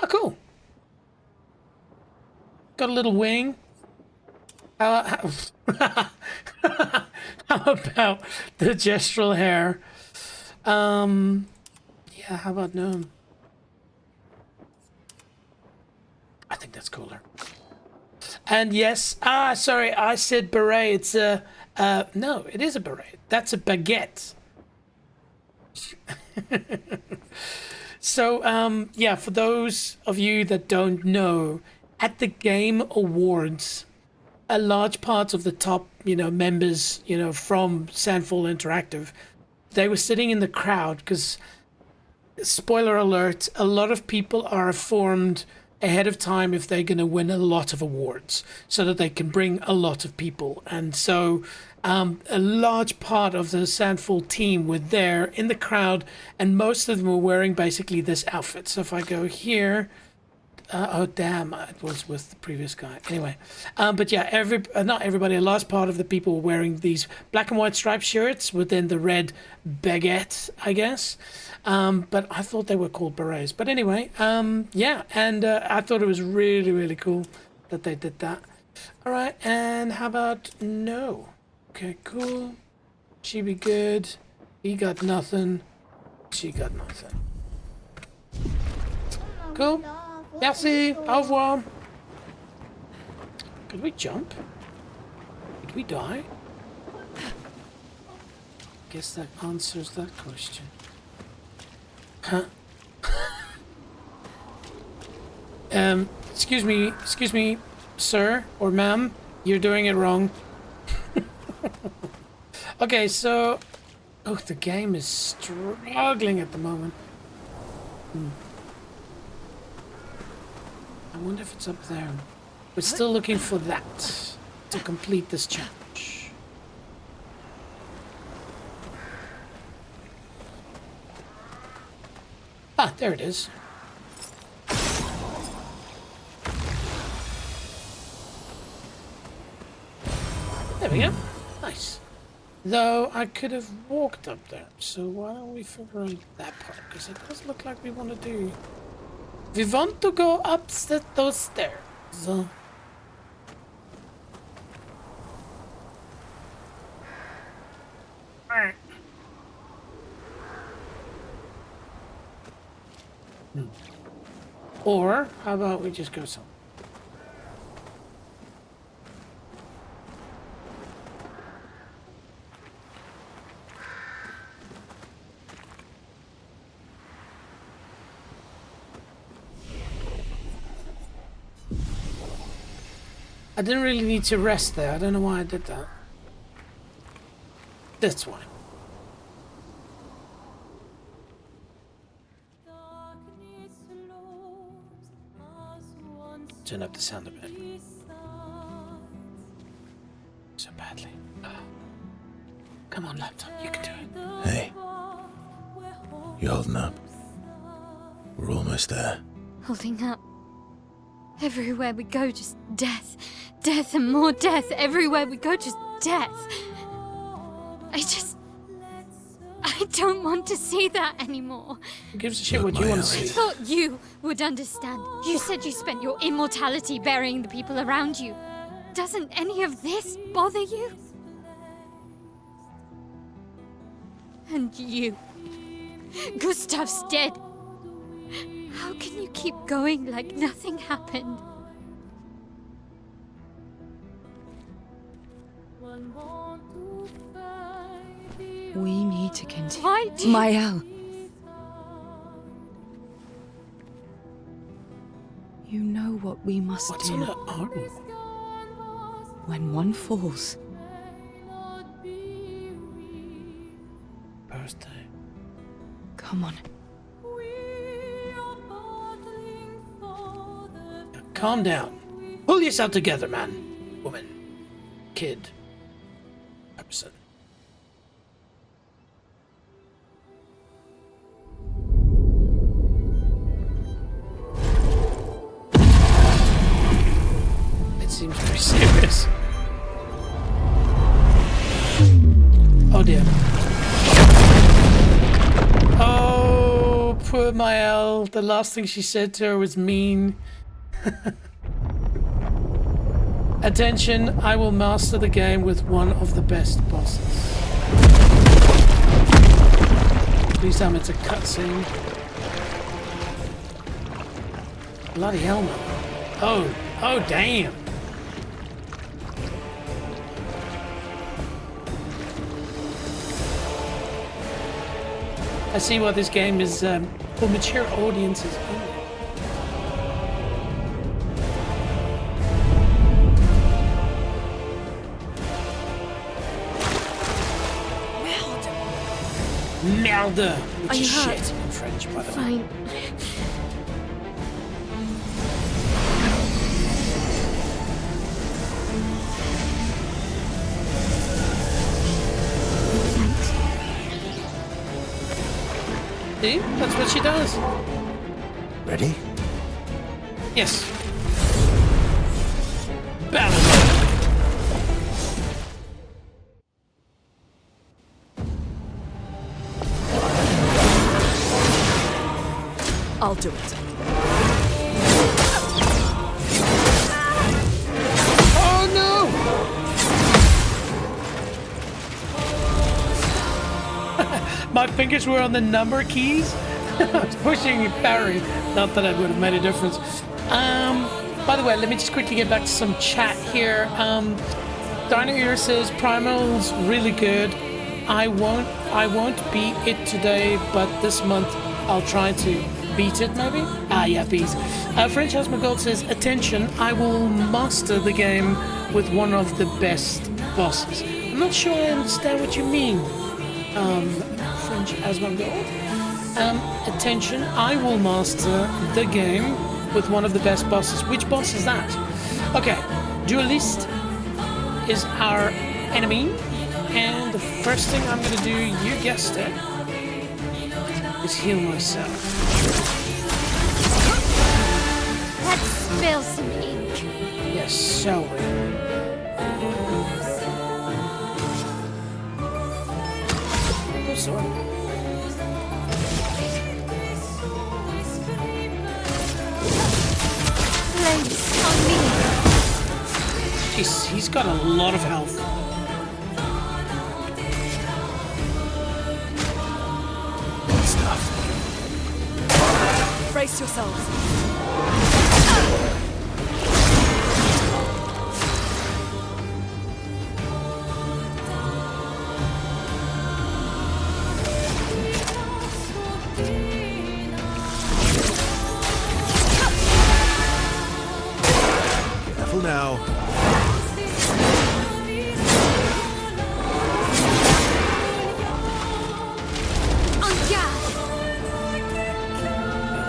Oh, cool. Got a little wing. How about the gestural hair? Yeah, how about gnome? I think that's cooler. And yes, sorry, I said beret. It's a, no, it is a beret. That's a baguette. So, yeah, for those of you that don't know, at the Game Awards, a large part of the top, members, from Sandfall Interactive, they were sitting in the crowd because, spoiler alert, a lot of people are informed ahead of time if they're going to win a lot of awards so that they can bring a lot of people. And so a large part of the Sandfall team were there in the crowd, and most of them were wearing basically this outfit. So if I go here, oh damn, it was with the previous guy. Anyway, but yeah, not everybody, a large part of the people were wearing these black and white striped shirts within the red baguette, I guess. But I thought they were called berets. But anyway, yeah, and I thought it was really, really cool that they did that. All right, and how about no? Okay, cool. She be good. He got nothing. She got nothing. Cool. Merci. Au revoir. Could we jump? Did we die? Guess that answers that question. Huh? Excuse me, sir or ma'am, you're doing it wrong. Okay, so, oh, the game is struggling at the moment. I wonder if it's up there. We're still looking for that to complete this challenge. Ah, there it is. There we go. Nice. Though I could have walked up there, so why don't we figure out that part? Because it does look like we want to do. We want to go up those stairs. Or how about we just go somewhere? I didn't really need to rest there. I don't know why I did that. That's why. Turn up the sound a bit. So badly. Oh. Come on, laptop. You can do it. Hey. You holding up? We're almost there. Holding up. Everywhere we go, just death. Death and more death. Everywhere we go, just death. I don't want to see that anymore. Who gives a shit what you want to see? I thought you would understand. You said you spent your immortality burying the people around you. Doesn't any of this bother you? And you. Gustav's dead. How can you keep going like nothing happened? We need to continue. Why do you... Mael. You know what we must What's do. on her arm? When one falls. Birthday. Come on. Now, calm down. Pull yourself together, man. Woman. Kid. Person. It seems very serious. Oh dear. Oh, poor Mael. The last thing she said to her was mean. Attention, I will master the game with one of the best bosses. Please tell me it's a cutscene. Bloody hell, man. Oh damn. I see why this game is for mature audiences only. Merde! Which Are you is hurt? shit in French, by the way. Fine. See? That's what she does. Ready? Yes. Balance. I'll do it. Oh no! My fingers were on the number keys. I was pushing Barry. Not that it would have made a difference. By the way, let me just quickly get back to some chat here. Dino Ear says Primal's really good. I won't beat it today, but this month I'll try to beat it maybe? Ah yeah, bees. French Husband Gold says, attention, I will master the game with one of the best bosses. I'm not sure I understand what you mean, French Husband Gold. Attention, I will master the game with one of the best bosses. Which boss is that? Okay, Duelist is our enemy, and the first thing I'm gonna do, you guessed it, is heal myself. Let's spill some ink. Yes, shall we? Oh, sorry. Place on me. Jeez, he's got a lot of health. Good stuff. Brace yourselves. Careful now.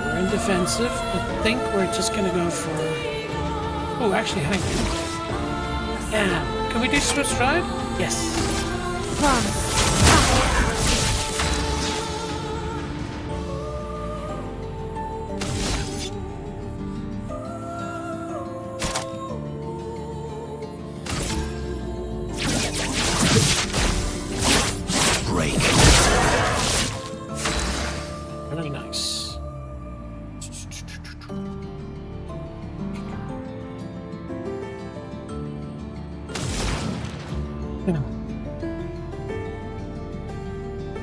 We're in defensive. I think we're just gonna go for... Oh, actually, hang on. Yeah. Can we do Swift Stride? Yes. Yeah.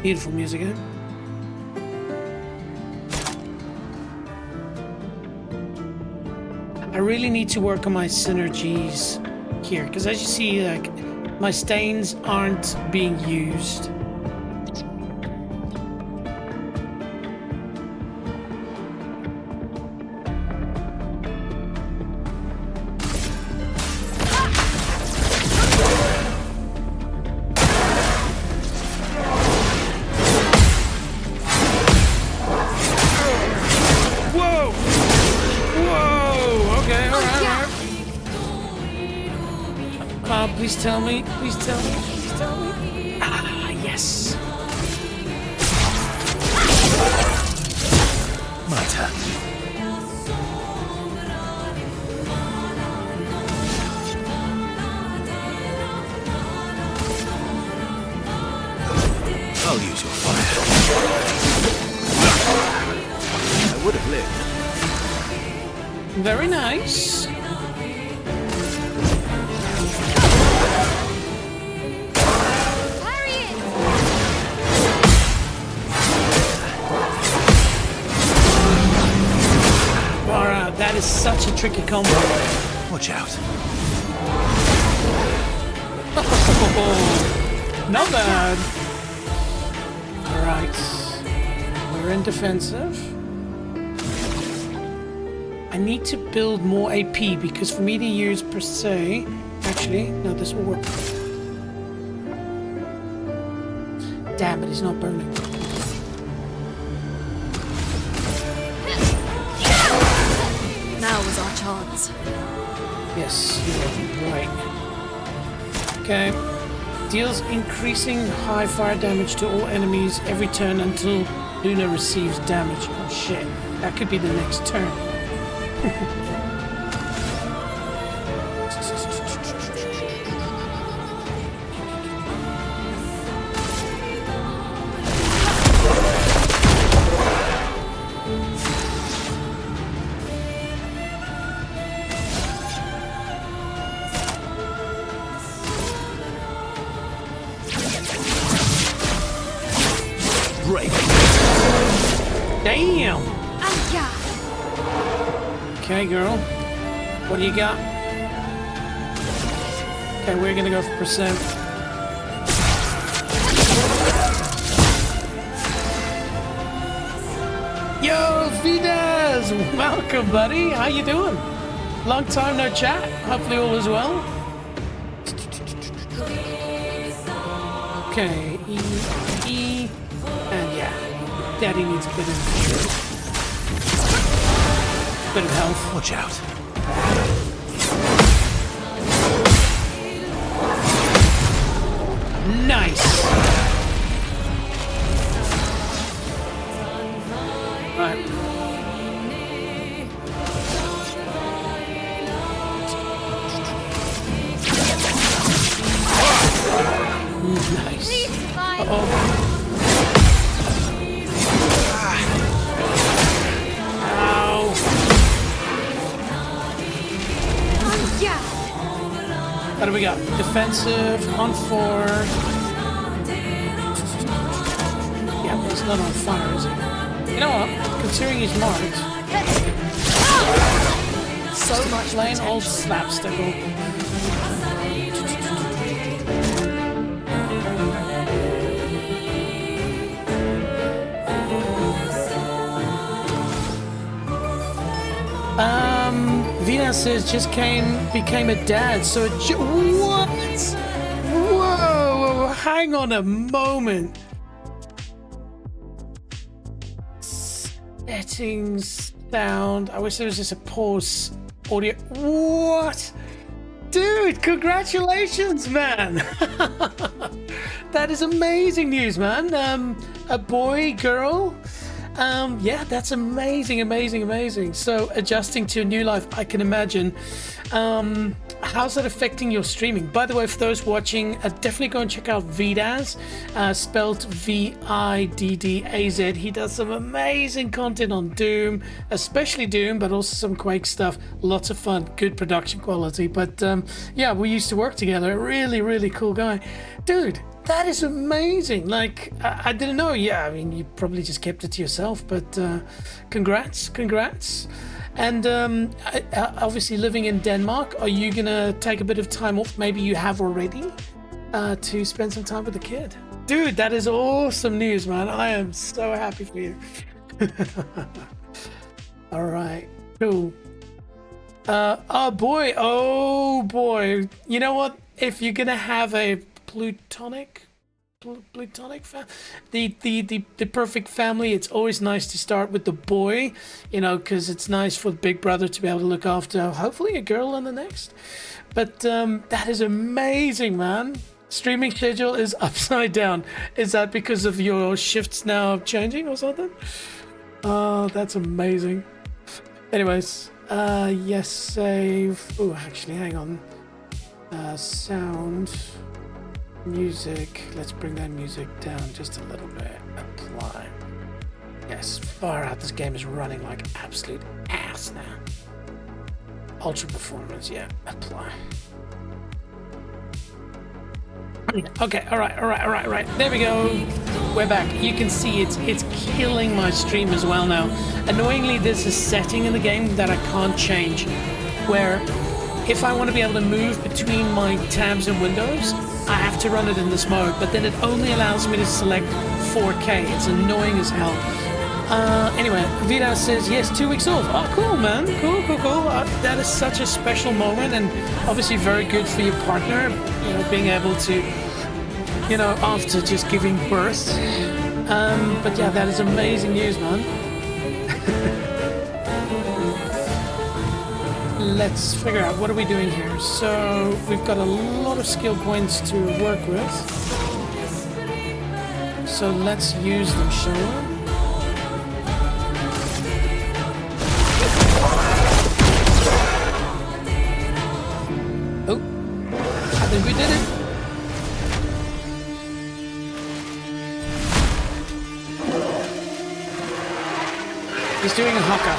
Beautiful music, eh? I really need to work on my synergies here, because as you see, like, my stains aren't being used. Please tell me, please tell me, please tell me. Ah, yes. My turn. I'll use your fire. I would have lived. Very nice. That is such a tricky combo. Watch out. Not bad. Alright. We're in defensive. I need to build more AP because for me to use per se... Actually, no, this will work. Damn it, he's not burning. Now was our chance. Yes, you're right. Okay. Deals increasing high fire damage to all enemies every turn until Luna receives damage. Oh shit. That could be the next turn. Damn! Okay, girl. What do you got? Okay, we're gonna go for percent. Yo, Vidas! Welcome, buddy. How you doing? Long time no chat. Hopefully all is well. Okay, E, and yeah. Daddy needs a bit of health. Watch out. Nice. Right. Nice. Uh-oh. What do we got? Defensive on 4. Yeah, but it's not on fire, is it? You know what? Considering he's marked. So much plain old slapstickle. Vina says just became a dad, so what? Whoa, hang on a moment. Settings, sound. I wish there was just a pause audio. What? Dude, congratulations, man. That is amazing news, man. A boy, girl. Yeah, that's amazing. So adjusting to a new life, I can imagine How's that affecting your streaming? By the way, for those watching, definitely go and check out Viddaz, spelled Viddaz. He does some amazing content on Doom, especially Doom, but also some Quake stuff. Lots of fun, good production quality. But yeah, we used to work together. Really, really cool guy. Dude, that is amazing. Like, I didn't know. Yeah, I mean, you probably just kept it to yourself, but congrats. And obviously living in Denmark, are you gonna take a bit of time off? Maybe you have already to spend some time with the kid. Dude, that is awesome news, man. I am so happy for you. All right, cool. Oh boy. You know what? If you're gonna have a plutonic the perfect family, it's always nice to start with the boy, you know, because it's nice for the big brother to be able to look after hopefully a girl in the next. But that is amazing, man. Streaming schedule is upside down. Is that because of your shifts now changing or something? Oh, that's amazing. Anyways, yes, save. Oh, actually, hang on. Sound. Music, let's bring that music down just a little bit. Apply. Yes, far out. This game is running like absolute ass now. Ultra performance, yeah. Apply. Okay, all right. There we go. We're back. You can see it's killing my stream as well now. Annoyingly, there's a setting in the game that I can't change, where if I want to be able to move between my tabs and windows, I have to run it in this mode, but then it only allows me to select 4K. It's annoying as hell. Anyway, Viddaz says, yes, 2 weeks off. Oh, cool, man. Cool. That is such a special moment, and obviously very good for your partner, you know, being able to, you know, after just giving birth. But yeah, that is amazing news, man. Let's figure out what are we doing here. So we've got a lot of skill points to work with. So let's use them, shall we? Oh, I think we did it. He's doing a haka.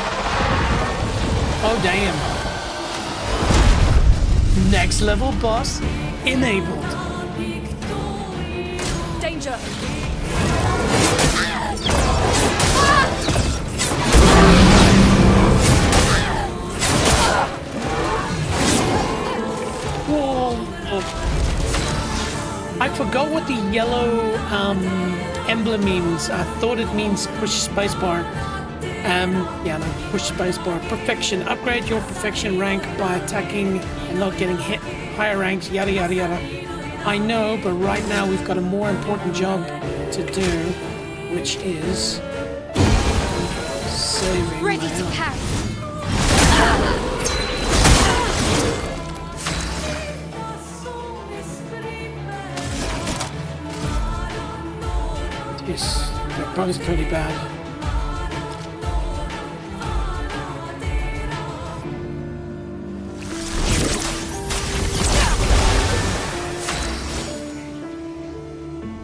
Oh, damn. Next level boss enabled. Danger! Whoa. I forgot what the yellow emblem means. I thought it means push spacebar. Yeah, no, push spacebar. Perfection. Upgrade your perfection rank by attacking and not getting hit. Higher ranks, yada yada yada. I know, but right now we've got a more important job to do, which is saving. Ready to carry. Yes, that both pretty bad.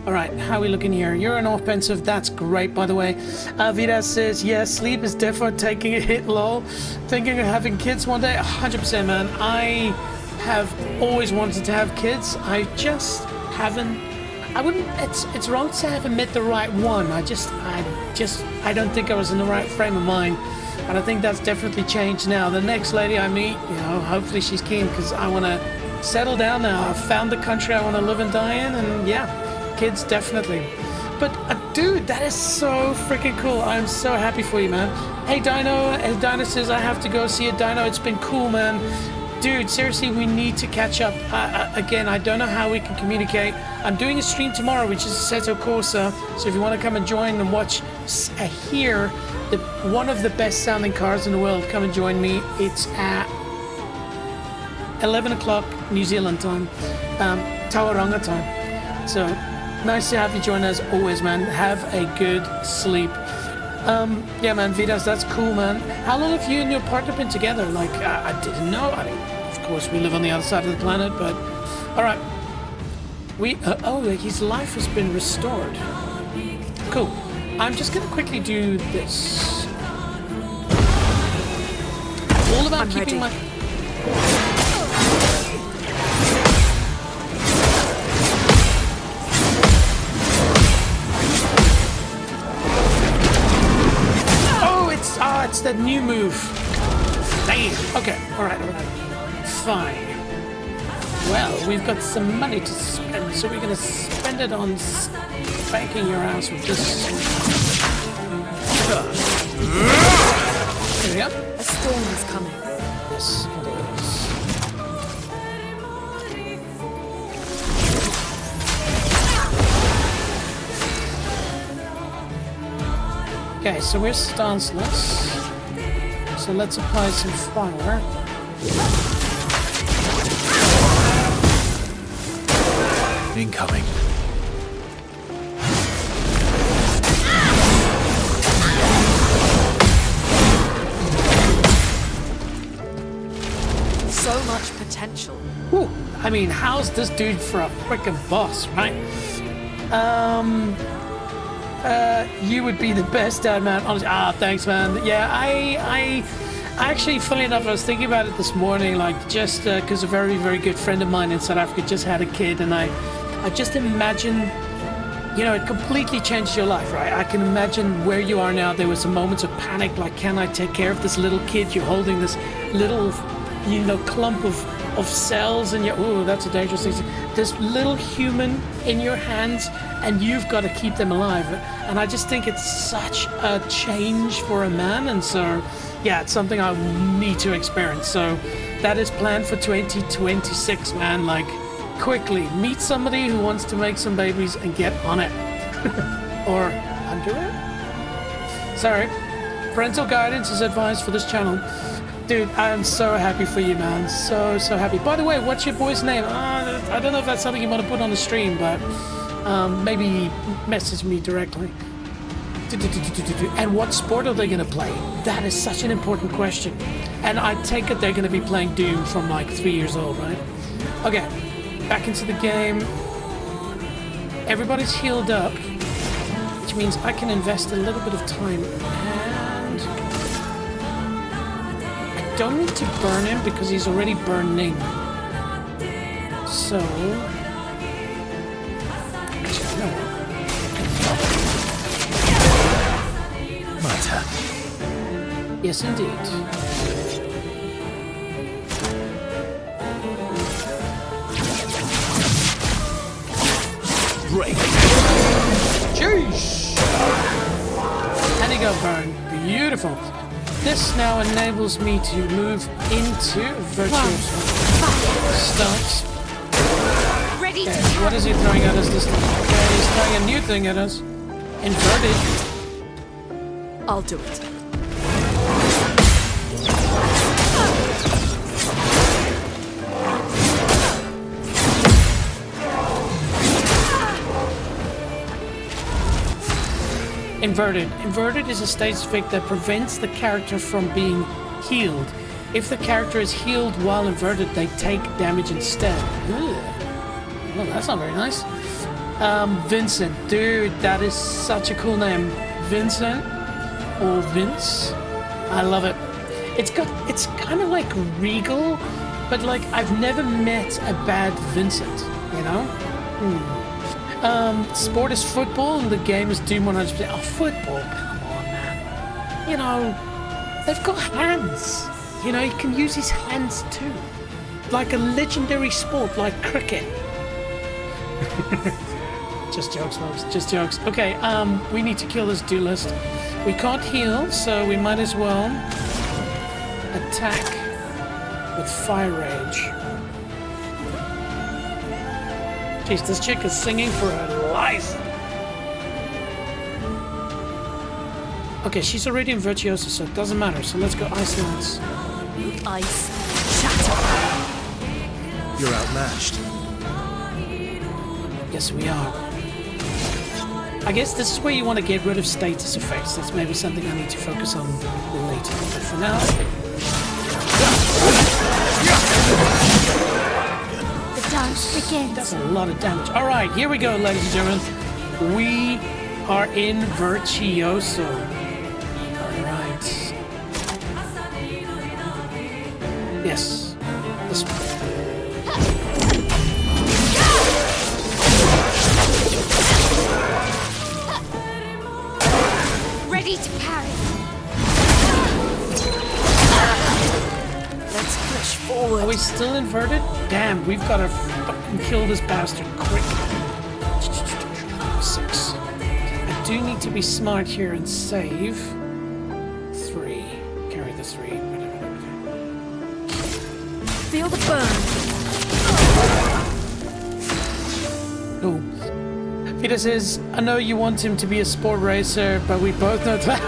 All right, how are we looking here? You're an offensive. That's great, by the way. Viddaz says, yes, sleep is definitely taking a hit, lol. Thinking of having kids one day? 100%, man. I have always wanted to have kids. I just haven't. I wouldn't. It's wrong to say I haven't met the right one. I don't think I was in the right frame of mind. And I think that's definitely changed now. The next lady I meet, you know, hopefully she's keen, because I want to settle down now. I've found the country I want to live and die in, and yeah. Kids, definitely. But dude, that is so freaking cool. I'm so happy for you, man. Hey Dino, as Dino says, I have to go see a Dino. It's been cool, man. Dude, seriously, we need to catch up. Again, I don't know how we can communicate. I'm doing a stream tomorrow, which is Assetto Corsa. So if you want to come and join and watch, hear one of the best sounding cars in the world, come and join me. It's at 11 o'clock New Zealand time, Tauranga time. So nice to have you join us always, man. Have a good sleep. Yeah, man, Viddaz, that's cool, man. How long have you and your partner been together? Like, I didn't know. I mean, of course, we live on the other side of the planet, but... Alright. Oh, his life has been restored. Cool. I'm just going to quickly do this. All about I'm keeping ready. my... It's that new move. Damn. Okay. All right. Fine. Well, we've got some money to spend, so we're gonna spend it on spanking your ass with this. There we go. A storm is coming. Yes, it is. Okay, so we're stanceless. So let's apply some fire. Incoming. So much potential. Whew. I mean, how's this dude for a freaking boss, right? You would be the best dad, man. Honestly, thanks, man. Yeah, I actually, funny enough, I was thinking about it this morning, like, just because a very, very good friend of mine in South Africa just had a kid, and I just imagine, you know, it completely changed your life, right? I can imagine where you are now. There was some moments of panic, like, can I take care of this little kid? You're holding this little, you know, clump of cells, and ooh, that's a dangerous thing. This little human in your hands, and you've got to keep them alive. And I just think it's such a change for a man, and so, yeah, it's something I need to experience. So that is planned for 2026, man. Like, quickly meet somebody who wants to make some babies and get on it. Or under it? Sorry. Parental guidance is advised for this channel. Dude, I am so happy for you, man. So happy. By the way, what's your boy's name? I don't know if that's something you want to put on the stream, but maybe message me directly. And what sport are they going to play? That is such an important question. And I take it they're going to be playing Doom from like 3 years old, right? Okay, back into the game. Everybody's healed up, which means I can invest a little bit of time. And I don't need to burn him because he's already burning. So... actually, no. My turn. Yes, indeed. Break. Jeez! And he got burned. Beautiful. This now enables me to move into virtuoso stunts. Ready Okay, to what is he throwing at us this time? Okay, he's throwing a new thing at us. Inverted. I'll do it. Inverted. Inverted is a stage effect that prevents the character from being healed. If the character is healed while inverted, they take damage instead. Ugh. Well, that's not very nice. Vincent. Dude, that is such a cool name. Vincent or Vince. I love it. It's kind of like regal, but like I've never met a bad Vincent, you know? Sport is football and the game is Doom 100%. Oh, football, come on, man. You know, they've got hands. You know, he can use his hands too. Like a legendary sport, like cricket. Just jokes, folks, just jokes. Okay, we need to kill this duelist. We can't heal, so we might as well attack with Fire Rage. Jeez, this chick is singing for her life. Okay, she's already in Virtuoso, so it doesn't matter. So let's go Ice Lance. Ice. Shatter. You're outmatched. Yes, we are. I guess this is where you want to get rid of status effects. That's maybe something I need to focus on later. But for now... begins. That's a lot of damage. All right, here we go, ladies and gentlemen. We are in Virtuoso. All right. Yes. This Ready to parry. Let's push forward. Are we still inverted? Damn, we've got to fucking kill this bastard quick. 6. I do need to be smart here and save. 3. Carry the 3. Feel the burn. Oh. Peter says, I know you want him to be a sport racer, but we both know that.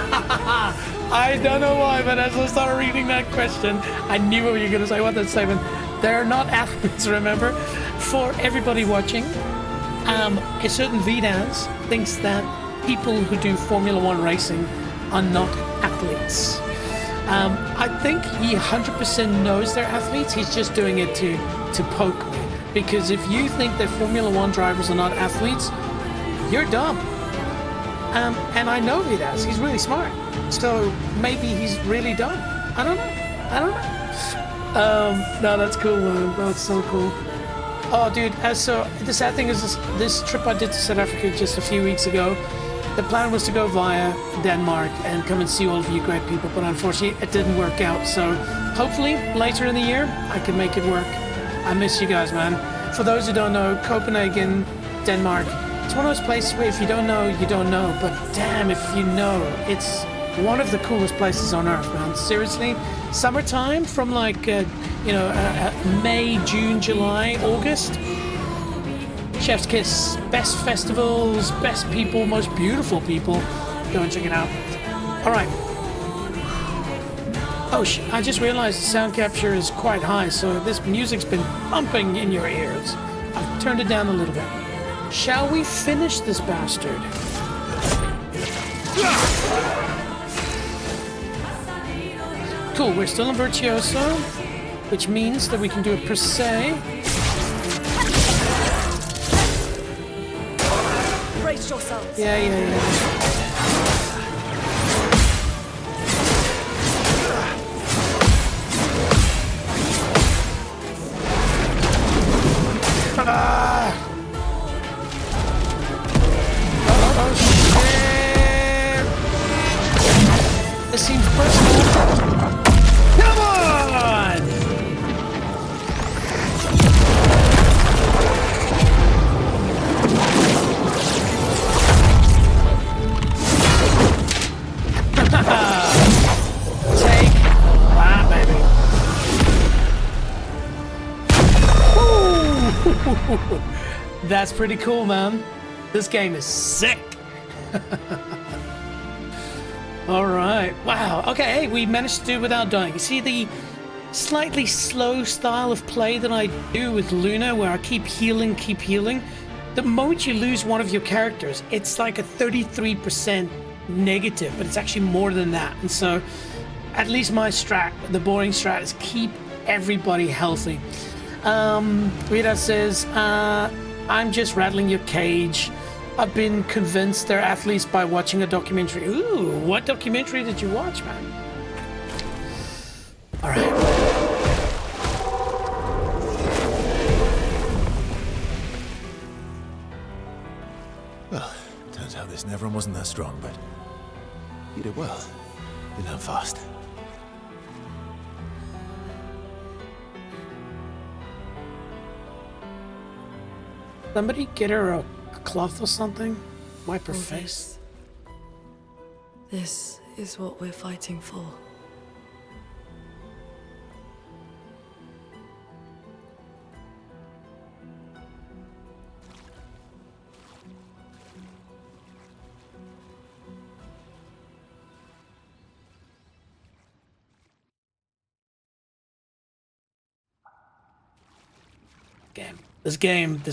I don't know why, but as I started reading that question, I knew what you were going to say. What that statement? They're not athletes, remember? For everybody watching, a certain VDAS thinks that people who do Formula One racing are not athletes. I think he 100% knows they're athletes. He's just doing it to poke me. Because if you think that Formula One drivers are not athletes, you're dumb. And I know he does. He's really smart. So maybe he's really dumb. I don't know. No, that's cool, man. That's so cool. Oh, dude. So the sad thing is this trip I did to South Africa just a few weeks ago, the plan was to go via Denmark and come and see all of you great people. But unfortunately, it didn't work out. So hopefully later in the year, I can make it work. I miss you guys, man. For those who don't know, Copenhagen, Denmark, it's one of those places where if you don't know, you don't know. But damn, if you know, it's one of the coolest places on earth, man. Seriously, summertime from like, May, June, July, August. Chef's kiss. Best festivals, best people, most beautiful people. Go and check it out. All right. Oh, I just realized the sound capture is quite high, so this music's been pumping in your ears. I've turned it down a little bit. Shall we finish this bastard? Cool, we're still in Virtuoso, which means that we can do a per se. Brace yourselves. Yeah. Oh, shit! This seems personal. Come on! Take that, baby. Woo! That's pretty cool, man. This game is sick. All right. Wow. Okay. Hey, we managed to do it without dying. You see the slightly slow style of play that I do with Luna, where I keep healing. The moment you lose one of your characters, it's like a 33% negative, but it's actually more than that. And so, at least my strat, the boring strat, is keep everybody healthy. Rita says, I'm just rattling your cage. I've been convinced they're athletes by watching a documentary. Ooh, what documentary did you watch, man? All right. Well, turns out this Neveron wasn't that strong, but you did well. You learn fast. Somebody get her a cloth or something? Wipe her face. This is what we're fighting for. This game.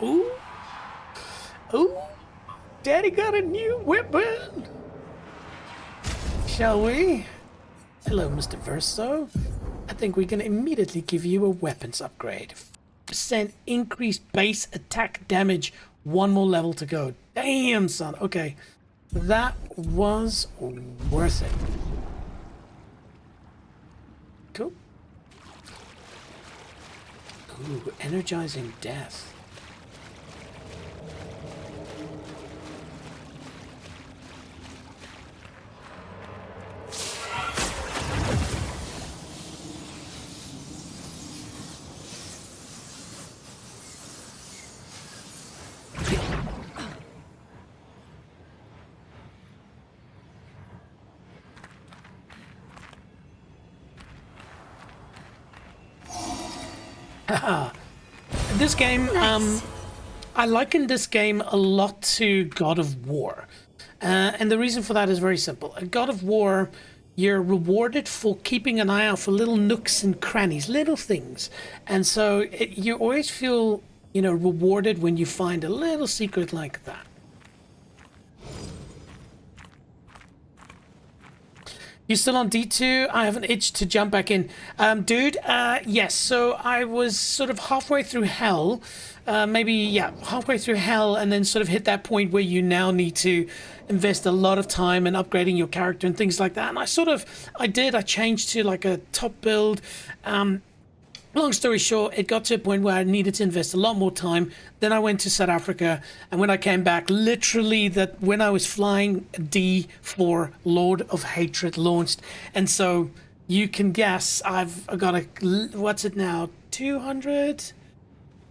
Ooh. Ooh. Daddy got a new weapon. Shall we? Hello, Mr. Verso. I think we can immediately give you a weapons upgrade. 20% increased base attack damage. One more level to go. Damn, son. Okay. That was worth it. Cool. Ooh, energizing death. This game, I liken this game a lot to God of War. And the reason for that is very simple. At God of War, you're rewarded for keeping an eye out for little nooks and crannies, little things. And so you always feel, you know, rewarded when you find a little secret like that. You still on D2? I have an itch to jump back in. Dude, yes, so I was sort of halfway through hell, halfway through hell, and then sort of hit that point where you now need to invest a lot of time in upgrading your character and things like that. And I changed to like a top build. Long story short, it got to a point where I needed to invest a lot more time. Then I went to South Africa, and when I came back, literally when I was flying, D4 Lord of Hatred launched. And so you can guess I've got what's it now, 200?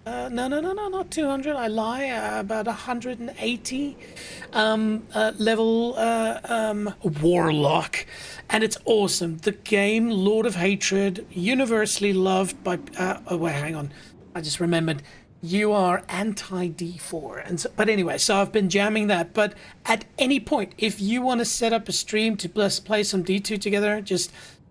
No, not 200, I lie, about 180 level Warlock. And it's awesome. The game, Lord of Hatred, universally loved by... oh, wait, hang on. I just remembered. You are anti-D4. And so, but anyway, so I've been jamming that. But at any point, if you want to set up a stream to play some D2 together, just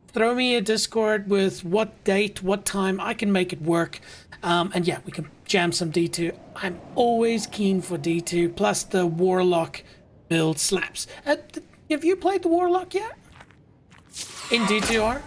throw me a Discord with what date, what time. I can make it work. And yeah, we can jam some D2. I'm always keen for D2. Plus the Warlock build slaps. Have you played the Warlock yet? In D2R?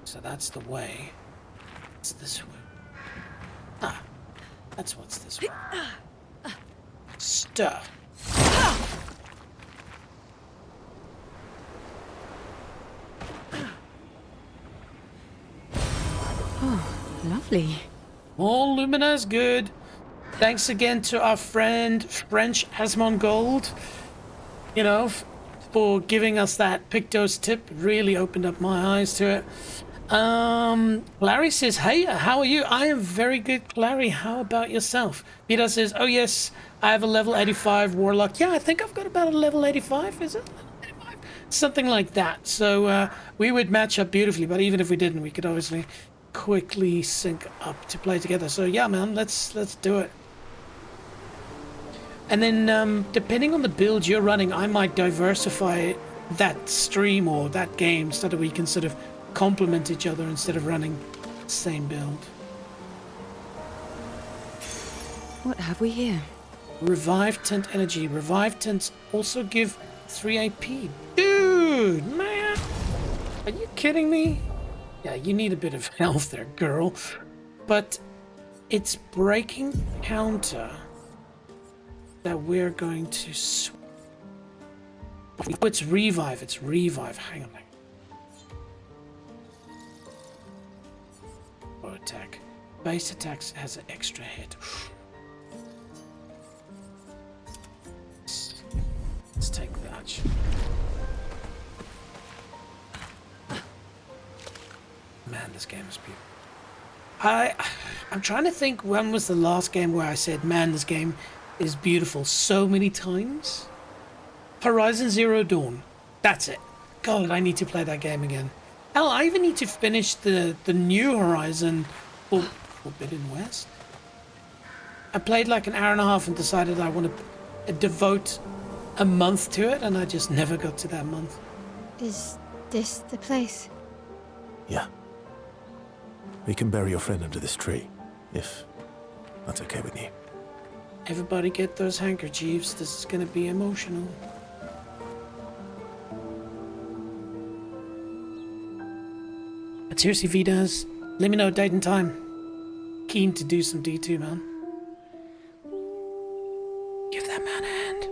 So that's the way. It's this way. Ah, that's what's this way. Stuff. Oh, lovely. All Lumina's good. Thanks again to our friend French Asmongold. You know, for giving us that Pictos tip. Really opened up my eyes to it. Larry says, hey, how are you? I am very good, Larry. How about yourself? Peter says, oh yes, I have a level 85 Warlock. Yeah, I think I've got about a level 85, is it? Level 85? Something like that. So we would match up beautifully, but even if we didn't, we could obviously quickly sync up to play together. So yeah, man, let's do it. And then depending on the build you're running, I might diversify that stream or that game so that we can sort of complement each other instead of running the same build. What have we here? Revive Tint Energy. Revive Tints also give 3 AP. Dude, man! Are you kidding me? Yeah, you need a bit of health there, girl. But it's breaking counter that we're going to... Oh, it's revive. It's revive. Hang on. Attack. Base attacks has an extra hit. Let's take that. Man, this game is beautiful. I'm trying to think when was the last game where I said, man, this game is beautiful so many times. Horizon Zero Dawn. That's it. God, I need to play that game again. Hell, I even need to finish the new Horizon Forbidden West. I played like an hour and a half and decided I want to devote a month to it, and I just never got to that month. Is this the place? Yeah. We can bury your friend under this tree, if that's okay with you. Everybody get those handkerchiefs. This is going to be emotional. But seriously, Vidas, let me know date and time. Keen to do some D2, man. Give that man a hand.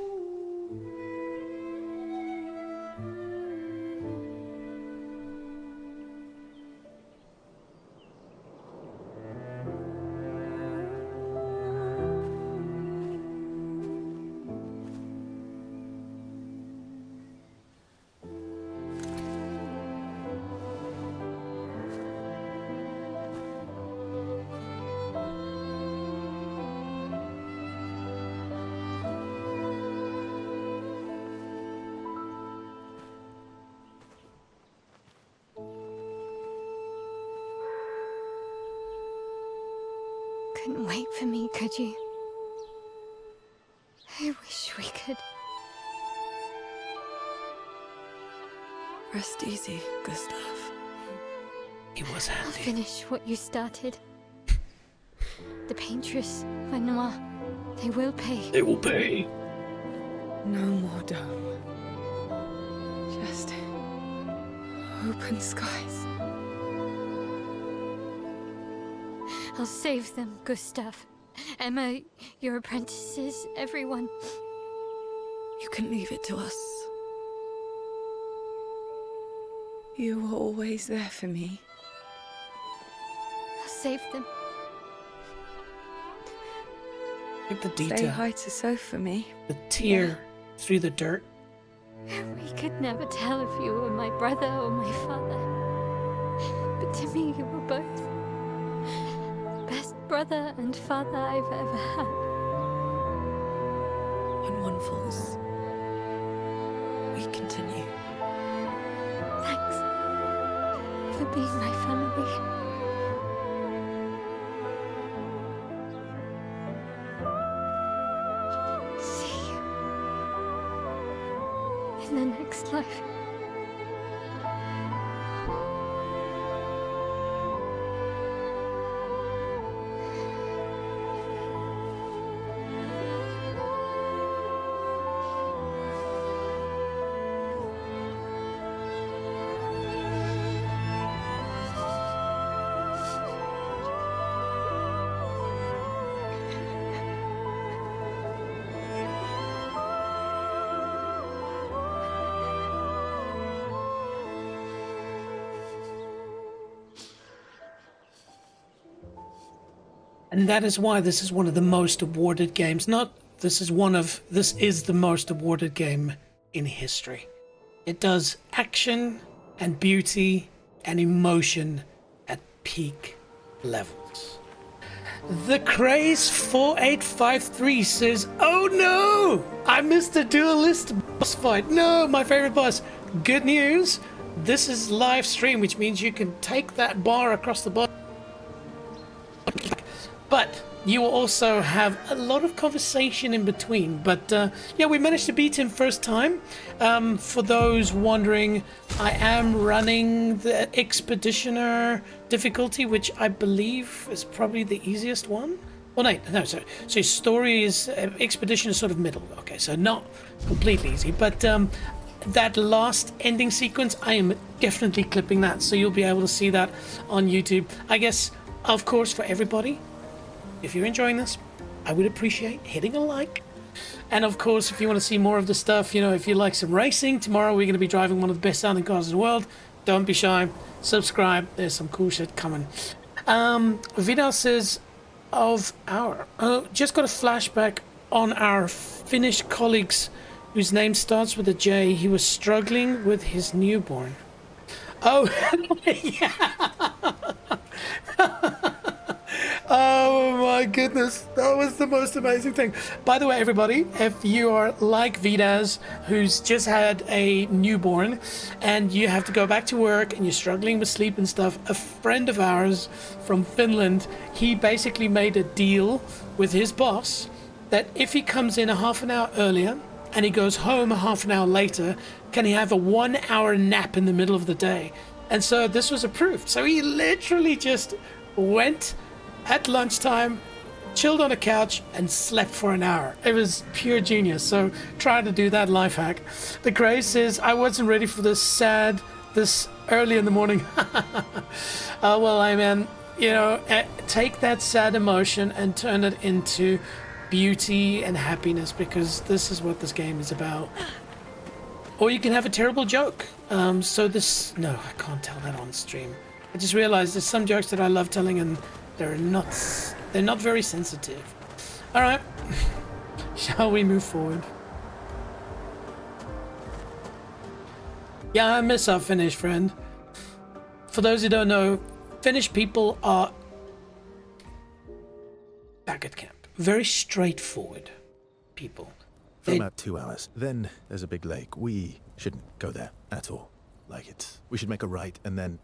Couldn't wait for me, could you? I wish we could. Rest easy, Gustav. He was I'll handy. finish what you started. The paintress, Renoir, they will pay. They will pay. No more dome. Just open skies. I'll save them, Gustav. Emma, your apprentices, everyone. You can leave it to us. You were always there for me. I'll save them. Look at the Say detail. hi to Soph for me. The tear through the dirt. We could never tell if you were my brother or my father. But to me, you were both. Best brother and father I've ever had. When one falls, we continue. Thanks for being my family. See you in the next life. And that is why this is one of the most awarded games. This is the most awarded game in history. It does action and beauty and emotion at peak levels. The Craze 4853 says, "Oh no! I missed the duelist boss fight. No, my favorite boss. Good news. This is live stream, which means you can take that bar across the bottom. But you will also have a lot of conversation in between. But yeah, we managed to beat him first time. For those wondering, I am running the Expeditioner difficulty, which I believe is probably the easiest one. Well, no, sorry. So story is Expedition is sort of middle. Okay, so not completely easy, but that last ending sequence, I am definitely clipping that, so you'll be able to see that on YouTube. I guess, of course, for everybody, if you're enjoying this, I would appreciate hitting a like. And of course, if you want to see more of the stuff, if you like some racing, tomorrow we're going to be driving one of the best sounding cars in the world. Don't be shy. Subscribe. There's some cool shit coming. Vidal says, just got a flashback on our Finnish colleagues whose name starts with a J. He was struggling with his newborn. Oh, yeah. Oh my goodness, that was the most amazing thing. By the way, everybody, if you are like Vidas, who's just had a newborn and you have to go back to work and you're struggling with sleep and stuff, a friend of ours from Finland, he basically made a deal with his boss that if he comes in a half an hour earlier and he goes home a half an hour later, can he have a 1 hour nap in the middle of the day? And so this was approved. So he literally just went at lunchtime, chilled on a couch, and slept for an hour. It was pure genius. So try to do that life hack. The Gray says, I wasn't ready for this early in the morning. Oh, well, I mean, you know, take that sad emotion and turn it into beauty and happiness, because this is what this game is about. Or you can have a terrible joke. No, I can't tell that on stream. I just realized there's some jokes that I love telling and they're not very sensitive. All right, shall we move forward? Yeah, I miss our Finnish friend. For those who don't know, Finnish people are back at camp. Very straightforward people. For about 2 hours. Then there's a big lake. We shouldn't go there at all. We should make a right, and then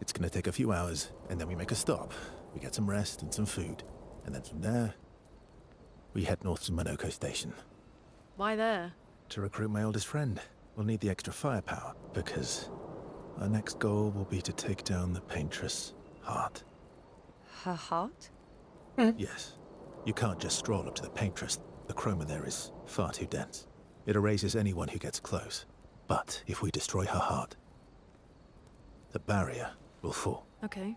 it's gonna take a few hours, and then we make a stop. We get some rest and some food, and then from there, we head north to Monoko Station. Why there? To recruit my oldest friend. We'll need the extra firepower, because our next goal will be to take down the Paintress' heart. Her heart? Yes. You can't just stroll up to the Paintress. The chroma there is far too dense. It erases anyone who gets close. But if we destroy her heart, the barrier will fall. Okay.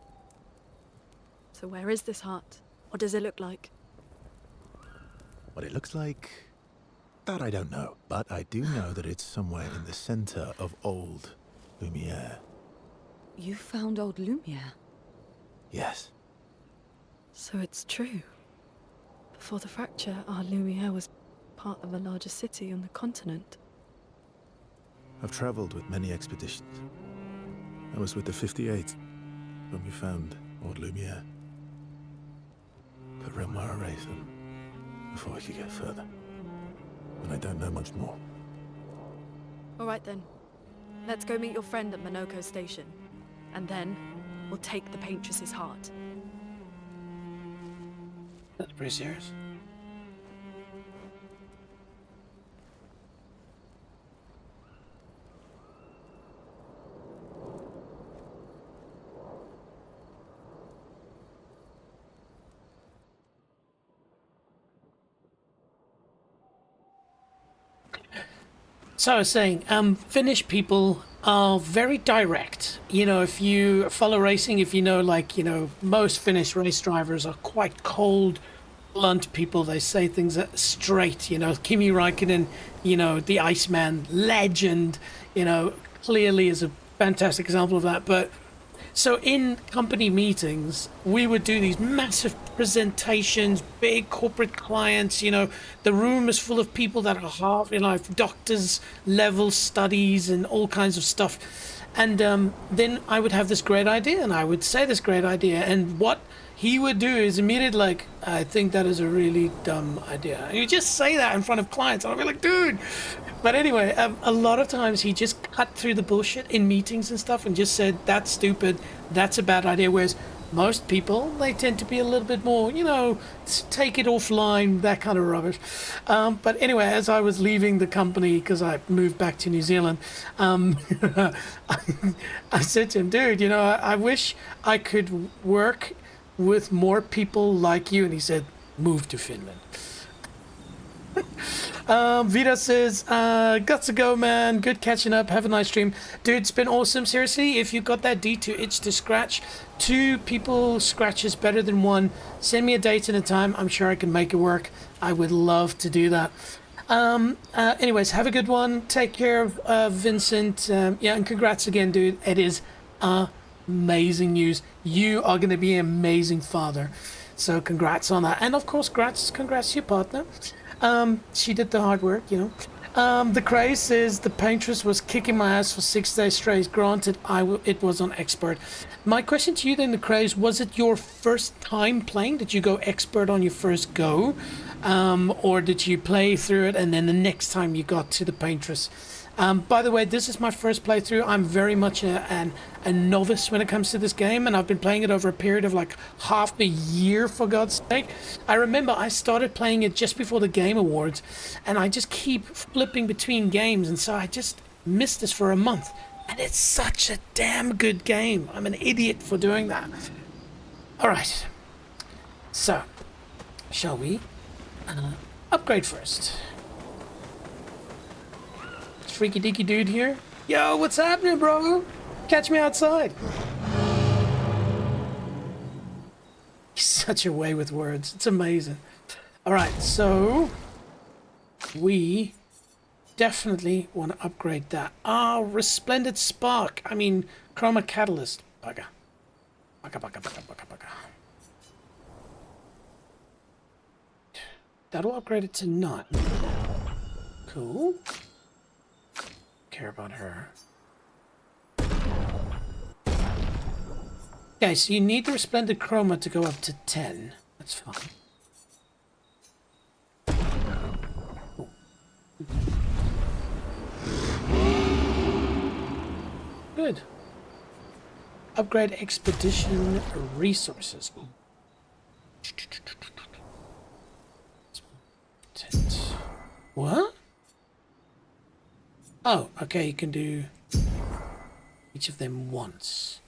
So where is this heart? What does it look like? What it looks like, that I don't know. But I do know that it's somewhere in the center of old Lumiere. You found old Lumiere? Yes. So it's true. Before the fracture, our Lumiere was part of a larger city on the continent. I've traveled with many expeditions. I was with the 58th when we found old Lumiere. But Renoir erased them before we could get further. And I don't know much more. All right then. Let's go meet your friend at Monoko Station. And then we'll take the Paintress's heart. That's pretty serious. So I was saying, Finnish people are very direct. You know, if you follow racing, if you know, most Finnish race drivers are quite cold, blunt people. They say things straight. You know, Kimi Räikkönen, the Iceman, legend, clearly is a fantastic example of that. But so in company meetings, we would do these massive presentations, big corporate clients, the room is full of people that are half, doctors level studies and all kinds of stuff. And then I would have this great idea and I would say this great idea. And what he would do is immediately I think that is a really dumb idea. And you just say that in front of clients. And I'll be like, dude. But anyway, a lot of times he just cut through the bullshit in meetings and stuff and just said, that's stupid, that's a bad idea. Whereas most people, they tend to be a little bit more, take it offline, that kind of rubbish. But anyway, as I was leaving the company, because I moved back to New Zealand, I said to him, dude, I wish I could work with more people like you. And he said, move to Finland. Vita says, guts to go, man. Good catching up. Have a nice stream. Dude, it's been awesome. Seriously, if you got that D2 itch to scratch, 2 people scratches better than 1. Send me a date and a time. I'm sure I can make it work. I would love to do that. Anyways, have a good one. Take care of Vincent. And congrats again, dude. It is amazing news. You are going to be an amazing father. So congrats on that. And of course, congrats to your partner. She did the hard work, The craze says the paintress was kicking my ass for 6 days straight. Granted, it was on expert. My question to you then, the craze, was it your first time playing? Did you go expert on your first go? Or did you play through it and then the next time you got to the paintress? By the way, this is my first playthrough. I'm very much a novice when it comes to this game, and I've been playing it over a period of like half a year, for God's sake. I remember I started playing it just before the Game Awards, and I just keep flipping between games, and so I just missed this for a month. And it's such a damn good game. I'm an idiot for doing that. All right. So, shall we upgrade first? Freaky deaky dude here. Yo, what's happening, bro? Catch me outside. He's such a way with words. It's amazing. All right, so we definitely want to upgrade that. Ah, Resplendent Spark. I mean, Chroma Catalyst. Bugger. Bugger. That'll upgrade it to none. Cool. Care about her. Okay, so you need the Resplendent Chroma to go up to 10. That's fine. Cool. Good. Upgrade expedition resources. What? Oh, okay, you can do each of them once.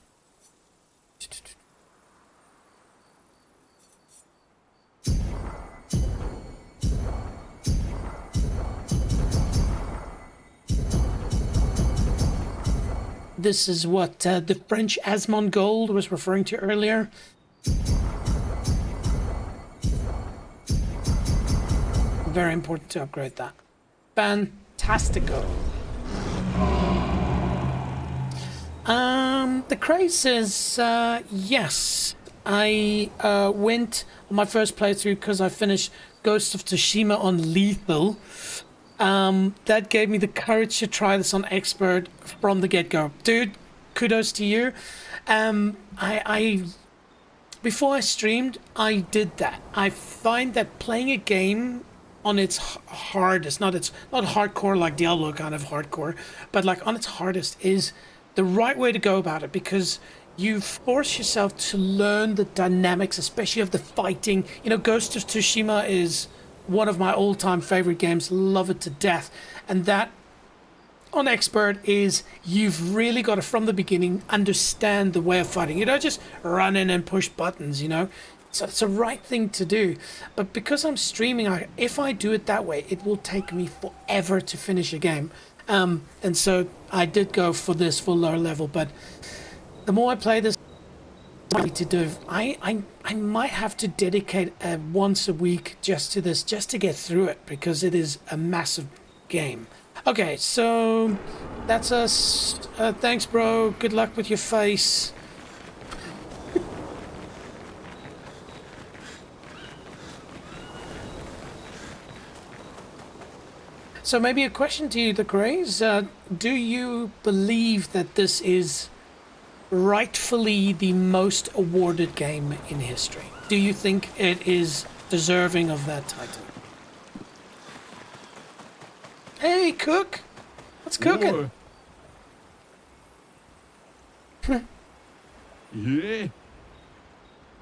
This is what the French Asmongold was referring to earlier. Very important to upgrade that. Fantastico. The craze says, yes, I went on my first playthrough because I finished Ghost of Tsushima on Lethal. That gave me the courage to try this on expert from the get-go. Dude, kudos to you. Before I streamed, I did that. I find that playing a game on its hardest, not hardcore like Diablo kind of hardcore, but like on its hardest is the right way to go about it, because you force yourself to learn the dynamics, especially of the fighting. You know, Ghost of Tsushima is one of my all-time favorite games. Love it to death. And that on expert is you've really got to, from the beginning, understand the way of fighting. You don't just run in and push buttons, you know. So it's the right thing to do. But because I'm streaming, if I do it that way, it will take me forever to finish a game. And so I did go for this for lower level, but the more I play this, I might have to dedicate once a week just to this, just to get through it, because it is a massive game. Okay, so that's us. Thanks, bro. Good luck with your face. So maybe a question to you, the Greys. Do you believe that this is rightfully the most awarded game in history? Do you think it is deserving of that title? Hey, Cook! What's cooking? Yeah.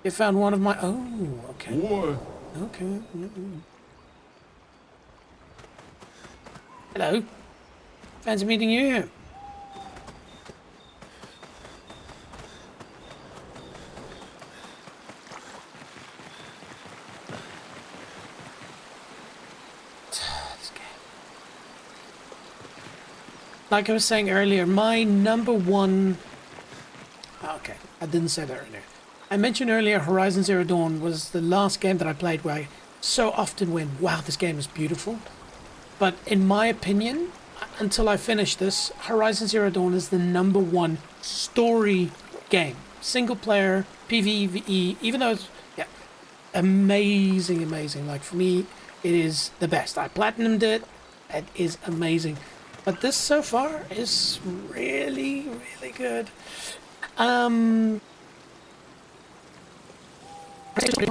You found one of my... Oh, okay. War. Okay. Hello. Fancy meeting you. Like I was saying earlier, my number one... Okay, I didn't say that earlier. I mentioned earlier Horizon Zero Dawn was the last game that I played where I so often went, wow, this game is beautiful. But in my opinion, until I finish this, Horizon Zero Dawn is the number one story game. Single player, PvE, even though it's amazing. Like for me, it is the best. I platinumed it. It is amazing. But this so far is really, really good.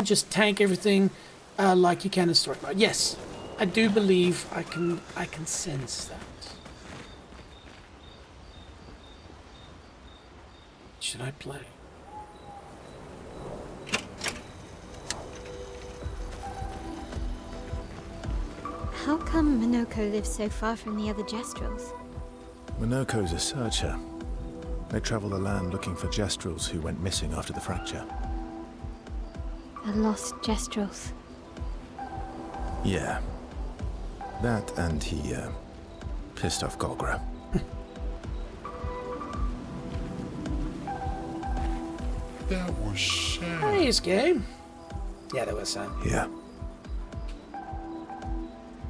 Just tank everything like you can in story mode. Yes, I do believe I can sense that. Should I play? How come Minoko lives so far from the other Jestrels? Minoko's a searcher. They travel the land looking for Jestrels who went missing after the fracture. The lost Jestrels. Yeah. That and he, pissed off Golgra. That was sad. Nice game. Yeah, that was sad. Yeah.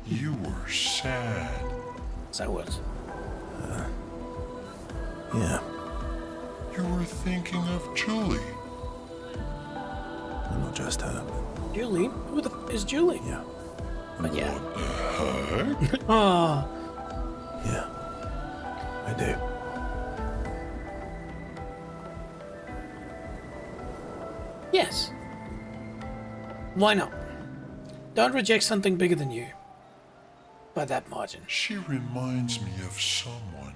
You were sad. So what? Yeah. You were thinking of Julie. And not just her. Julie? Who the f is Julie? Yeah. But yeah. Heck? Oh. Yeah. I do. Yes. Why not? Don't reject something bigger than you. By that margin. She reminds me of someone.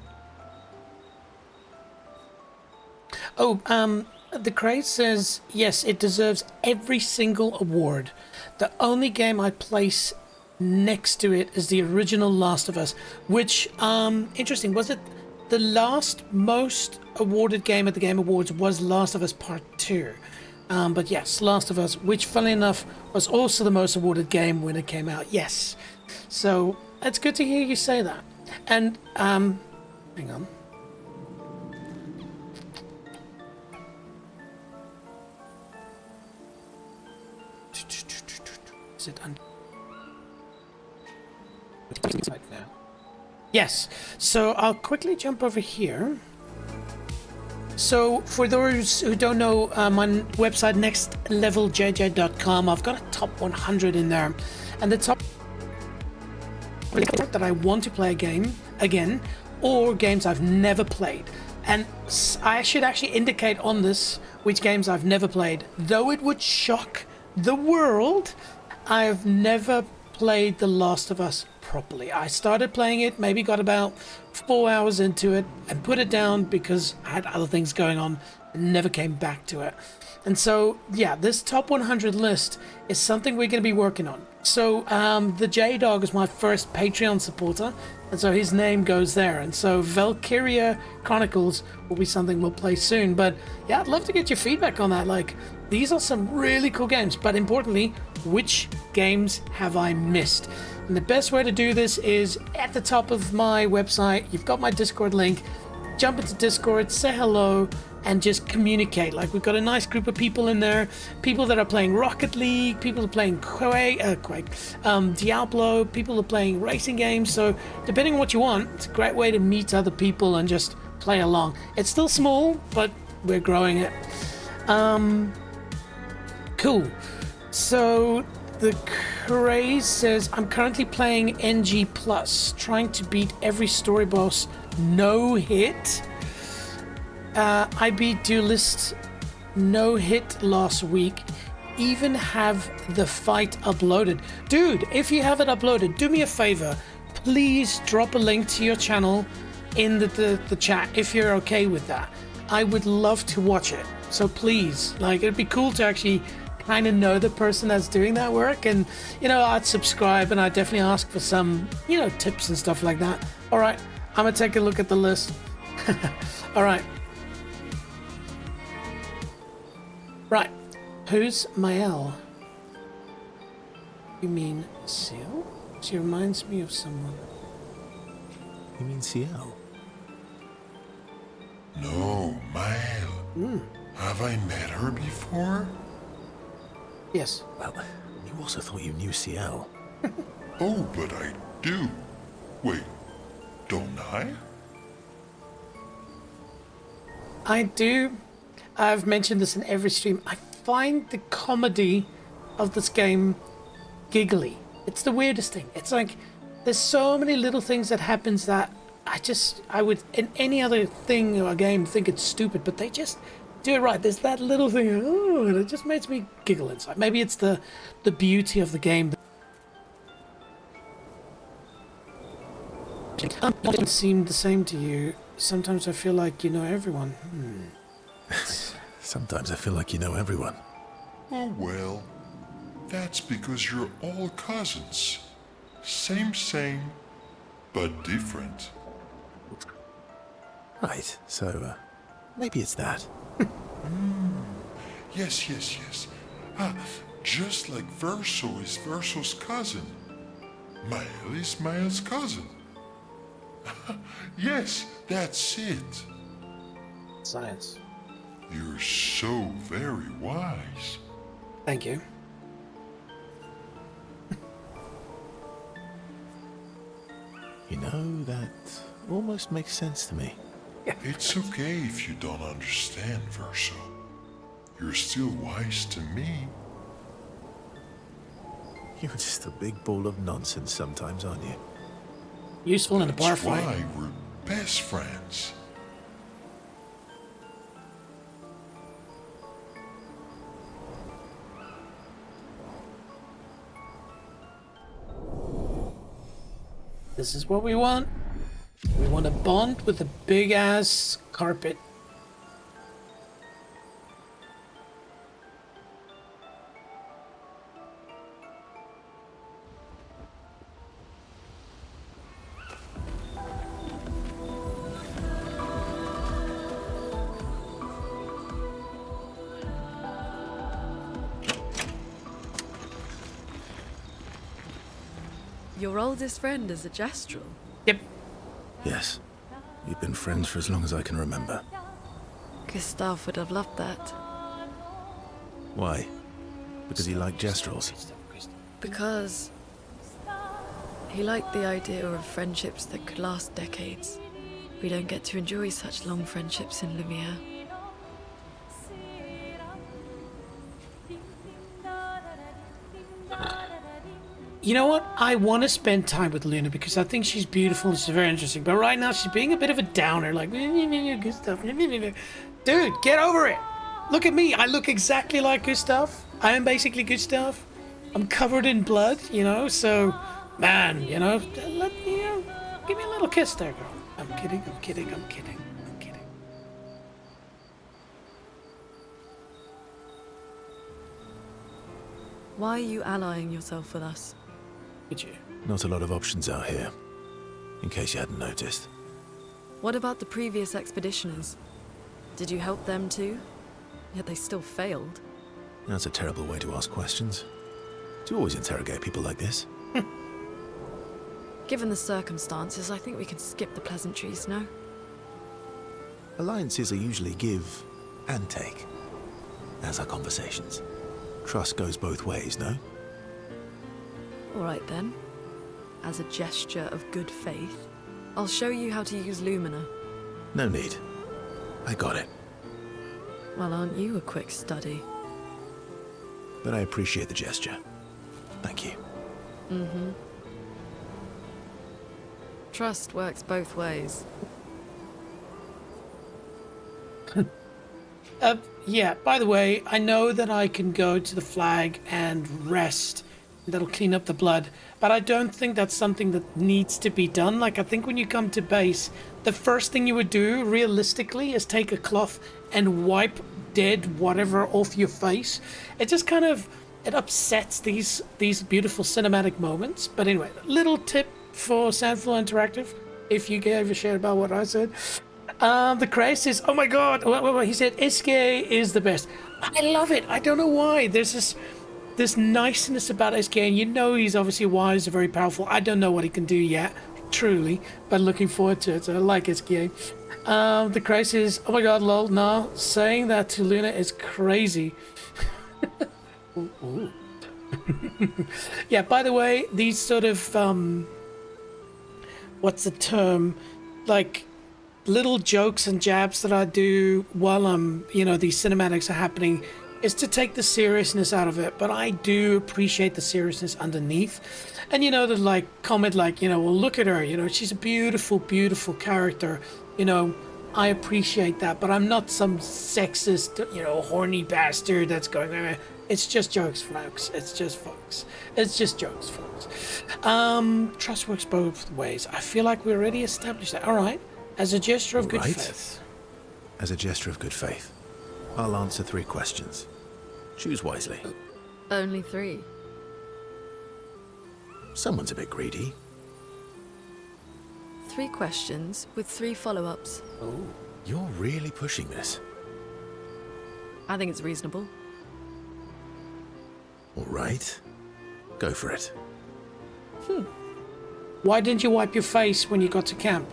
Oh, the crate says, yes, it deserves every single award. The only game I place next to it is the original Last of Us, which, interesting, was it the last most awarded game at the Game Awards was Last of Us Part 2. But yes, Last of Us, which funnily enough was also the most awarded game when it came out. Yes. So it's good to hear you say that. And, hang on. Is it right now? Yes. So I'll quickly jump over here. So for those who don't know, my website nextleveljj.com, I've got a top 100 in there, and the top that I want to play a game again, or games I've never played. And I should actually indicate on this which games I've never played, though it would shock the world. I have never played The Last of Us properly. I started playing it, maybe got about 4 hours into it and put it down because I had other things going on and never came back to it. And so, yeah, this top 100 list is something we're going to be working on. So, the J-Dog is my first Patreon supporter, and so his name goes there. And so Valkyria Chronicles will be something we'll play soon. But yeah, I'd love to get your feedback on that. Like, these are some really cool games, but importantly, which games have I missed? And the best way to do this is at the top of my website, you've got my Discord link. Jump into Discord, say hello, and just communicate. Like, we've got a nice group of people in there, people that are playing Rocket League, people that are playing Diablo, people that are playing racing games. So depending on what you want, it's a great way to meet other people and just play along. It's still small, but we're growing it. Cool. So the Craze says, I'm currently playing NG+, trying to beat every story boss, no hit. I beat Duelist, no hit last week. Even have the fight uploaded. Dude, if you have it uploaded, do me a favor. Please drop a link to your channel in the chat if you're okay with that. I would love to watch it. So please, like, it'd be cool to actually kind of know the person that's doing that work, and I'd subscribe and I'd definitely ask for some tips and stuff like that. All right, I'm gonna take a look at the list. All right, who's Mael? You mean Seal? She reminds me of someone. You mean Ciel? No, Mael. Have I met her before? Yes. Well, you also thought you knew Ciel. Oh, but I do. Wait, don't I? I do. I've mentioned this in every stream. I find the comedy of this game giggly. It's the weirdest thing. It's like there's so many little things that happens that I would, in any other thing or game, think it's stupid, but they just do it right. There's that little thing, oh, and it just makes me giggle inside. Maybe it's the beauty of the game. Doesn't seem the same to you. Sometimes I feel like you know everyone. Sometimes I feel like you know everyone. Oh well, that's because you're all cousins. Same, but different. Right, so, maybe it's that. Yes. Just like Verso is Verso's cousin. Mael is Mael's cousin. Yes, that's it. Science. You're so very wise. Thank you. You know, that almost makes sense to me. It's okay if you don't understand, Verso. You're still wise to me. You're just a big ball of nonsense sometimes, aren't you? Useful in a bar fight. That's why we're best friends. This is what we want. We want a bond with a big ass carpet. Your oldest friend is a Gestrel? Yep. Yes. We've been friends for as long as I can remember. Gustav would have loved that. Why? Because he liked Gestrels? Because he liked the idea of friendships that could last decades. We don't get to enjoy such long friendships in Lumiere. You know what? I want to spend time with Luna because I think she's beautiful and she's very interesting. But right now she's being a bit of a downer, like, Gustav. Dude, get over it. Look at me. I look exactly like Gustav. I am basically Gustav. I'm covered in blood, you know, so, man, you know, give me a little kiss there, girl. I'm kidding. Why are you allying yourself with us? Did you? Not a lot of options out here, in case you hadn't noticed. What about the previous expeditioners? Did you help them too? Yet they still failed. That's a terrible way to ask questions. Do you always interrogate people like this? Given the circumstances, I think we can skip the pleasantries, no? Alliances are usually give and take, as are conversations. Trust goes both ways, no? All right then. As a gesture of good faith, I'll show you how to use Lumina. No need. I got it. Well, aren't you a quick study? But I appreciate the gesture. Thank you. Mm-hmm. Trust works both ways. Yeah, by the way, I know that I can go to the flag and rest. That'll clean up the blood. But I don't think that's something that needs to be done. Like, I think when you come to base, the first thing you would do, realistically, is take a cloth and wipe dead whatever off your face. It just kind of, it upsets these beautiful cinematic moments. But anyway, little tip for Soundflow Interactive, if you gave a shit about what I said. The Christ says, oh my god, he said SK is the best. I love it. I don't know why. There's this niceness about SK, and you know he's obviously wise and very powerful. I don't know what he can do yet, truly, but looking forward to it. So I like SK. The Christ says, oh my god, lol, no, saying that to Luna is crazy. Ooh. Yeah, by the way, these sort of, what's the term? Like, little jokes and jabs that I do while these cinematics are happening is to take the seriousness out of it, but I do appreciate the seriousness underneath. And you know, the like comment like, you know, well, look at her, you know, she's a beautiful, beautiful character, you know, I appreciate that, but I'm not some sexist, you know, horny bastard that's going, it's just jokes, folks. It's just folks. It's just jokes, folks. Trust works both ways. I feel like we already established that. All right. As a gesture of good faith. As a gesture of good faith, I'll answer 3 questions. Choose wisely. Only 3. Someone's a bit greedy. 3 questions with 3 follow-ups. Oh, you're really pushing this. I think it's reasonable. All right. Go for it. Why didn't you wipe your face when you got to camp?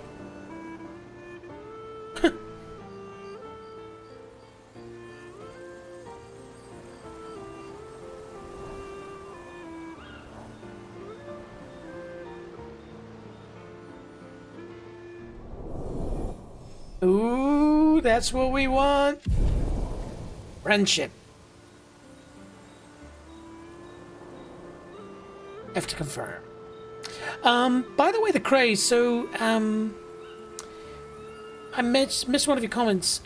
Ooh, that's what we want. Friendship. Have to confirm. By the way, the craze. So, I missed one of your comments.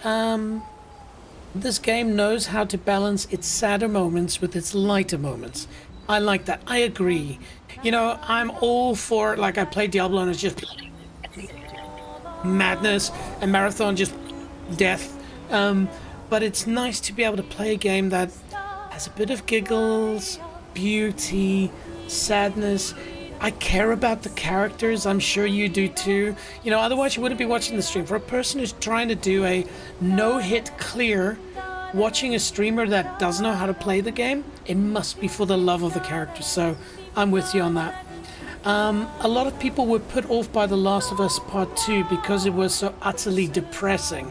This game knows how to balance its sadder moments with its lighter moments. I like that. I agree. You know, I'm all for, like, I play Diablo and it's just madness, and Marathon just death. But it's nice to be able to play a game that has a bit of giggles, beauty, sadness. I care about the characters. I'm sure you do too. You know, otherwise you wouldn't be watching the stream. For a person who's trying to do a no-hit clear, watching a streamer that doesn't know how to play the game, it must be for the love of the characters. So I'm with you on that. A lot of people were put off by The Last of Us Part 2 because it was so utterly depressing.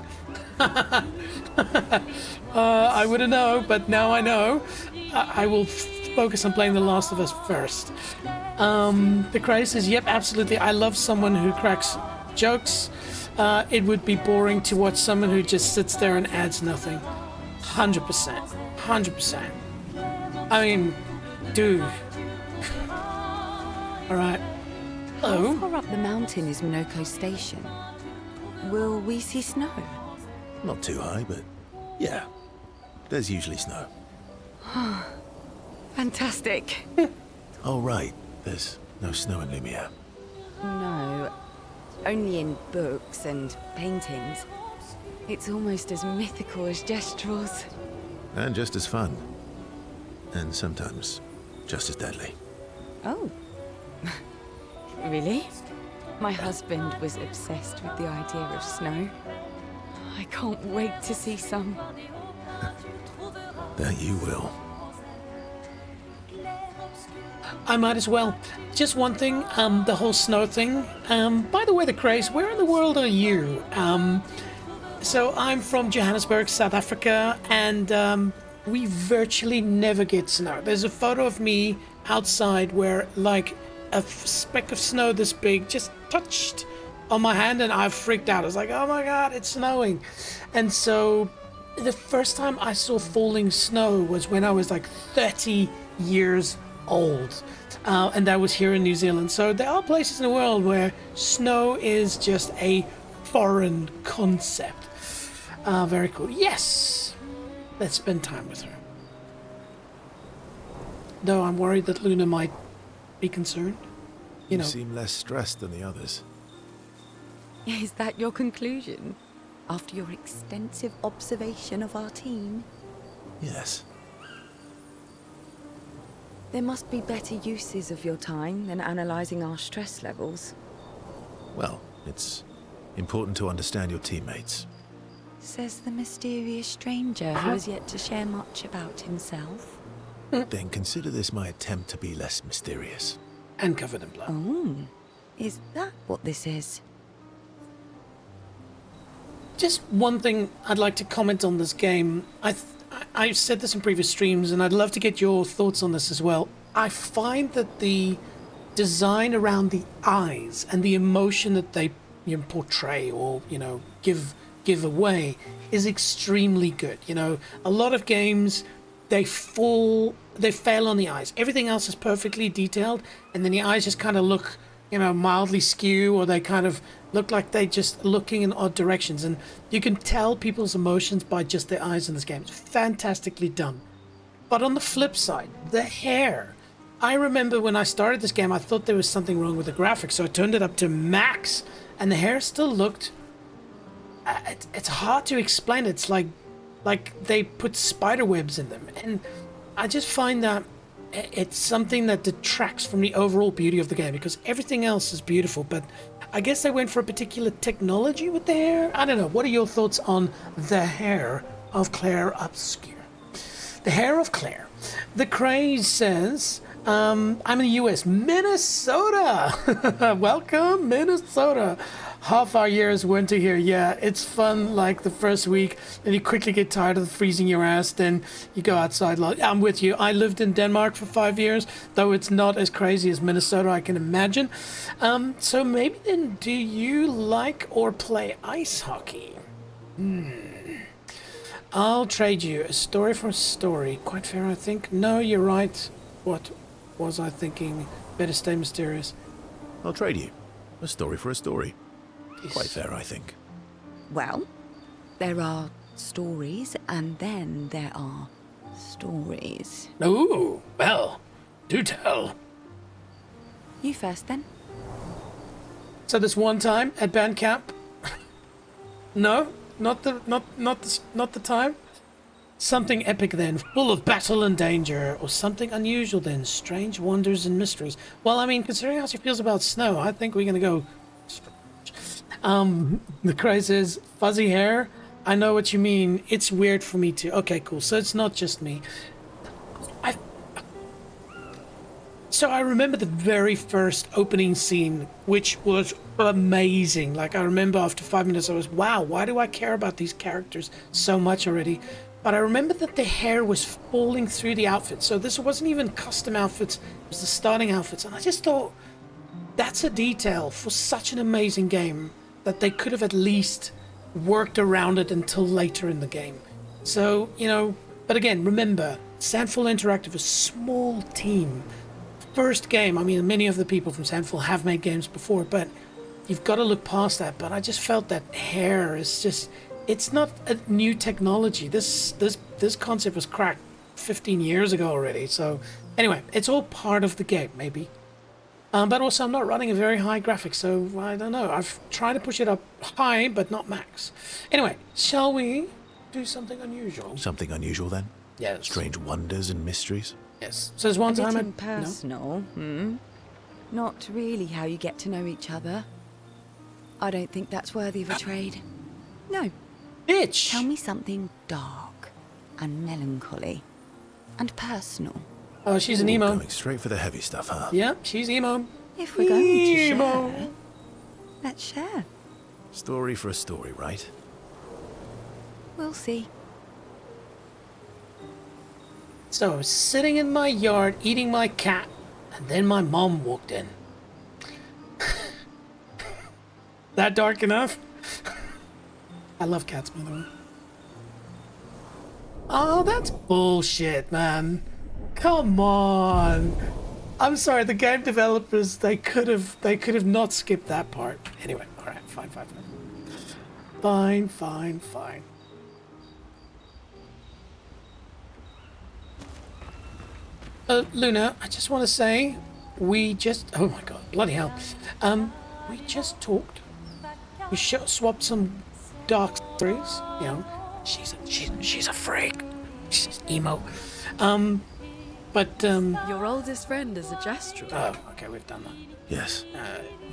I wouldn't know, but now I know. I will focus on playing The Last of Us first. The Craze says, yep, absolutely. I love someone who cracks jokes. It would be boring to watch someone who just sits there and adds nothing. 100%. 100%. I mean, dude. Alright. Oh. How far up the mountain is Minoko Station? Will we see snow? Not too high, but yeah. There's usually snow. Fantastic. Oh, right. There's no snow in Lumiere. No, only in books and paintings. It's almost as mythical as Gestrels. And just as fun. And sometimes just as deadly. Oh. Really? My husband was obsessed with the idea of snow. I can't wait to see some. That you will. I might as well. Just one thing, the whole snow thing. By the way, the Craze, where in the world are you? So I'm from Johannesburg, South Africa, and we virtually never get snow. There's a photo of me outside where, like, a speck of snow this big just touched on my hand, and I freaked out. I was like, oh my god, it's snowing. And so the first time I saw falling snow was when I was like 30 years old, and that was here in New Zealand. So there are places in the world where snow is just a foreign concept. Very cool. Yes, let's spend time with her. Though I'm worried that Luna might be concerned. You know. seem less stressed than the others. Is that your conclusion? After your extensive observation of our team? Yes. There must be better uses of your time than analysing our stress levels. Well, it's important to understand your teammates. Says the mysterious stranger who has yet to share much about himself. Then consider this my attempt to be less mysterious. And covered in blood. Oh, is that what this is? Just one thing I'd like to comment on this game. I've said this in previous streams, and I'd love to get your thoughts on this as well. I find that the design around the eyes and the emotion that they portray or give away is extremely good. You know, a lot of games they fail on the eyes. Everything else is perfectly detailed, and then the eyes just kind of look, mildly skew, or they kind of look like they just looking in odd directions, and you can tell people's emotions by just their eyes in this game. It's fantastically done. But on the flip side, the hair. I remember when I started this game, I thought there was something wrong with the graphics, so I turned it up to max, and the hair still looked... It's hard to explain. It's like they put spider webs in them, and I just find that it's something that detracts from the overall beauty of the game, because everything else is beautiful, but I guess they went for a particular technology with the hair. I don't know. What are your thoughts on the hair of Clair Obscur? The hair of Claire. The Craze says, I'm in the US, Minnesota. Welcome, Minnesota. Half our year is winter here. Yeah, it's fun like the first week, then you quickly get tired of freezing your ass, then you go outside. I'm with you. I lived in Denmark for 5 years, though it's not as crazy as Minnesota, I can imagine. So maybe then, do you like or play ice hockey? I'll trade you a story for a story. Quite fair, I think. No, you're right. What was I thinking? Better stay mysterious. I'll trade you a story for a story. Quite fair, I think. Well, there are stories, and then there are stories. Ooh, well, do tell. You first, then. So this one time at band camp. No, not the time. Something epic then, full of battle and danger, or something unusual then, strange wonders and mysteries. Well, I mean, considering how she feels about snow, I think we're gonna go strange. The craze is fuzzy hair. I know what you mean. It's weird for me too. Okay, cool. So it's not just me. So I remember the very first opening scene, which was amazing. Like, I remember after 5 minutes, I was, wow, why do I care about these characters so much already? But I remember that the hair was falling through the outfits. So this wasn't even custom outfits. It was the starting outfits. And I just thought, that's a detail for such an amazing game that they could have at least worked around it until later in the game. So, but again, remember, Sandfall Interactive, a small team. First game, I mean, many of the people from Sandfall have made games before, but you've got to look past that. But I just felt that hair is just, it's not a new technology. This concept was cracked 15 years ago already. So anyway, it's all part of the game, maybe. But also I'm not running a very high graphics, so I don't know. I've tried to push it up high, but not max. Anyway, shall we do something unusual? Something unusual then? Yes. Strange wonders and mysteries? Yes. So there's one time a bit impersonal, Not really how you get to know each other. I don't think that's worthy of a trade. No. Bitch! Tell me something dark and melancholy and personal. Oh, she's an emo. Going straight for the heavy stuff, huh? Yeah, she's emo. If we're going to share, let's share. Story for a story, right? We'll see. So I was sitting in my yard eating my cat, and then my mom walked in. That dark enough? I love cats, by the way. Oh, that's bullshit, man. Come on. I'm sorry, the game developers, they could have not skipped that part. Anyway, alright, fine. Fine. Luna, I just want to say, oh my god, bloody hell. We just talked. We swapped some dark stories. She's a freak. She's emo. But your oldest friend is a Jastral. Oh, okay, we've done that. Yes.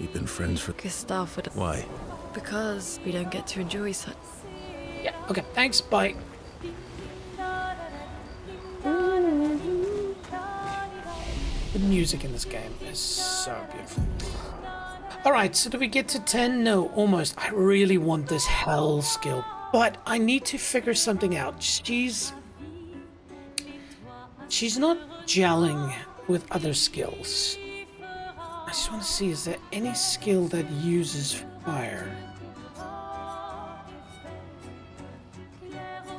We've been friends for... Gustav would... Why? Because we don't get to enjoy such... Yeah, okay, thanks, bye. The music in this game is so beautiful. Alright, so do we get to 10? No, almost. I really want this hell skill, but I need to figure something out. She's not gelling with other skills. I just want to see, is there any skill that uses fire?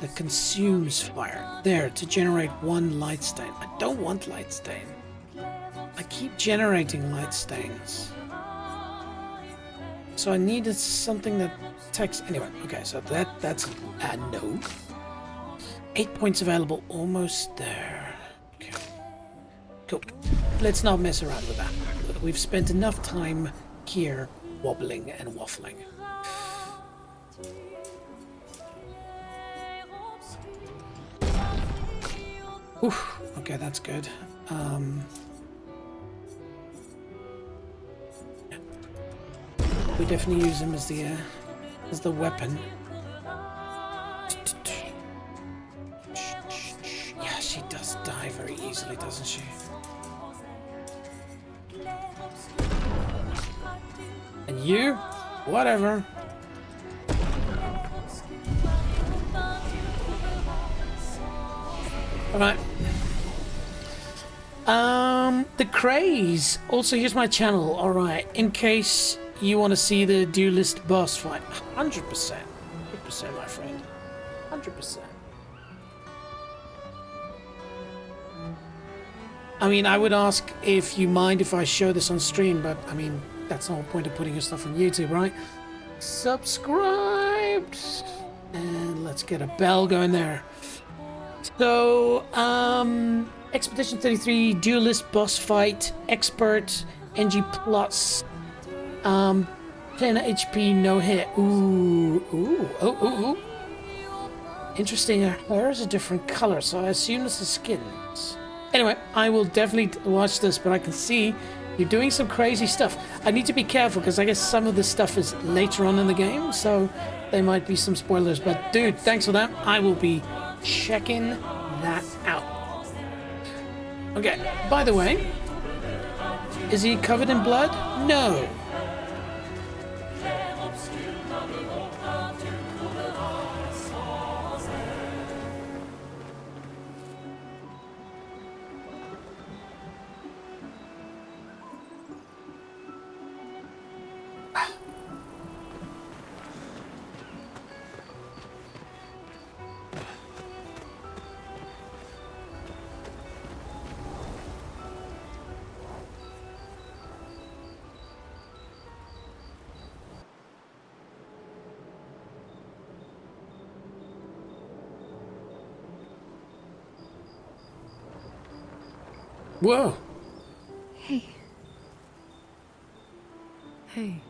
that consumes fire. There, to generate 1 light stain. I don't want light stain. I keep generating light stains. So I needed something that takes... Anyway, okay, so that's a no. 8 points available, almost there. Okay. Cool. Let's not mess around with that. We've spent enough time here wobbling and waffling. Oof, okay, that's good. We definitely use him as the weapon. Yeah, she does die very easily, doesn't she? And you? Whatever. Alright. The craze. Also, here's my channel. Alright, in case you want to see the duelist boss fight. 100%. 100%, my friend. 100%. I mean, I would ask if you mind if I show this on stream, but I mean, that's the whole point of putting your stuff on YouTube, right? Subscribed. And let's get a bell going there. So, Expedition 33, Duelist Boss Fight, Expert, NG Plus, 10 HP, no hit. Ooh. Interesting, her hair is a different color, so I assume this is skins. Anyway, I will definitely watch this, but I can see you're doing some crazy stuff. I need to be careful, because I guess some of this stuff is later on in the game, so there might be some spoilers. But dude, thanks for that. I will be checking that out. Okay, by the way, is he covered in blood? No. Whoa. Hey. Hey.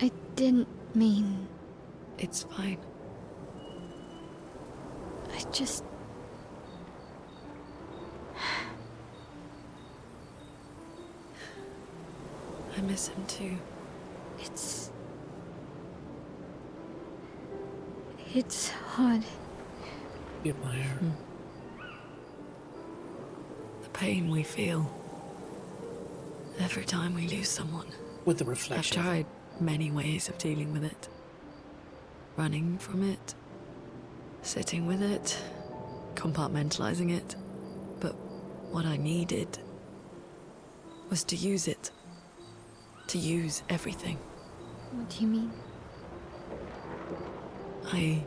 I didn't mean... It's fine. I just... I miss him too. It's hard. Get my hair. The pain we feel every time we lose someone. With the reflection. I've tried many ways of dealing with it. Running from it, sitting with it, compartmentalizing it. But what I needed was to use it. To use everything. What do you mean? I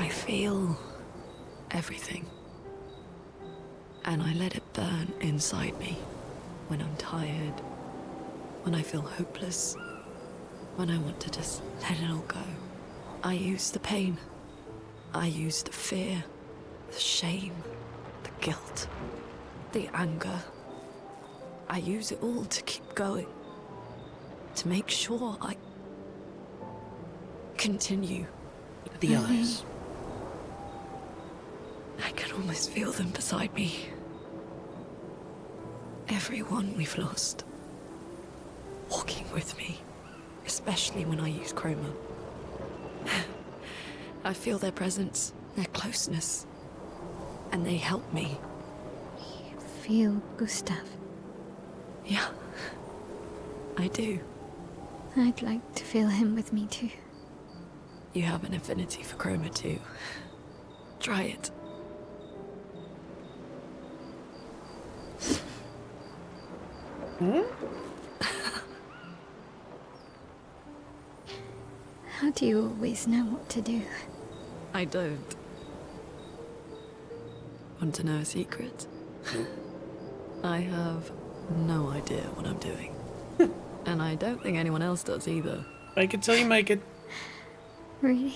feel everything. And I let it burn inside me. When I'm tired, when I feel hopeless, when I want to just let it all go. I use the pain. I use the fear, the shame, the guilt, the anger. I use it all to keep going. To make sure I continue. Look at the eyes. I can almost feel them beside me. Everyone we've lost. Walking with me. Especially when I use chroma. I feel their presence, their closeness. And they help me. You feel Gustav? Yeah, I do. I'd like to feel him with me too. You have an affinity for chroma too. Try it. How do you always know what to do? I don't. Want to know a secret? I have no idea what I'm doing. And I don't think anyone else does either. Make it till you make it. Really?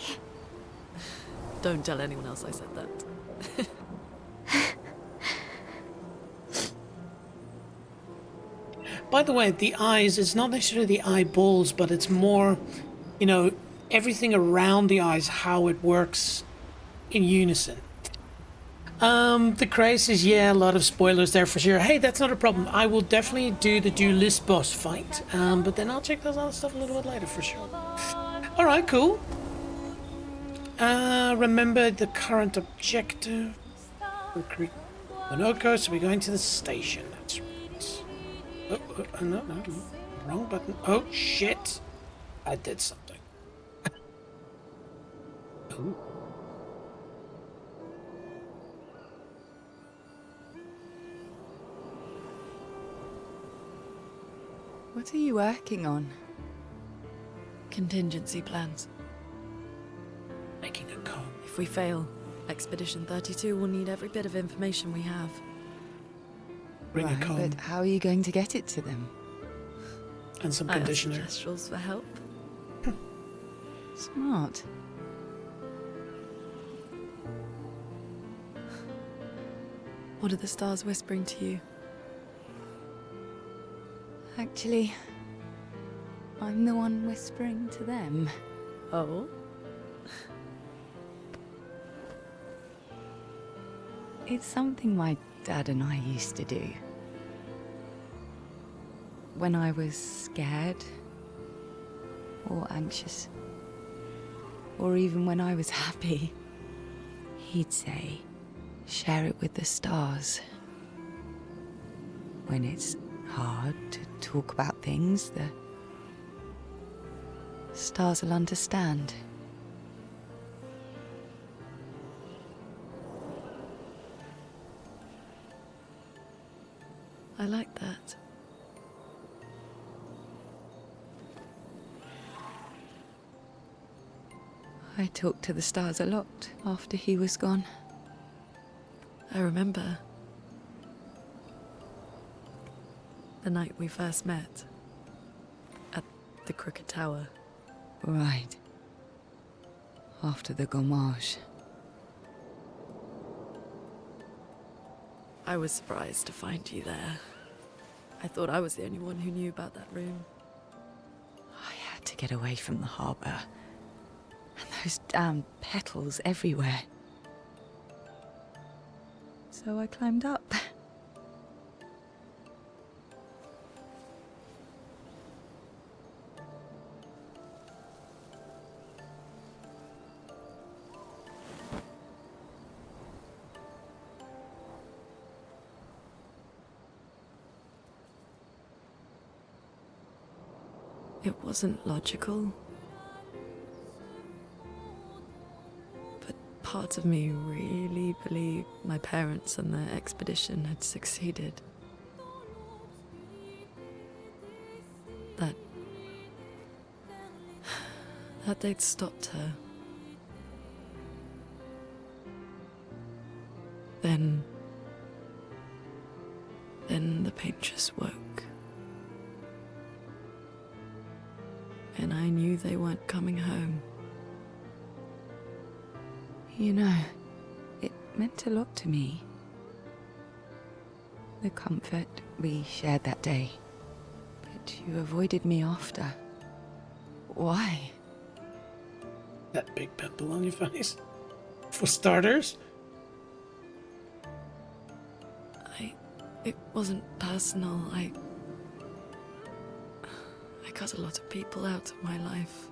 Don't tell anyone else I said that. By the way, the eyes, it's not necessarily the eyeballs, but it's more, you know, everything around the eyes, how it works in unison. The Cray says, yeah, a lot of spoilers there for sure. Hey, that's not a problem. I will definitely do the duelist boss fight, but then I'll check those other stuff a little bit later for sure. Alright, cool. Remember the current objective. Recruit Monoko, so we're going to the station. That's right. Oh, no, wrong button. Oh, shit. I did something. Ooh. What are you working on? Contingency plans. Making a comb. If we fail, Expedition 32 will need every bit of information we have. Bring a comb. But how are you going to get it to them? And some I have conditioner. suggestions for help. Smart. What are the stars whispering to you? Actually, I'm the one whispering to them. Oh? It's something my dad and I used to do. When I was scared, or anxious, or even when I was happy, he'd say, share it with the stars. When it's hard to talk about things, the stars will understand. I like that. I talked to the stars a lot after he was gone. I remember the night we first met at the Crooked Tower. Right. After the gommage. I was surprised to find you there. I thought I was the only one who knew about that room. I had to get away from the harbour. And those damn petals everywhere. So I climbed up. It wasn't logical. But part of me really believed my parents and their expedition had succeeded. That they'd stopped her. Then the paint just woke. And I knew they weren't coming home. You know, it meant a lot to me. The comfort we shared that day. But you avoided me after. Why? That big pimple on your face? For starters? It wasn't personal. I cut a lot of people out of my life.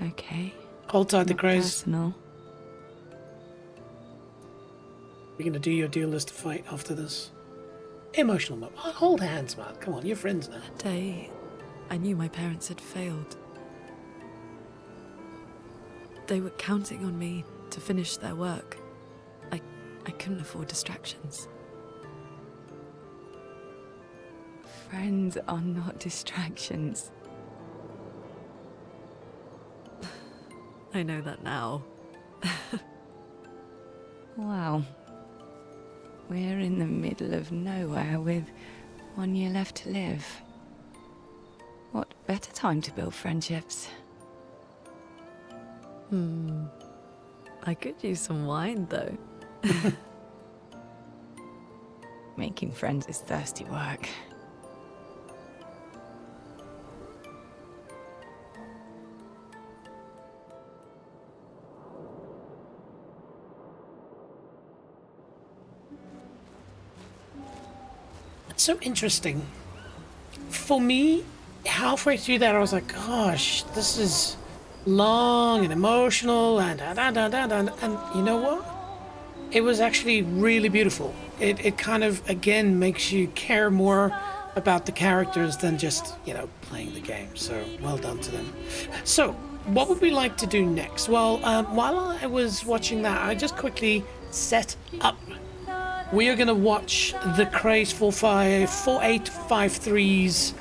Okay. Hold tight, the Not Crays. personal. We're gonna do your duelist fight after this. Emotional moment. Oh, hold hands, man. Come on, you're friends now. That day, I knew my parents had failed. They were counting on me to finish their work. I couldn't afford distractions. Friends are not distractions. I know that now. Wow. We're in the middle of nowhere with 1 year left to live. What better time to build friendships? I could use some wine, though. Making friends is thirsty work. It's so interesting. For me, halfway through that, I was like, gosh, this is long and emotional and and you know what? It was actually really beautiful. It kind of, again, makes you care more about the characters than just, you know, playing the game. So, well done to them. So, what would we like to do next? Well, while I was watching that, I just quickly set up. We are going to watch the Craze 4853's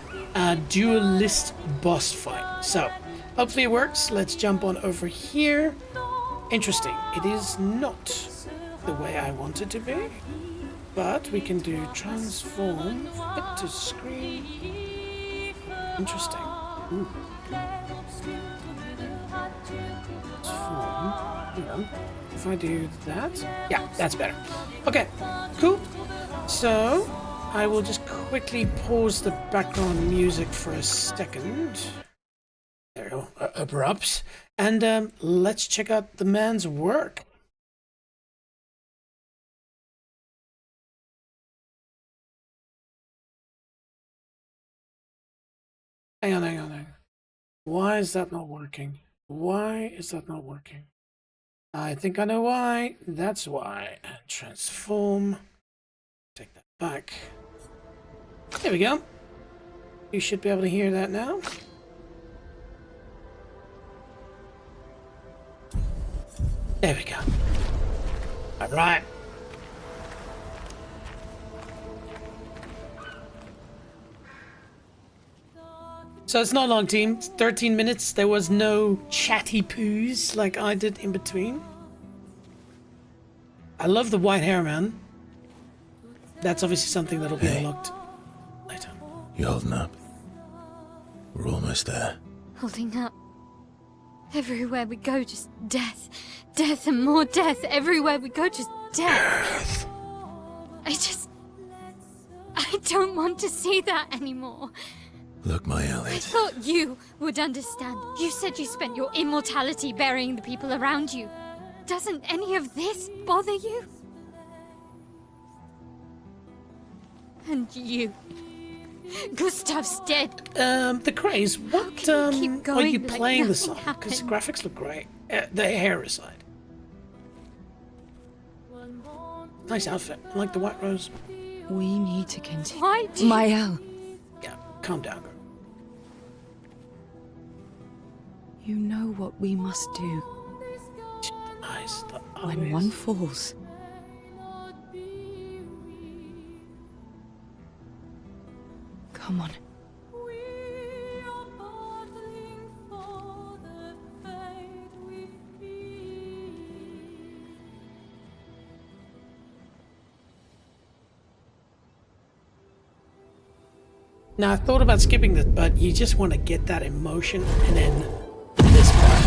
duelist boss fight. So, hopefully it works. Let's jump on over here. Interesting. It is not the way I want it to be, but we can do transform, fit to screen. Interesting. Ooh. Transform. Hang on. If I do that, yeah, that's better. Okay, cool. So I will just quickly pause the background music for a second. There we go, abrupt. And let's check out the man's work. Hang on. Why is that not working? Why is that not working? I think I know why. That's why. Transform. Take that back. There we go. You should be able to hear that now. There we go. All right. So it's not long, team. It's 13 minutes. There was no chatty poos like I did in between. I love the white hair, man. That's obviously something that'll be unlocked later. You holding up? We're almost there. Holding up. Everywhere we go, just death. Death and more death. Everywhere we go, just death. I don't want to see that anymore. Look, my Elliot. I thought you would understand. You said you spent your immortality burying the people around you. Doesn't any of this bother you? And you. Gustav's dead. The Craze, what are you playing this on? Because the graphics look great. The hair aside. Nice outfit. I like the white rose. We need to continue. Why do you... Mael. Yeah, calm down, girl. You know what we must do. Eyes, the eyes. When one falls. Come on. Now, I thought about skipping this, but you just want to get that emotion and then this part.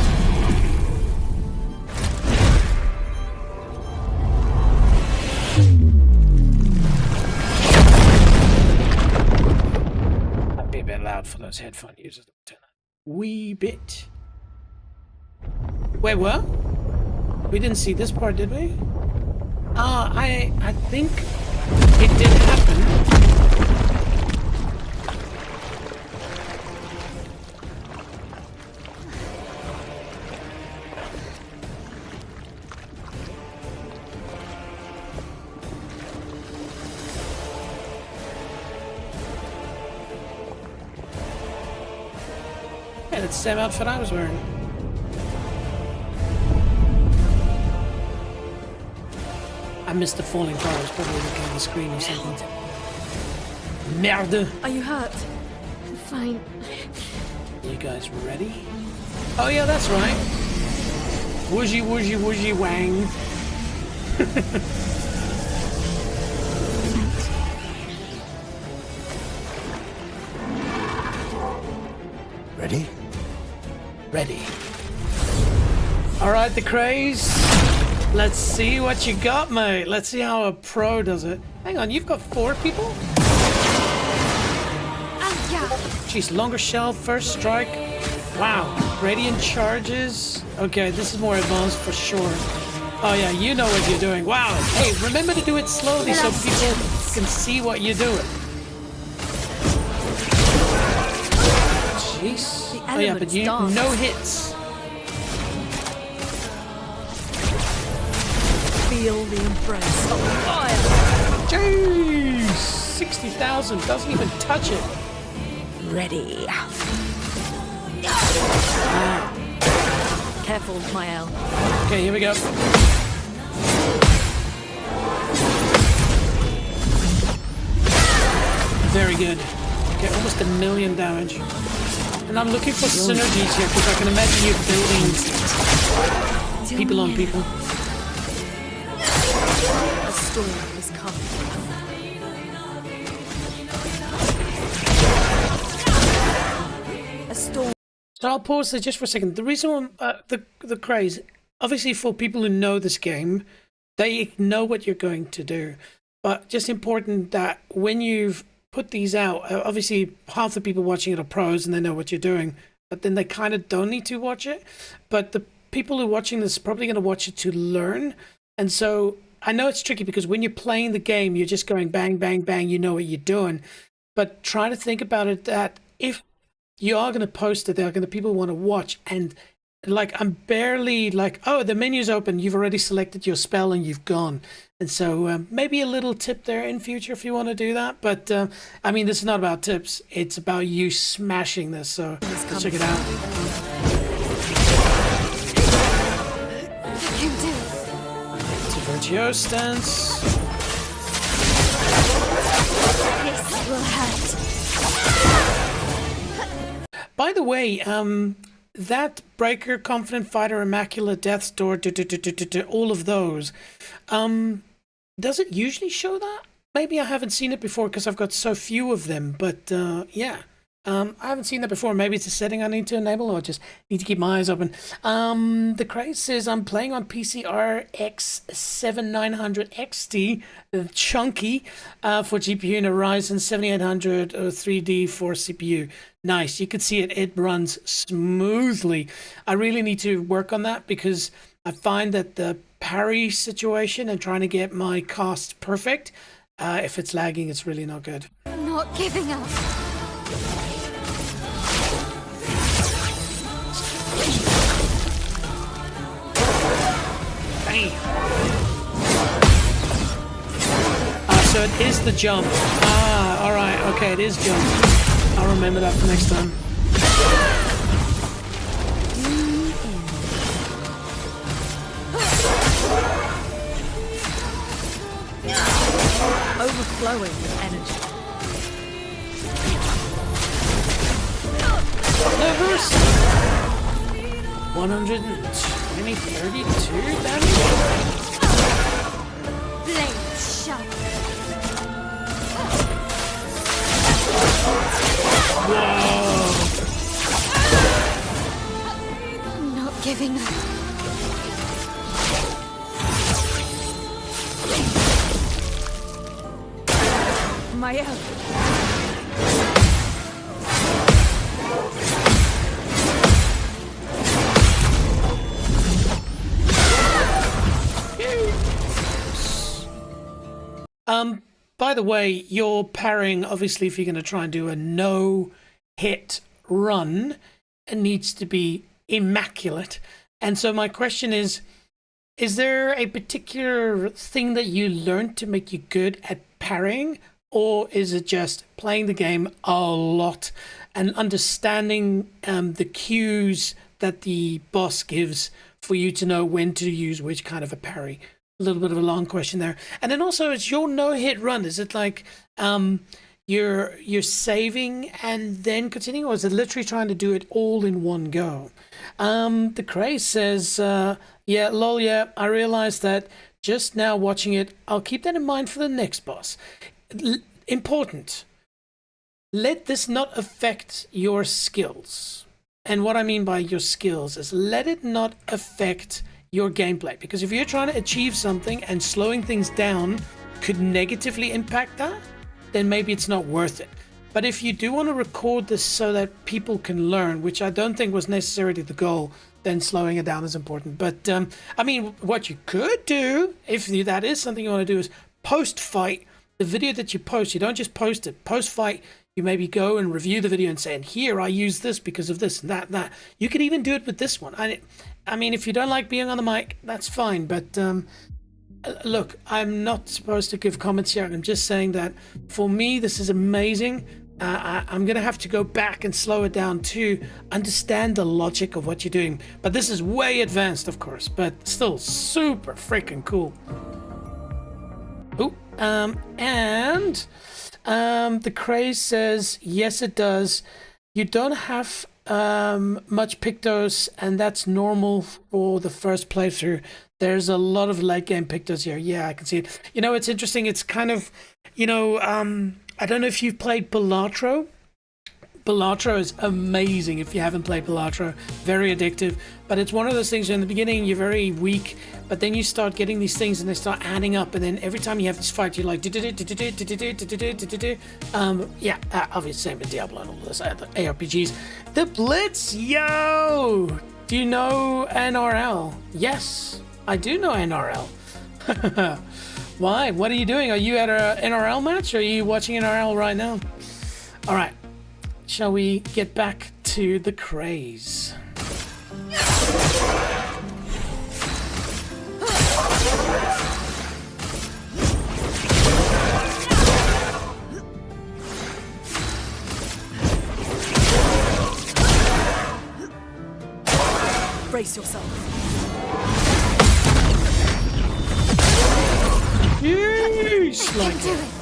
Might be a bit loud for those headphone users. Wee bit. Wait, what? We didn't see this part, did we? I think it did happen. Yeah, that's the same outfit I was wearing. I missed the falling part. I was probably looking at the screen or something. Merde. Are you hurt? I'm fine. You guys ready? Oh yeah, that's right. Wooshy, wooshy, wooshy, wang. Ready? Ready. All right, the craze. Let's see what you got, mate. Let's see how a pro does it. Hang on, you've got 4 people? Jeez, longer shell, first strike. Wow, radiant charges. Okay, this is more advanced for sure. Oh yeah, you know what you're doing. Wow. Hey, remember to do it slowly so people can see what you're doing. Jeez. Oh yeah, but you no hits. Feel the embrace of fire. Jeez, 60,000 doesn't even touch it. Ready. Careful, Mael. Okay, here we go. Very good. Okay, almost 1 million damage. And I'm looking for synergies here because I can imagine you building people on people. A storm is coming. A storm. So I'll pause there just for a second. The reason the craze, obviously for people who know this game, they know what you're going to do. But just important that when you've put these out, obviously half the people watching it are pros and they know what you're doing, but then they kind of don't need to watch it. But the people who are watching this are probably going to watch it to learn. And so I know it's tricky because when you're playing the game, you're just going bang, bang, bang, you know what you're doing. But try to think about it that if you are going to post it, there are going to people who want to watch, and like I'm barely like, oh, the menu's open, you've already selected your spell and you've gone. And so maybe a little tip there in future if you want to do that. But I mean, this is not about tips, it's about you smashing this. So let's check it out. It's a virtuoso stance. This will hurt. By the way, that Breaker, Confident Fighter, Immaculate, Death's Door, all of those, does it usually show that? Maybe I haven't seen it before because I've got so few of them, but yeah. I haven't seen that before. Maybe it's a setting I need to enable, or just need to keep my eyes open. The craze says I'm playing on PC RX 7900 XT, chunky, for GPU, and a Ryzen 7800 3D for CPU. Nice. You can see it. It runs smoothly. I really need to work on that because I find that the parry situation and trying to get my cast perfect, if it's lagging, it's really not good. I'm not giving up. So it is the jump. Ah, all right. Okay, it is jump. I'll remember that for next time. Overflowing with energy. Levers. 120, 32 damage. Blade sharp. Whoa. I'm not giving up. Mael. By the way, your parrying, obviously, if you're going to try and do a no-hit run, it needs to be immaculate. And so my question is there a particular thing that you learned to make you good at parrying? Or is it just playing the game a lot and understanding the cues that the boss gives for you to know when to use which kind of a parry? little bit of a long question there. And then also, it's your no-hit run. Is it like you're saving and then continuing, or is it literally trying to do it all in one go? The Craze says, yeah, lol, yeah, I realized that just now watching it. I'll keep that in mind for the next boss. Important. Let this not affect your skills. And what I mean by your skills is let it not affect your gameplay. Because if you're trying to achieve something and slowing things down could negatively impact that, then maybe it's not worth it. But if you do want to record this so that people can learn, which I don't think was necessarily the goal, then slowing it down is important. But I mean, what you could do, if that is something you want to do, is post-fight the video that you post. You don't just post it. Post-fight, you maybe go and review the video and say, and here I use this because of this and that. You could even do it with this one. I mean, if you don't like being on the mic, that's fine. But look, I'm not supposed to give comments here. I'm just saying that for me, this is amazing. I'm going to have to go back and slow it down to understand the logic of what you're doing. But this is way advanced, of course, but still super freaking cool. Ooh, and the Craze says, yes, it does. You don't have much Pictos, and that's normal for the first playthrough. There's a lot of late game Pictos here. Yeah, I can see it. You know, it's interesting. It's kind of, you know, I don't know if you've played Balatro. Balatro is amazing if you haven't played Balatro. Very addictive. But it's one of those things, in the beginning you're very weak, but then you start getting these things and they start adding up, and then every time you have this fight you're like yeah, obviously same with Diablo and all those other ARPGs. The Blitz, yo! Do you know NRL? Yes, I do know NRL. Why? What are you doing? Are you at a NRL match? Or are you watching NRL right now? All right. Shall we get back to the Craze? Brace yourself. Yeesh, like it.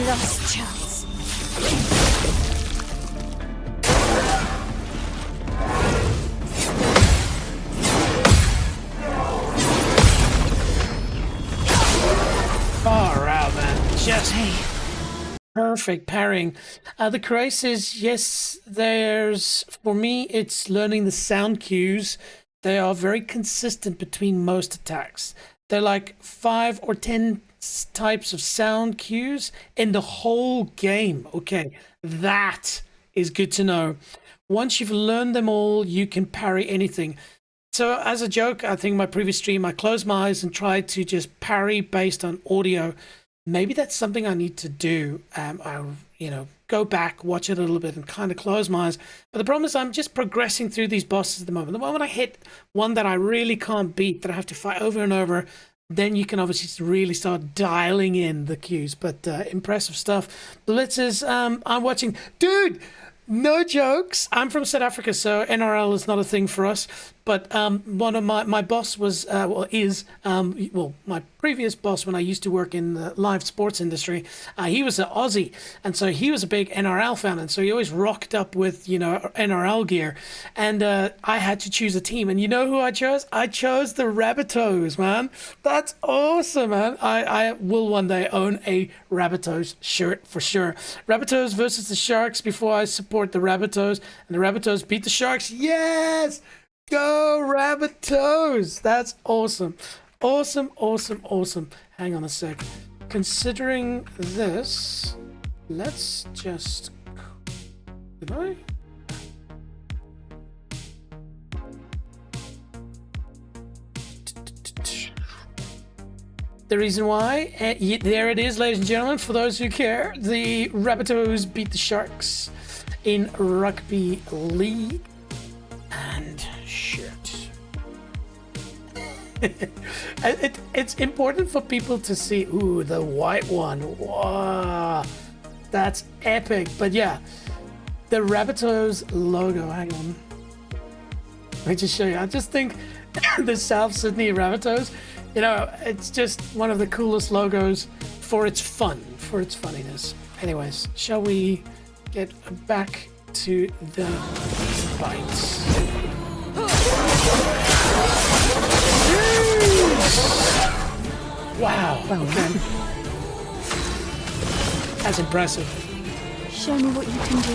Last chance. Far out, man. Just perfect parrying. The Craze says, yes, for me, it's learning the sound cues. They are very consistent between most attacks. They're like 5 or 10 types of sound cues in the whole game. Okay, that is good to know. Once you've learned them all, you can parry anything. So as a joke, I think my previous stream, I closed my eyes and tried to just parry based on audio. Maybe that's something I need to do. I'll, go back, watch it a little bit and kind of close my eyes. But the problem is I'm just progressing through these bosses at the moment. The moment I hit one that I really can't beat, that I have to fight over and over, then you can obviously really start dialing in the cues. But impressive stuff. Blitz is, I'm watching. Dude, no jokes. I'm from South Africa, so NRL is not a thing for us. But one of my boss was, my previous boss when I used to work in the live sports industry, he was an Aussie. And so he was a big NRL fan. And so he always rocked up with, NRL gear. And I had to choose a team. And you know who I chose? I chose the Rabbitohs, man. That's awesome, man. I will one day own a Rabbitohs shirt for sure. Rabbitohs versus the Sharks before I support the Rabbitohs. And the Rabbitohs beat the Sharks. Yes! Go Rabbitohs! That's awesome. Awesome. Hang on a sec. Considering this, let's just... Did I? The reason why, there it is, ladies and gentlemen, for those who care, the Rabbitohs beat the Sharks in Rugby League. And shit. It's important for people to see, ooh, the white one. Wow, that's epic. But yeah, the Rabbitohs logo. Hang on. Let me just show you. I just think the South Sydney Rabbitohs, you know, it's just one of the coolest logos for its fun, for its funniness. Anyways, shall we get back to the fights? Wow. Okay. That's impressive. Show me what you can do.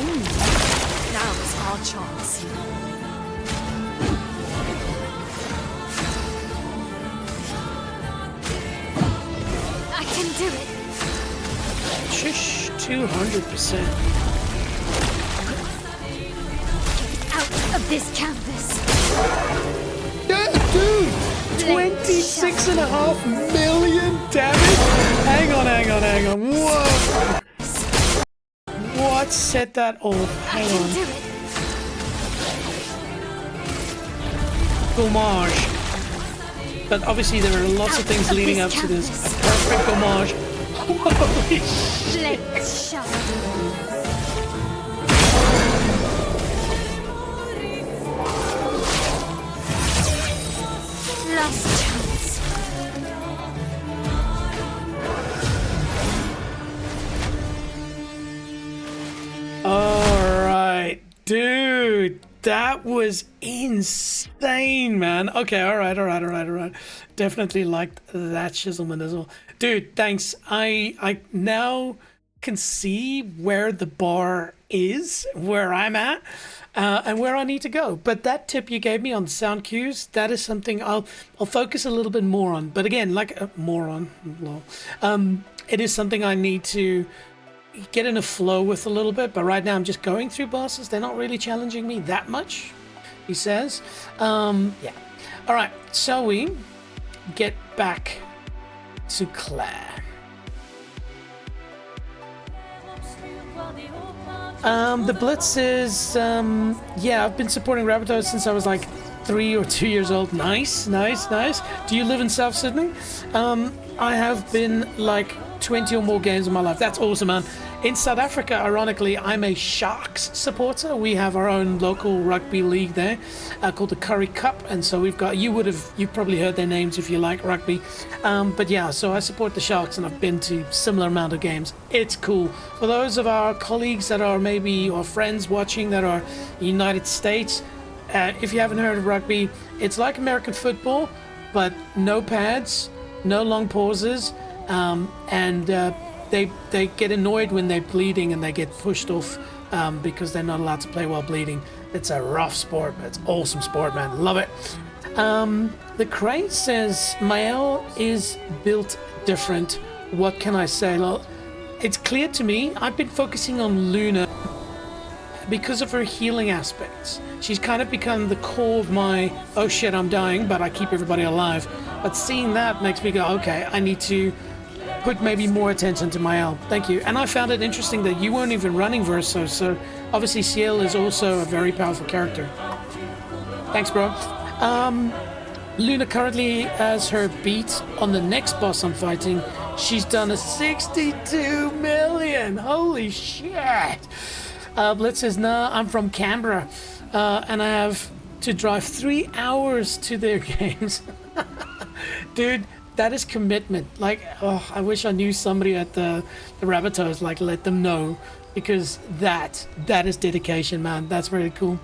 Now's our chance. I can do it. Shush, 200%. Out of this canvas. Yeah, dude! 26.5 million damage? Hang on. Whoa! What set that off? Hang on. Homage. But obviously there are lots of things leading up to this. A perfect homage. Holy shit. Last chance. Alright, dude. That was insane, man. Okay, alright. Definitely liked that chiselman as well. Dude, thanks. I now can see where the bar is, where I'm at, and where I need to go. But that tip you gave me on sound cues, that is something I'll focus a little bit more on. But again, like it is something I need to get in a flow with a little bit. But right now I'm just going through bosses. They're not really challenging me that much, he says. Yeah. All right, shall we get back to Clair? The Blitz is, yeah, I've been supporting Rabbitohs since I was like 3 or 2 years old. Nice. Do you live in South Sydney? I have been like 20 or more games in my life. That's awesome, man. In South Africa, ironically, I'm a Sharks supporter. We have our own local rugby league there called the Curry Cup, and so we've got, you've probably heard their names if you like rugby, but yeah, so I support the Sharks, and I've been to similar amount of games. It's cool. For those of our colleagues that are maybe, or friends watching that are United States, if you haven't heard of rugby, it's like American football, but no pads, no long pauses, and they get annoyed when they're bleeding and they get pushed off because they're not allowed to play while bleeding. It's a rough sport, but it's awesome sport, man. Love it. The Crane says, Mael is built different. What can I say? Well, it's clear to me. I've been focusing on Luna because of her healing aspects. She's kind of become the core of my, oh shit, I'm dying, but I keep everybody alive. But seeing that makes me go, okay, I need to put maybe more attention to Mael. Thank you. And I found it interesting that you weren't even running Verso, so obviously Ciel is also a very powerful character. Thanks, bro. Luna currently has her beat on the next boss I'm fighting. She's done a 62 million. Holy shit. Blitz says, nah, I'm from Canberra, and I have to drive 3 hours to their games. Dude, that is commitment. Like, oh, I wish I knew somebody at the Rabbitohs, like, let them know, because that is dedication, man. That's very cool.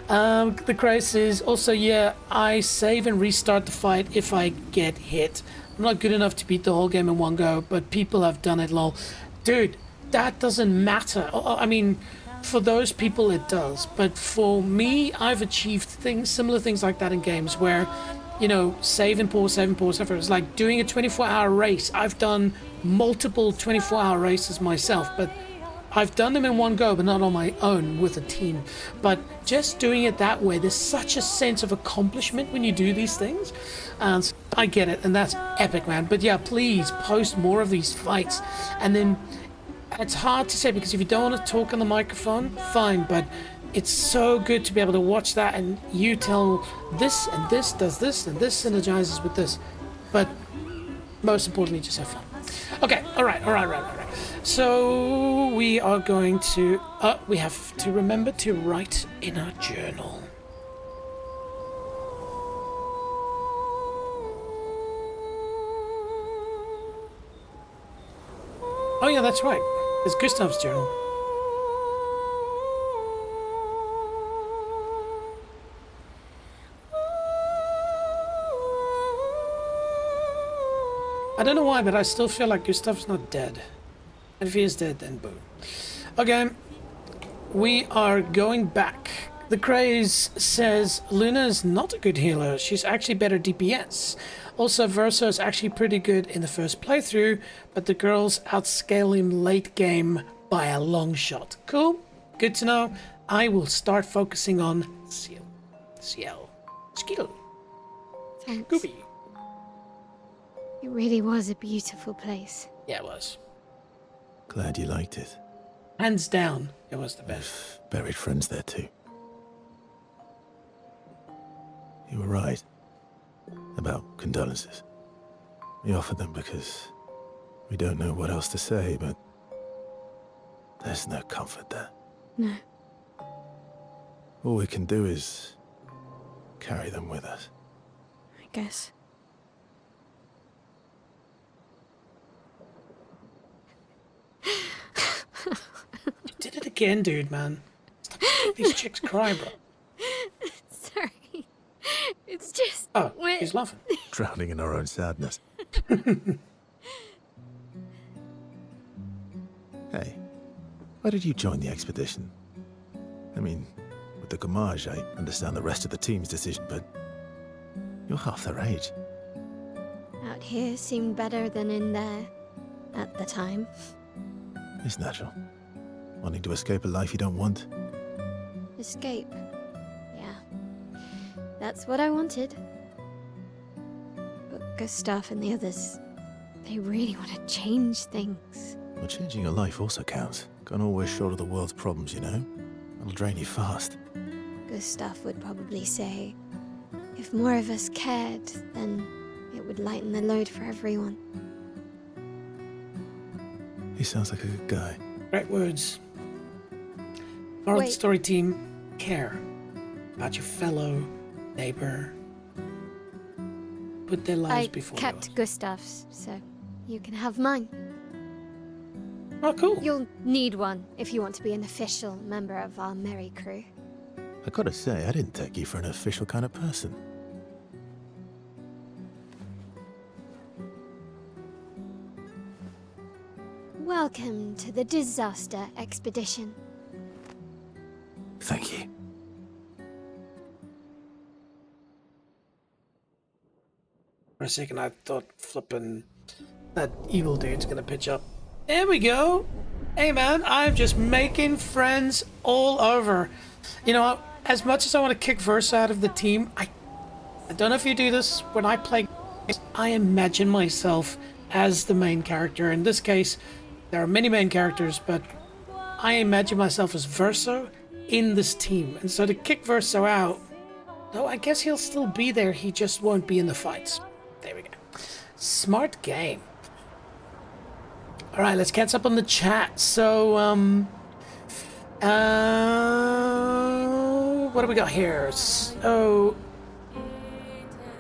The Christ is also, yeah, I save and restart the fight if I get hit. I'm not good enough to beat the whole game in one go, but people have done it, lol. Dude, that doesn't matter. I mean, for those people it does, but for me, I've achieved similar things like that in games where, you know, save and pause. It's like doing a 24-hour race. I've done multiple 24-hour races myself, but I've done them in one go, but not on my own with a team. But just doing it that way, there's such a sense of accomplishment when you do these things. And so I get it, and that's epic, man. But yeah, please post more of these fights. And then it's hard to say, because if you don't want to talk on the microphone, fine, but it's so good to be able to watch that and you tell this and this does this and this synergizes with this. But most importantly, just have fun. Okay, all right. So we are going to, we have to remember to write in our journal. Oh yeah, that's right. It's Gustav's journal. I don't know why, but I still feel like Gustav's not dead. And if he is dead, then boom. Okay, we are going back. The Craze says Luna is not a good healer. She's actually better DPS. Also, Verso is actually pretty good in the first playthrough, but the girls outscale him late game by a long shot. Cool, good to know. I will start focusing on Ciel. Skittle. Thanks. Scooby. It really was a beautiful place. Yeah, it was. Glad you liked it. Hands down, it was the best. I've buried friends there too. You were right about condolences. We offered them because we don't know what else to say, but there's no comfort there. No. All we can do is carry them with us. I guess. You did it again, dude, man. Stop making these chicks cry, bro. Sorry. It's just... Oh, he's laughing. Drowning in our own sadness. Hey, why did you join the expedition? I mean, with the Gommage, I understand the rest of the team's decision, but you're half their age. Out here seemed better than in there at the time. It's natural. Wanting to escape a life you don't want. Escape. Yeah. That's what I wanted. But Gustav and the others, they really want to change things. Well, changing your life also counts. Can't always shoulder the world's problems, you know? It'll drain you fast. Gustav would probably say, if more of us cared, then it would lighten the load for everyone. He sounds like a good guy. Right words. Moral of the Wait. story, team, care about your fellow neighbor. Put their lives I before kept yours. Gustav's, so you can have mine. Oh, cool. You'll need one if you want to be an official member of our merry crew. I gotta say, I didn't take you for an official kind of person. Welcome to the disaster expedition. Thank you. For a second, I thought flipping that evil dude's gonna pitch up. There we go. Hey, man, I'm just making friends all over. You know what? As much as I want to kick Versa out of the team, I don't know if you do this. When I play, I imagine myself as the main character. In this case, there are many main characters, but I imagine myself as Verso in this team. And so to kick Verso out, though I guess he'll still be there, he just won't be in the fights. There we go. Smart game. All right, let's catch up on the chat. So, what do we got here? So,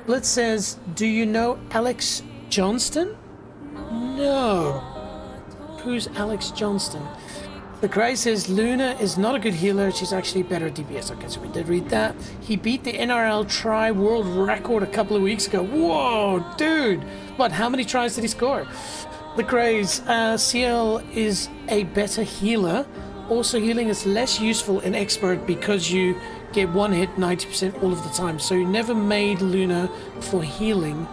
Blitz says, do you know Alex Johnston? No. Who's Alex Johnston? The Cry says Luna is not a good healer. She's actually better DPS. Okay, so we did read that. He beat the NRL try world record a couple of weeks ago. Whoa, dude. What, how many tries did he score? The Craze, CL is a better healer. Also, healing is less useful in Expert because you get one hit 90% all of the time. So you never made Luna for healing.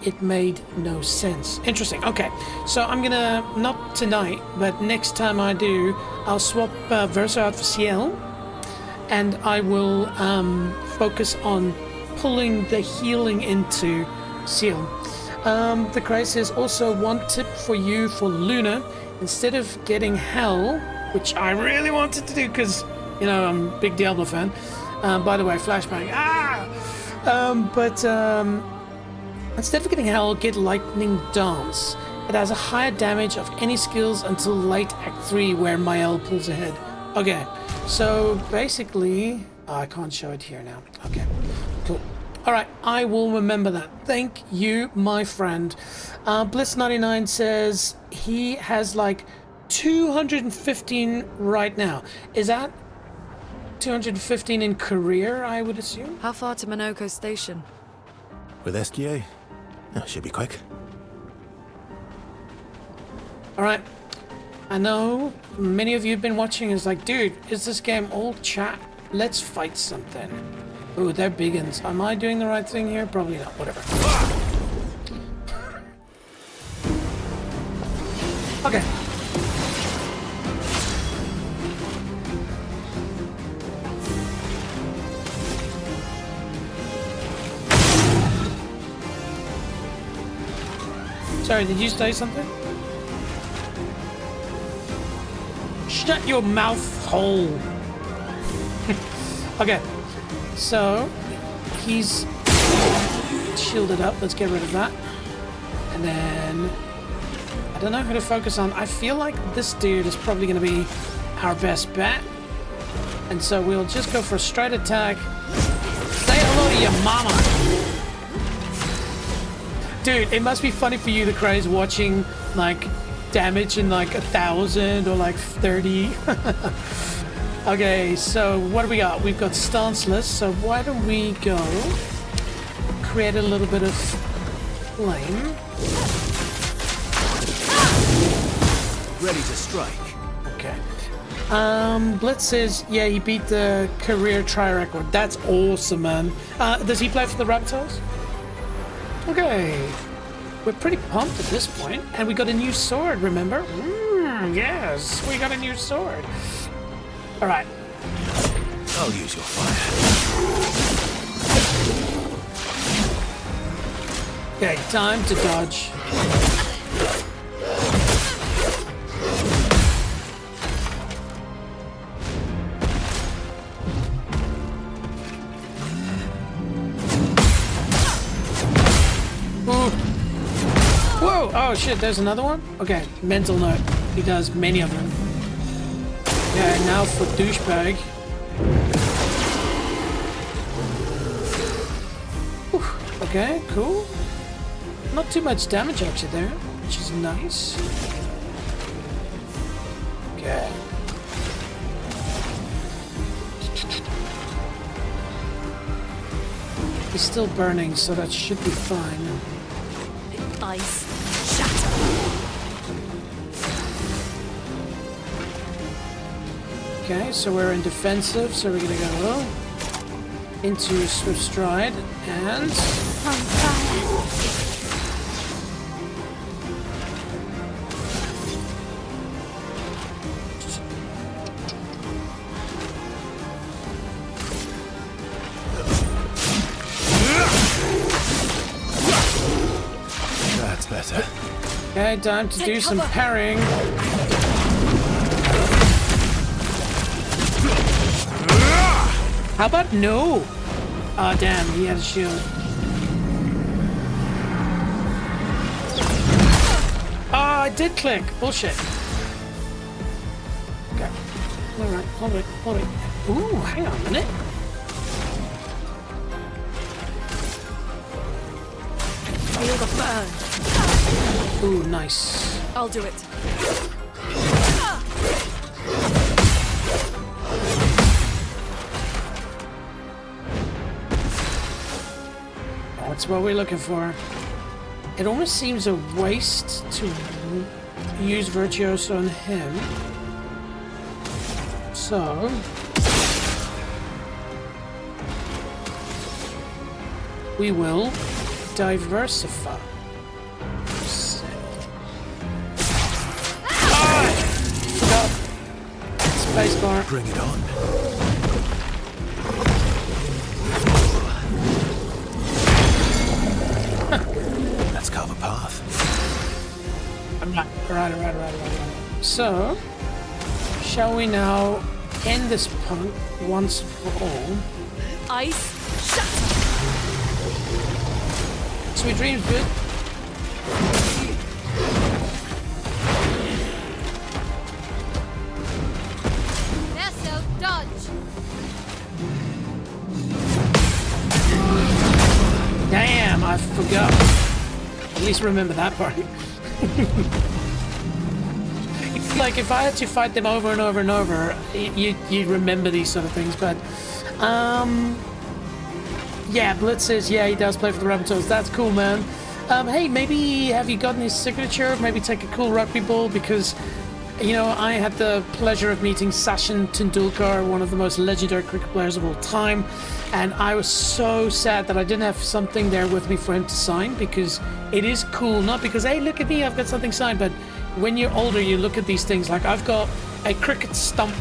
It made no sense. Interesting. Okay, so I'm gonna, not tonight, but next time I do, I'll swap Versa out for CL, and I will focus on pulling the healing into CL. The Cry says, also one tip for you for Luna, instead of getting Hell, which I really wanted to do because, you know, I'm a big Diablo fan. By the way, flashbang. Instead of getting Hell, get Lightning Dance. It has a higher damage of any skills until late Act 3 where Mael pulls ahead. Okay, so basically... Oh, I can't show it here now. Okay, cool. Alright, I will remember that. Thank you, my friend. Bliss99 says he has like 215 right now. Is that 215 in career, I would assume? How far to Minoko Station? With SGA? Oh, should be quick. Alright. I know many of you have been watching. It's like, dude, is this game all chat? Let's fight something. Ooh, they're biggins. Am I doing the right thing here? Probably not. Whatever. Okay. Sorry, did you say something? Shut your mouth hole. Okay, so he's shielded up. Let's get rid of that. And then I don't know who to focus on. I feel like this dude is probably going to be our best bet. And so we'll just go for a straight attack. Say hello to your mama. Dude, it must be funny for you, the Craze, watching like damage in like 1,000 or like 30. Okay, so what do we got? We've got stanceless, so why don't we go create a little bit of flame. Ready to strike. Okay. Blitz says, yeah, he beat the career try record. That's awesome, man. Does he play for the Raptors? Okay. We're pretty pumped at this point. And we got a new sword, remember? Yes, we got a new sword. All right. I'll use your fire. Okay, time to dodge. Ooh. Whoa! Oh shit, there's another one? Okay, mental note. He does many of them. Yeah, now for douchebag. Whew. Okay, cool. Not too much damage actually there, which is nice. Okay. He's still burning, so that should be fine. Ice shatter. Okay, so we're in defensive, so we're gonna go into swift stride and On fire. That's better. okay, time to do some parrying. How about no? Oh damn, he had a shield. Oh, I did click. Bullshit. Okay. Alright, hold it. Ooh, hang on a minute. Feel the burn. Ooh, nice. I'll do it. That's what we're looking for. It almost seems a waste to use Virtuoso on him. So... we will diversify. Ah! Forgot. Spacebar. Bring it on. Let's carve a path. Alright. So, shall we now end this punk once for all? Ice shatter. Sweet dreams, good. Charge! Damn, I forgot. At least remember that part. Like, if I had to fight them over and over and over, you'd remember these sort of things, but... yeah, Blitz says, yeah, he does play for the Rabbitohs. That's cool, man. Hey, maybe have you gotten his signature? Maybe take a cool rugby ball, because, you know, I had the pleasure of meeting Sachin Tendulkar, one of the most legendary cricket players of all time, and I was so sad that I didn't have something there with me for him to sign, because it is cool, not because, hey, look at me, I've got something signed, but when you're older, you look at these things, like I've got a cricket stump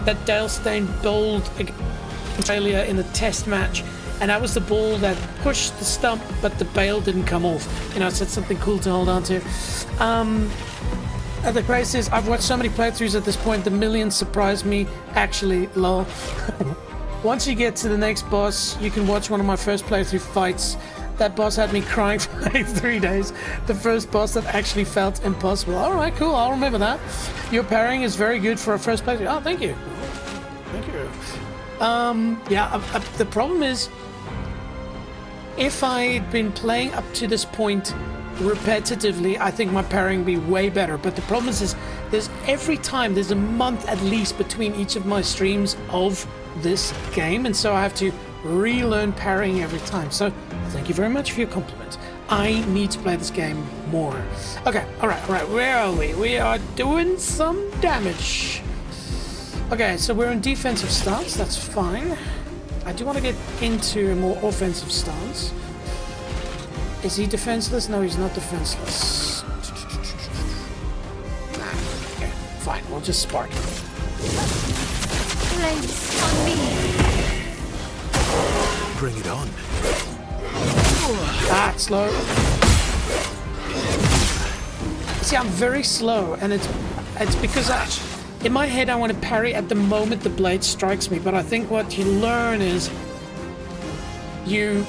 that Dale Steyn bowled against Australia in the test match, and that was the ball that pushed the stump, but the bail didn't come off. You know, so it's something cool to hold on to. The price is, I've watched so many playthroughs at this point, the millions surprised me. Actually, lol. Once you get to the next boss, you can watch one of my first playthrough fights. That boss had me crying for like 3 days. The first boss that actually felt impossible. All right, cool, I'll remember that. Your pairing is very good for a first playthrough. Oh, thank you. Thank you. Yeah, the problem is, if I'd been playing up to this point repetitively, I think my pairing would be way better. But the problem is there's every time, there's a month at least between each of my streams of this game, and so I have to relearn pairing every time. So thank you very much for your compliment. I need to play this game more. Okay, all right, where are we? We are doing some damage. Okay, so we're in defensive stance, that's fine. I do want to get into a more offensive stance. Is he defenseless? No, he's not defenseless. Okay, fine, we'll just spark him. Place on me. Bring it on. Ah, it's slow. See, I'm very slow, and it's because in my head I want to parry at the moment the blade strikes me, but I think what you learn is you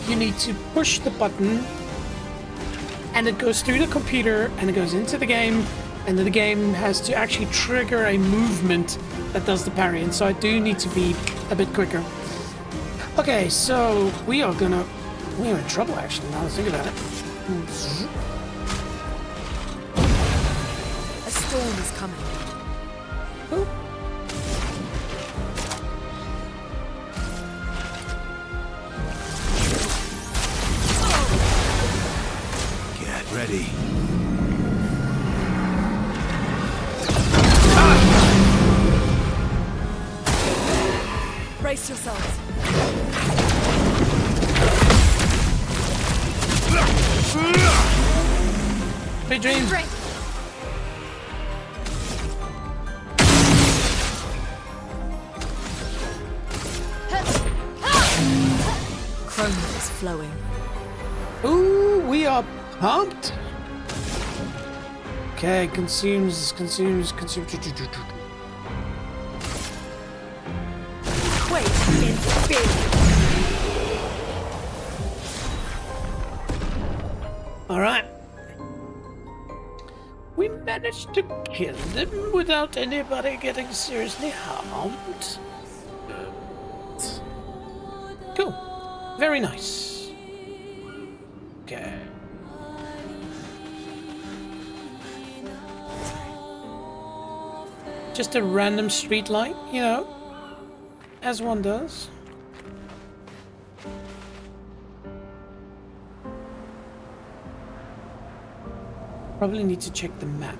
need to push the button, and it goes through the computer, and it goes into the game, and then the game has to actually trigger a movement that does the parry, and so I do need to be a bit quicker. Okay, so we are in trouble actually, now that I think about it. A storm is coming. Oh. Get ready. Brace yourselves. Big dreams. Chrome is flowing. Ooh, we are pumped. Okay, consumes. Wait, it's big. All right. We managed to kill them without anybody getting seriously harmed. Cool. Very nice. Okay. Just a random street light, you know, as one does. Probably need to check the map.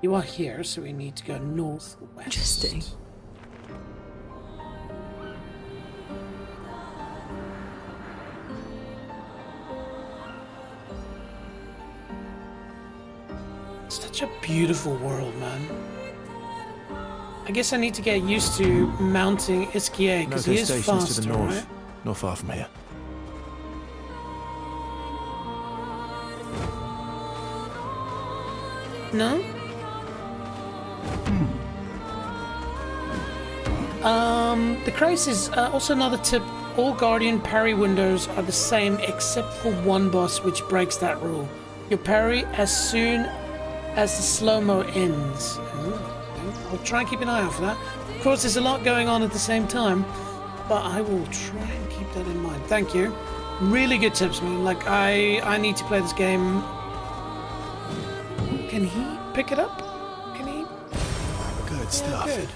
You are here, so we need to go northwest. Interesting. Such a beautiful world, man. I guess I need to get used to mounting Iskier because he is faster, to the north, right? not far from here. No? The crisis, also another tip, all Guardian parry windows are the same except for one boss which breaks that rule. You parry as soon as the slow-mo ends. Ooh, I'll try and keep an eye out for that. Of course, there's a lot going on at the same time, but I will try and keep that in mind. Thank you. Really good tips, man. Like, I need to play this game. Can he pick it up? Can he? Good stuff. Good.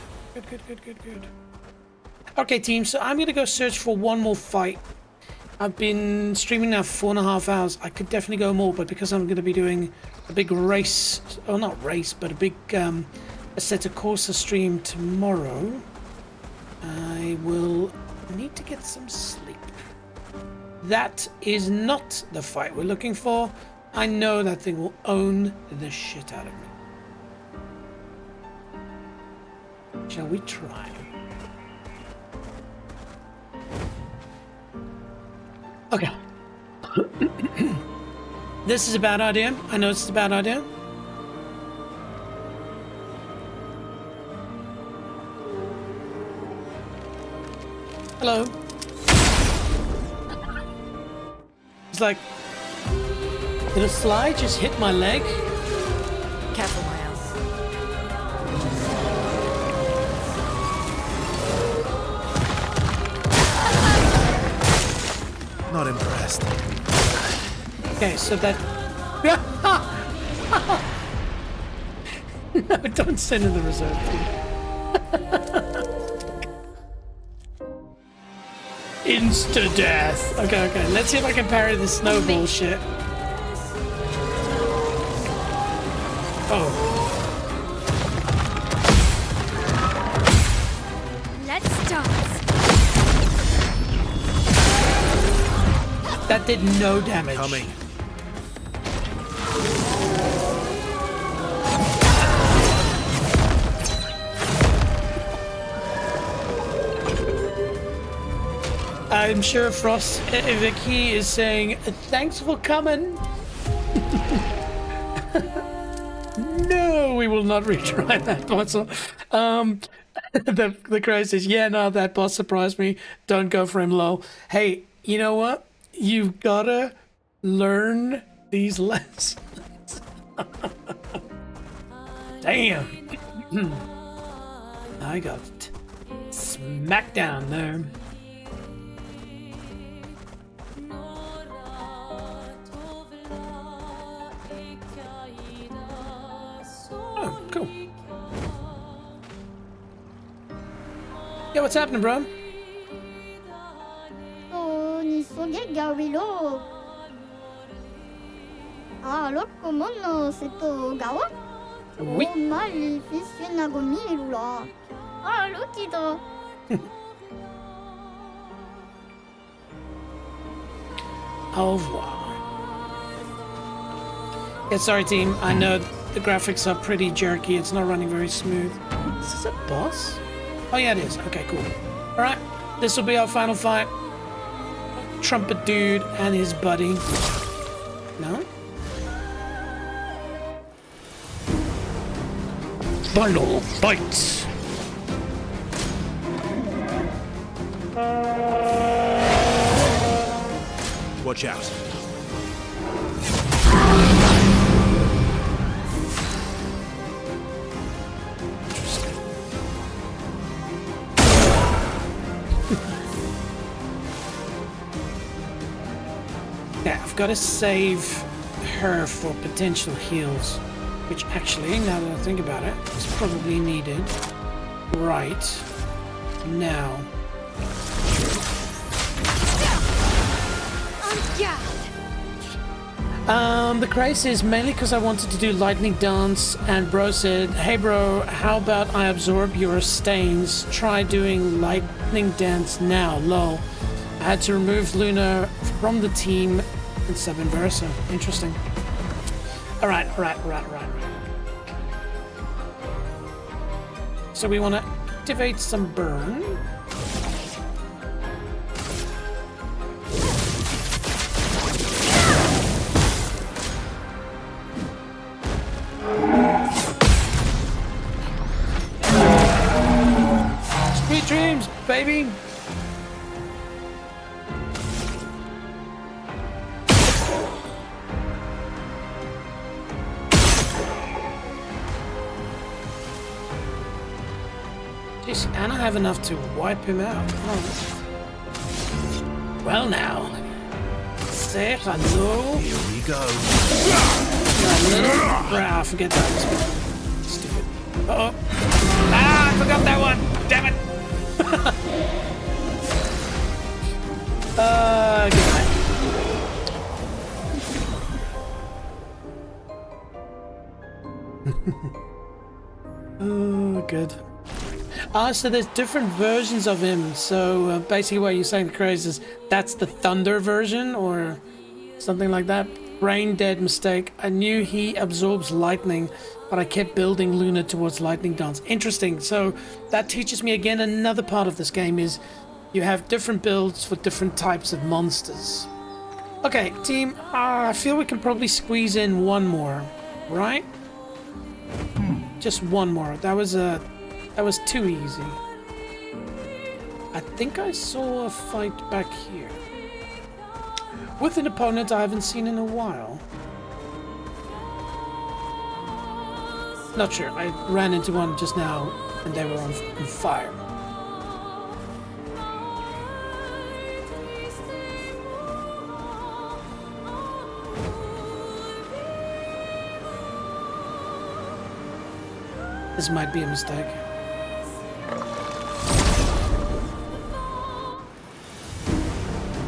Okay, team, so I'm going to go search for one more fight. I've been streaming now for 4.5 hours. I could definitely go more, but because I'm going to be doing a big race, or not race, but a big Assetto Corsa stream tomorrow, I will need to get some sleep. That is not the fight we're looking for. I know that thing will own the shit out of me. Shall we try? Okay. This is a bad idea. I know it's a bad idea. Hello. It's like, did a fly just hit my leg? Careful, Miles. Not impressed. Okay, so that... No, don't send in the reserve team. Insta-death. Okay. Let's see if I can parry the snowball shit. Oh. Let's start. That did no damage. Coming. I'm sure Frost Vicky is saying, thanks for coming. No, we will not retry that puzzle. The crow says, yeah, no, that boss surprised me. Don't go for him, lol. Hey, you know what? You've gotta learn these lessons. Damn. I got smacked down there. Oh, cool. Yeah, what's happening, bro? Ni 속에 가위로. Alors comment c'est au gawa? Oui. Oh mal fils na gomilula. Ah, l'autre. Au revoir. Yeah, sorry team, I know the graphics are pretty jerky, it's not running very smooth. Is this a boss? Oh yeah, it is. Okay, cool. Alright, this will be our final fight. Trumpet dude and his buddy. No? Final fight! Watch out. Yeah, I've got to save her for potential heals, which actually, now that I think about it, is probably needed right now. The craze is mainly because I wanted to do lightning dance, and bro said, hey bro, how about I absorb your stains? Try doing lightning dance now, lol. I had to remove Luna from the team and sub in Versa. Interesting. Alright. So we want to activate some burn. Sweet dreams, baby! Jeez, and I have enough to wipe him out. Oh. Well now. Say hello. Here we go. Ah, forget that. Stupid. Uh-oh. Ah, I forgot that one. Damn it. Good night. Oh, good. So there's different versions of him. So basically what you're saying, Craze, is that's the Thunder version or something like that. Brain dead mistake. I knew he absorbs lightning, but I kept building Luna towards lightning dance. Interesting. So that teaches me again another part of this game is you have different builds for different types of monsters. Okay, team, I feel we can probably squeeze in one more, right? Just one more. That was too easy. I think I saw a fight back here with an opponent I haven't seen in a while. Not sure. I ran into one just now and they were on fire. This might be a mistake.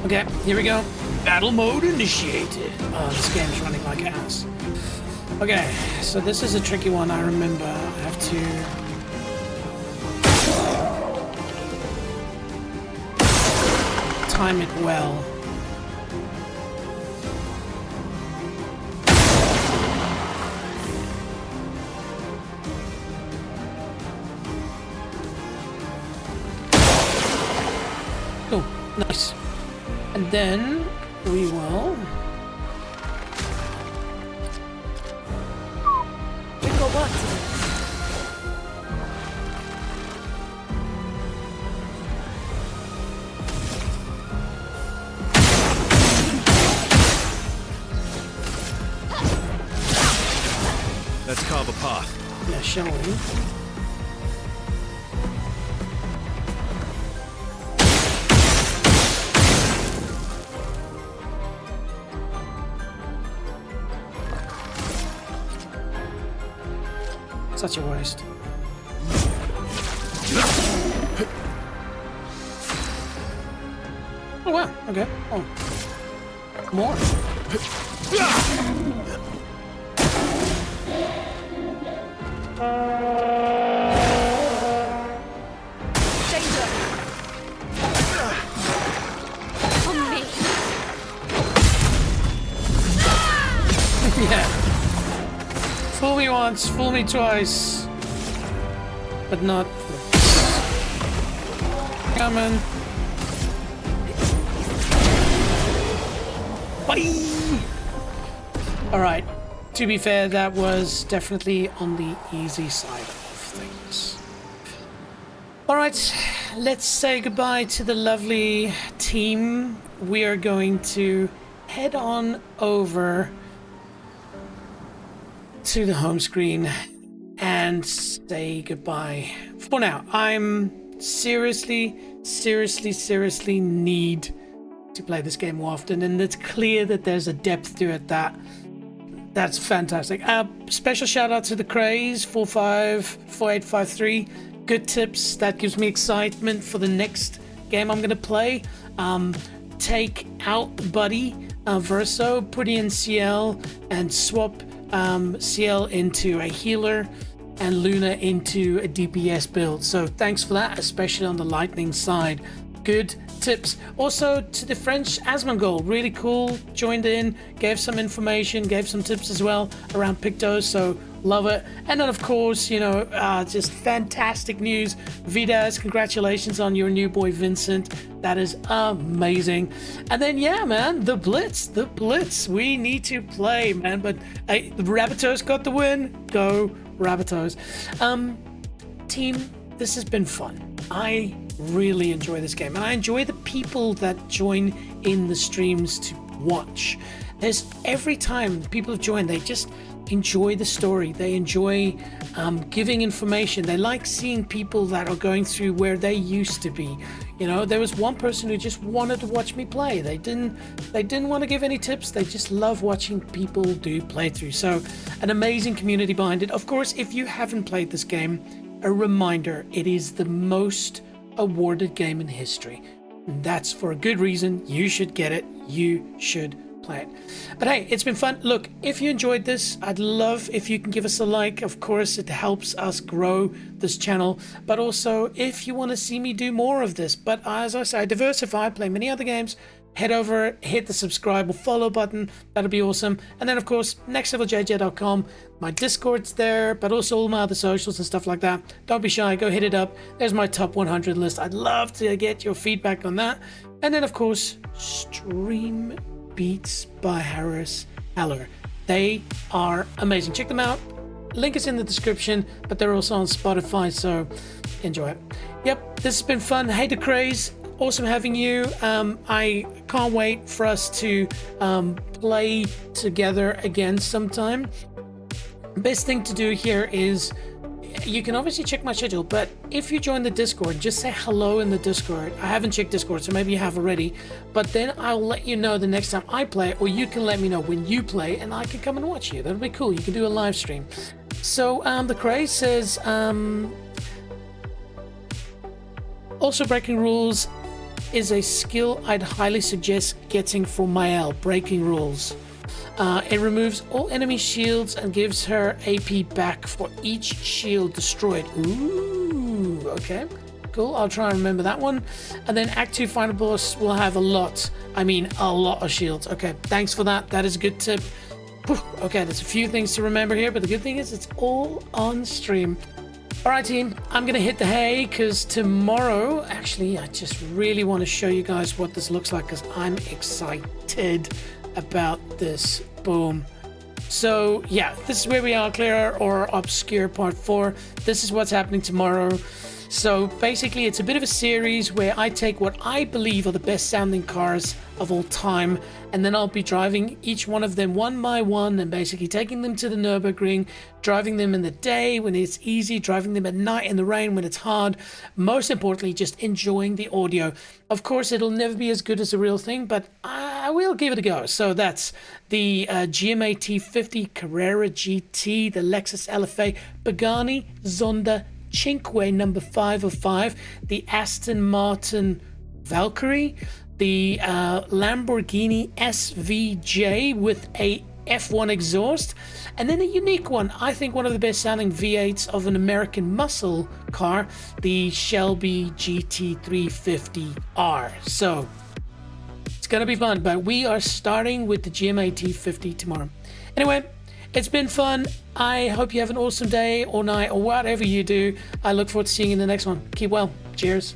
Okay, here we go. Battle mode initiated. Oh, this game's running like ass. Okay, so this is a tricky one, I remember. I have to time it well. Oh, nice. And then we will go back to it. Let's carve a path. Yeah, shall we? Such a waste. Oh wow, okay. Oh. More. Danger! On me! Yeah. Fool me once, fool me twice. But not. Coming. Bye! Alright. To be fair, that was definitely on the easy side of things. Alright, let's say goodbye to the lovely team. We are going to head on over to the home screen and say goodbye for now. I'm seriously need to play this game more often, and it's clear that there's a depth to it that's fantastic. Special shout out to the Craze 454853. Good tips. That gives me excitement for the next game I'm gonna play. Take out Buddy Verso, put in CL and swap CL into a healer and Luna into a DPS build. So thanks for that, especially on the lightning side. Good tips. Also to the French Asmongold, really cool, joined in, gave some information, gave some tips as well around Pictos, so love it. And then of course, you know, just fantastic news. Vidas, congratulations on your new boy Vincent. That is amazing. And then yeah, man, the Blitz, we need to play, man. But hey, the Rabbitohs got the win. Go Rabbitohs. Team, this has been fun. I really enjoy this game, and I enjoy the people that join in the streams to watch. There's every time people have joined, they just enjoy the story. They enjoy giving information. They like seeing people that are going through where they used to be. You know, there was one person who just wanted to watch me play. They didn't want to give any tips. They just love watching people do playthroughs. So an amazing community behind it. Of course, if you haven't played this game, a reminder, it is the most awarded game in history. And that's for a good reason. You should get it. You should play it. But hey, it's been fun. Look, if you enjoyed this, I'd love if you can give us a like. Of course, it helps us grow this channel. But also, if you want to see me do more of this, but as I say, I diversify, play many other games, head over, hit the subscribe or follow button. That'll be awesome. And then, of course, nextleveljj.com. My Discord's there, but also all my other socials and stuff like that. Don't be shy. Go hit it up. There's my top 100 list. I'd love to get your feedback on that. And then, of course, Stream Beats by Harris Heller. They are amazing. Check them out. Link is in the description, but they're also on Spotify, so enjoy it. Yep, this has been fun. Hey, the Craze. Awesome having you. I can't wait for us to play together again sometime. Best thing to do here is, you can obviously check my schedule, but if you join the Discord, just say hello in the Discord. I haven't checked Discord, so maybe you have already, but then I'll let you know the next time I play, or you can let me know when you play and I can come and watch you. That'll be cool. You can do a live stream. So the Craze says, also breaking rules is a skill I'd highly suggest getting for Mael. Breaking rules. It removes all enemy shields and gives her AP back for each shield destroyed. Ooh, okay, cool. I'll try and remember that one. And then Act 2 final boss will have a lot of shields. Okay, thanks for that. That is a good tip. Okay, there's a few things to remember here, but the good thing is it's all on stream. All right, team, I'm gonna hit the hay because tomorrow, actually, I just really want to show you guys what this looks like because I'm excited about this. Boom. So yeah, this is where we are, Clair Obscur Part 4. This is what's happening tomorrow. So basically it's a bit of a series where I take what I believe are the best sounding cars of all time, and then I'll be driving each one of them one by one and basically taking them to the Nürburgring, driving them in the day when it's easy, driving them at night in the rain when it's hard. Most importantly, just enjoying the audio. Of course, it'll never be as good as the real thing, but I will give it a go. So that's the GMA T50 Carrera GT, the Lexus LFA, Pagani Zonda Cinque number 505, the Aston Martin Valkyrie, the Lamborghini SVJ with a F1 exhaust, and then a unique one, I think one of the best sounding V8s of an American muscle car, the Shelby GT350R. So it's gonna be fun, but we are starting with the GMA T50 tomorrow. Anyway, it's been fun. I hope you have an awesome day or night or whatever you do. I look forward to seeing you in the next one. Keep well. Cheers.